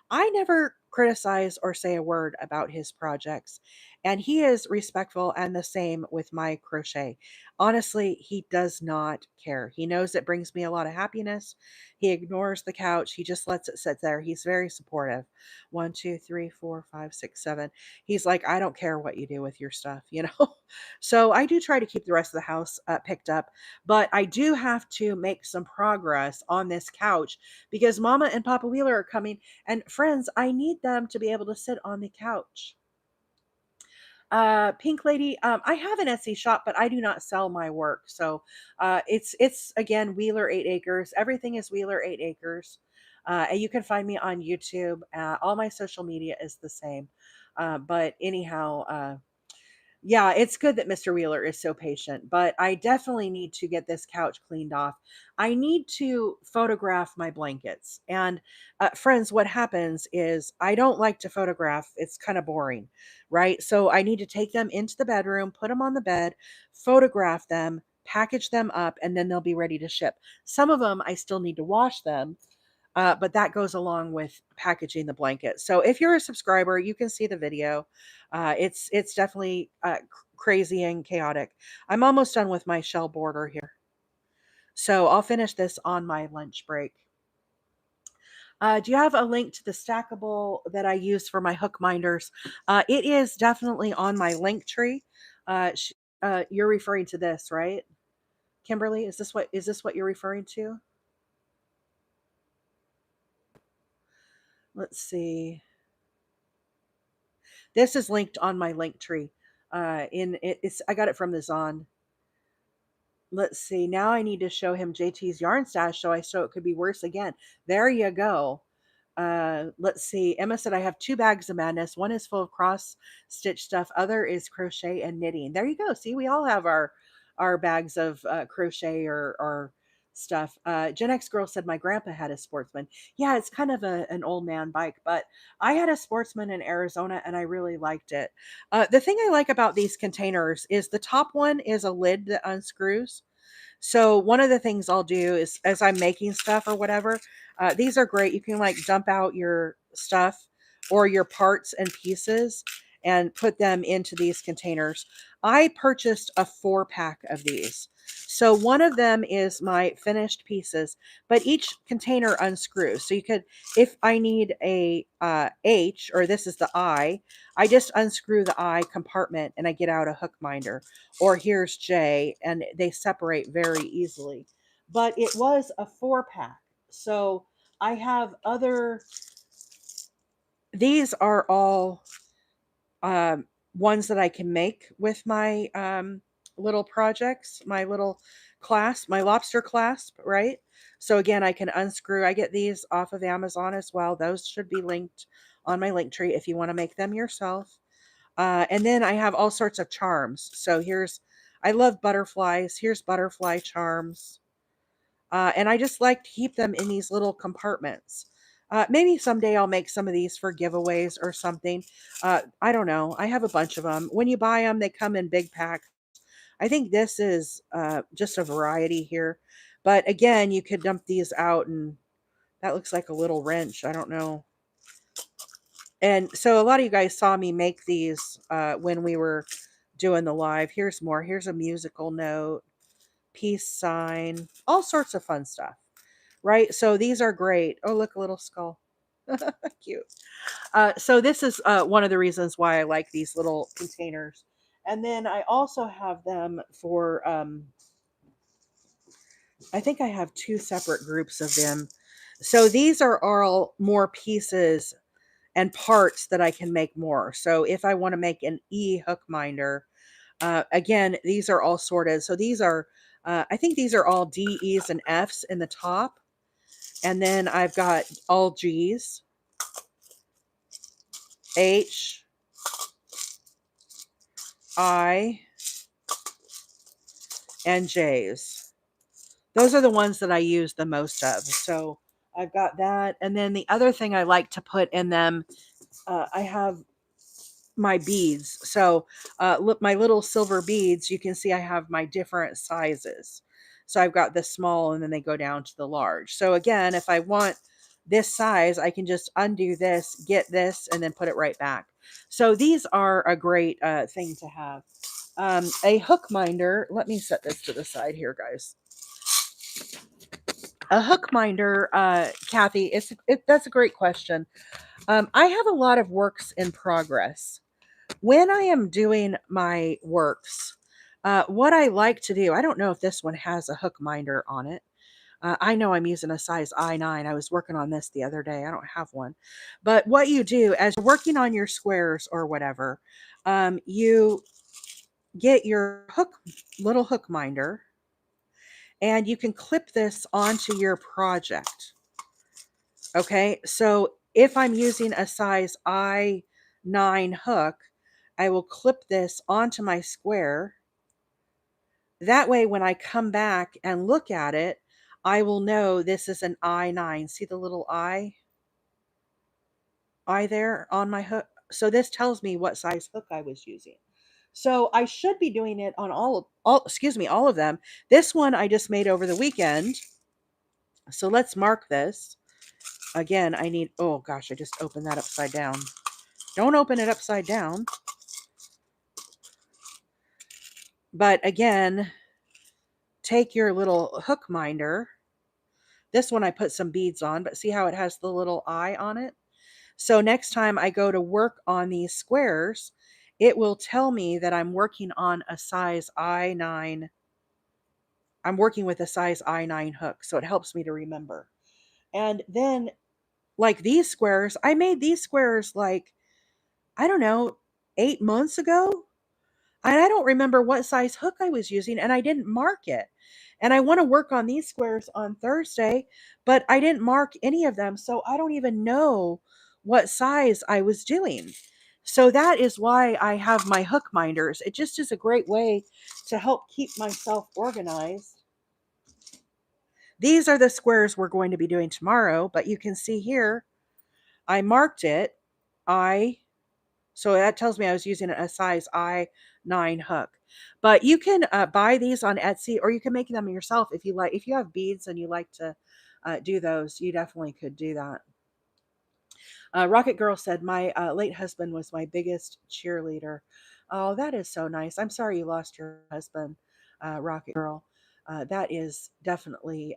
I never criticize or say a word about his projects. And he is respectful, and the same with my crochet. Honestly, he does not care. He knows it brings me a lot of happiness. He ignores the couch. He just lets it sit there. He's very supportive. One, two, three, four, five, six, seven. He's like, I don't care what you do with your stuff, you know? So I do try to keep the rest of the house picked up, but I do have to make some progress on this couch because Mama and Papa Wheeler are coming. And friends, I need them to be able to sit on the couch. Pink Lady, I have an Etsy shop, but I do not sell my work. So it's again Wheeler 8 Acres. Everything is Wheeler 8 Acres. And you can find me on YouTube. All my social media is the same. But anyhow, yeah, it's good that Mr. Wheeler is so patient, but I definitely need to get this couch cleaned off. I need to photograph my blankets. And friends, what happens is I don't like to photograph. It's kind of boring, right? So I need to take them into the bedroom, put them on the bed, photograph them, package them up, and then they'll be ready to ship. Some of them I still need to wash them, but that goes along with packaging the blanket. So if you're a subscriber, you can see the video. It's definitely crazy and chaotic. I'm almost done with my shell border here, so I'll finish this on my lunch break. Do you have a link to the stackable that I use for my hook minders? It is definitely on my link tree. You're referring to this, right, Kimberly? Is this what you're referring to? Let's see. This is linked on my link tree. It's I got it from the Zon. Let's see. Now I need to show him JT's yarn stash so it could be worse again. There you go. Let's see. Emma said I have 2 bags of madness. One is full of cross stitch stuff. Other is crochet and knitting. There you go. See, we all have our bags of crochet or stuff. Gen X girl said my grandpa had a Sportsman. Yeah, it's kind of an old man bike, but I had a Sportsman in Arizona and I really liked it. The thing I like about these containers is the top one is a lid that unscrews. So one of the things I'll do is as I'm making stuff or whatever, these are great. You can like dump out your stuff or your parts and pieces and put them into these containers. I purchased a 4 pack of these. So one of them is my finished pieces, but each container unscrews. So you could, if I need a H or this is the I just unscrew the I compartment and I get out a hook minder. Or here's J, and they separate very easily. But it was a 4 pack. So I have these are all ones that I can make with my little projects, my little clasp, my lobster clasp, right? So again, I can unscrew. I get these off of Amazon as well. Those should be linked on my link tree if you want to make them yourself. And then I have all sorts of charms. So I love butterflies. Here's butterfly charms. And I just like to keep them in these little compartments. Maybe someday I'll make some of these for giveaways or something. I don't know. I have a bunch of them. When you buy them, they come in big packs. I think this is just a variety here. But again, you could dump these out, and that looks like a little wrench. I don't know. And so a lot of you guys saw me make these when we were doing the live. Here's more. Here's a musical note, peace sign, all sorts of fun stuff, right? So these are great. Oh, look, a little skull. Cute. So this is one of the reasons why I like these little containers. And then I also have them for, I think I have 2 separate groups of them. So these are all more pieces and parts that I can make more. So if I want to make an E hook minder, again, these are all sorted. So these are, I think these are all D, E's, and F's in the top. And then I've got all G's, H, I, and J's. Those are the ones that I use the most of. So I've got that. And then the other thing I like to put in them, I have my beads. So look, my little silver beads, you can see I have my different sizes. So I've got the small and then they go down to the large. So again, if I want this size, I can just undo this, get this, and then put it right back. So these are a great thing to have. A hook minder, let me set this to the side here, guys. A hook minder, Kathy, that's a great question. I have a lot of works in progress. When I am doing my works, what I like to do, I don't know if this one has a hook minder on it. I know I'm using a size I9. I was working on this the other day. I don't have one. But what you do as you're working on your squares or whatever, you get your little hook minder, and you can clip this onto your project. Okay, so if I'm using a size I9 hook, I will clip this onto my square. That way, when I come back and look at it, I will know this is an I9. See the little I there on my hook? So this tells me what size hook I was using. So I should be doing it on all of them. This one I just made over the weekend. So let's mark this. Again, I need, oh gosh, I just opened that upside down. Don't open it upside down. But again, take your little hook minder. This one I put some beads on, but see how it has the little eye on it? So next time I go to work on these squares, it will tell me that I'm working on a size I9. I'm working with a size I9 hook, so it helps me to remember. And then, like these squares, I made these squares like, I don't know, 8 months ago. And I don't remember what size hook I was using, and I didn't mark it. And I want to work on these squares on Thursday, but I didn't mark any of them, so I don't even know what size I was doing. So that is why I have my hook minders. It just is a great way to help keep myself organized. These are the squares we're going to be doing tomorrow, but you can see here, I marked it. So that tells me I was using a size I9 hook. But you can buy these on Etsy, or you can make them yourself if you like. If you have beads and you like to do those, you definitely could do that. Rocket Girl said, my late husband was my biggest cheerleader. Oh, that is so nice. I'm sorry you lost your husband, Rocket Girl. That is definitely,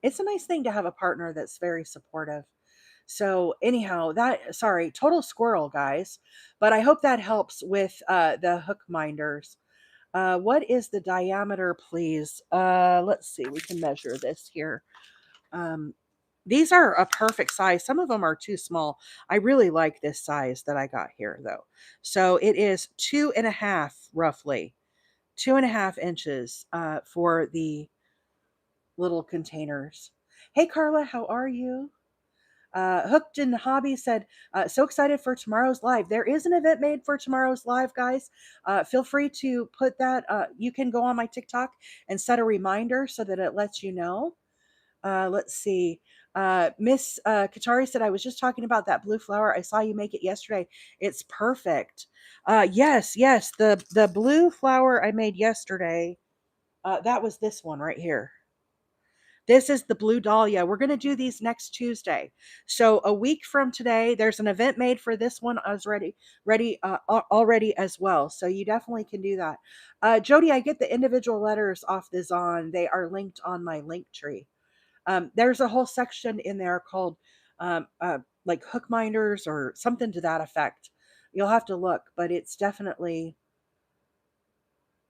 it's a nice thing to have a partner that's very supportive. So anyhow, sorry, total squirrel, guys. But I hope that helps with the hook minders. What is the diameter, please? Let's see, we can measure this here. Um, these are a perfect size. Some of them are too small. I really like this size that I got here, though. So it is 2.5, roughly 2.5 inches for the little containers. Hey, Carla, how are you? Hooked in Hobby said, so excited for tomorrow's live. There is an event made for tomorrow's live, guys. Feel free to put that. You can go on my TikTok and set a reminder so that it lets you know. Let's see. Miss Katari said, I was just talking about that blue flower. I saw you make it yesterday. It's perfect. Yes. The blue flower I made yesterday, that was this one right here. This is the Blue Dahlia. We're going to do these next Tuesday. So a week from today, there's an event made for this one already as well. So you definitely can do that. Jody, I get the individual letters off the Zon. They are linked on my link tree. There's a whole section in there called like hook minders or something to that effect. You'll have to look, but it's definitely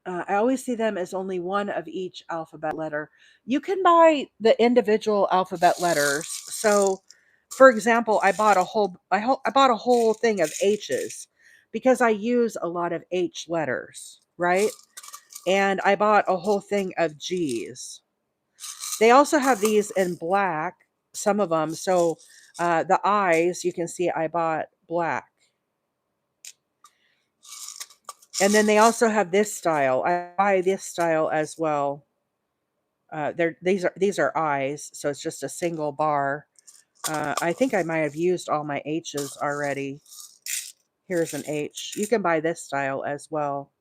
I always see them as only one of each alphabet letter. You can buy the individual alphabet letters. So, for example, I bought a whole thing of H's because I use a lot of H letters, right? And I bought a whole thing of G's. They also have these in black, some of them. So, the I's, you can see I bought black. And then they also have this style. I buy this style as well. These are I's, so it's just a single bar. I think I might have used all my H's already. Here's an H. You can buy this style as well.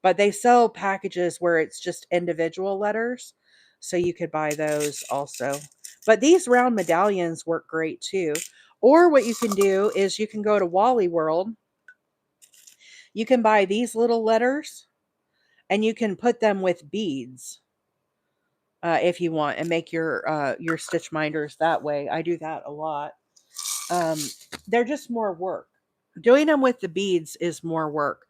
But they sell packages where it's just individual letters. So you could buy those also. But these round medallions work great too. Or what you can do is you can go to Wally World. You can buy these little letters and you can put them with beads if you want, and make your stitch minders that way. I do that a lot. Um, they're just more work. Doing them with the beads is more work.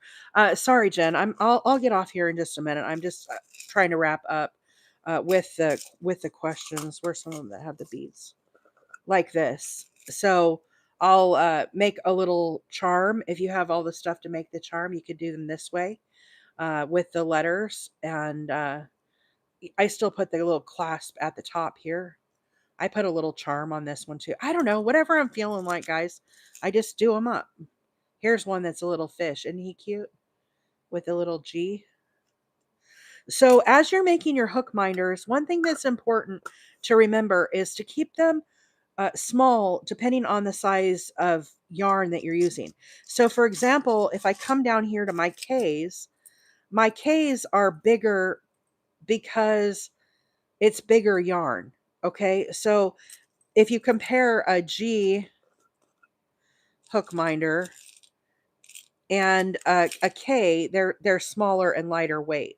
Sorry, Jen. I'll get off here in just a minute. I'm just trying to wrap up with the questions. Where's some of them that have the beads like this? So I'll make a little charm. If you have all the stuff to make the charm, you could do them this way with the letters, and I still put the little clasp at the top here. I put a little charm on this one too. I don't know, whatever I'm feeling like, guys. I just do them up. Here's one that's a little fish. Isn't he cute? With a little G. So as you're making your hook minders, one thing that's important to remember is to keep them small depending on the size of yarn that you're using. So for example, if I come down here to my Ks are bigger because it's bigger yarn. Okay, so if you compare a G hook minder and a K, they're smaller and lighter weight,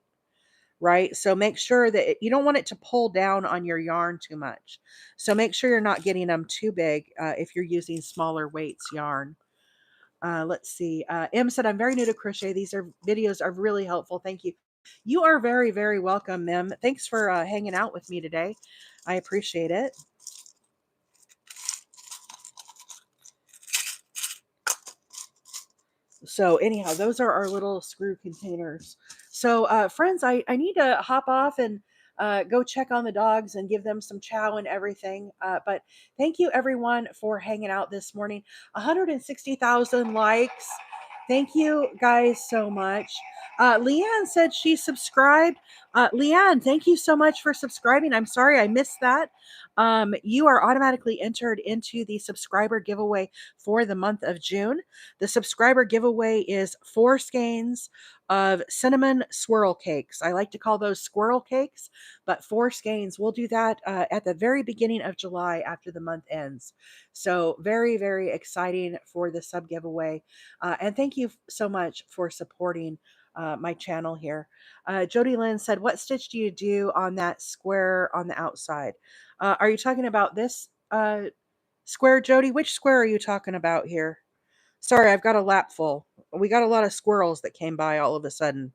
right? So make sure that you don't want it to pull down on your yarn too much. So make sure you're not getting them too big if you're using smaller weights yarn. Let's see. M said, I'm very new to crochet. These videos are really helpful. Thank you. You are very, very welcome, Mim. Thanks for hanging out with me today. I appreciate it. So anyhow, those are our little screw containers. So friends, I need to hop off and go check on the dogs and give them some chow and everything. But thank you everyone for hanging out this morning. 160,000 likes. Thank you guys so much. Leanne said she subscribed. Leanne, thank you so much for subscribing. I'm sorry I missed that. You are automatically entered into the subscriber giveaway for the month of June. The subscriber giveaway is 4 skeins of cinnamon swirl cakes. I like to call those squirrel cakes, but 4 skeins. We'll do that at the very beginning of July after the month ends. So very, very exciting for the sub giveaway. And thank you so much for supporting my channel here. Jody Lynn said, what stitch do you do on that square on the outside? Are you talking about this square, Jody? Which square are you talking about here? Sorry, I've got a lap full. We got a lot of squirrels that came by all of a sudden.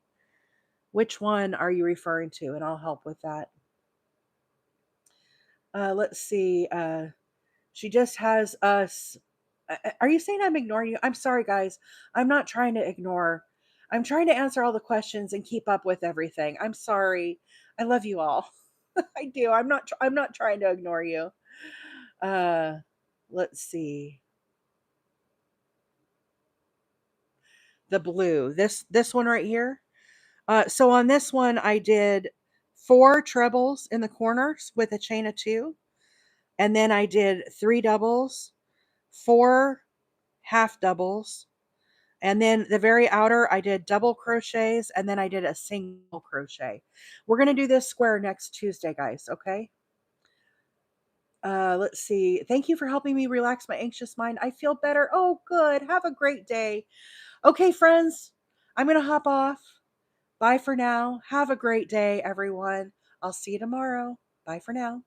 Which one are you referring to? And I'll help with that. Let's see. She just has us. Are you saying I'm ignoring you? I'm sorry, guys. I'm not trying to ignore. I'm trying to answer all the questions and keep up with everything. I'm sorry. I love you all. I do. I'm not trying to ignore you. Uh, let's see. The blue. This one right here. So on this one, I did 4 trebles in the corners with a chain of 2. And then I did 3 doubles, 4 half doubles. And then the very outer, I did double crochets. And then I did a single crochet. We're going to do this square next Tuesday, guys. Okay. Let's see. Thank you for helping me relax my anxious mind. I feel better. Oh, good. Have a great day. Okay, friends, I'm going to hop off. Bye for now. Have a great day, everyone. I'll see you tomorrow. Bye for now.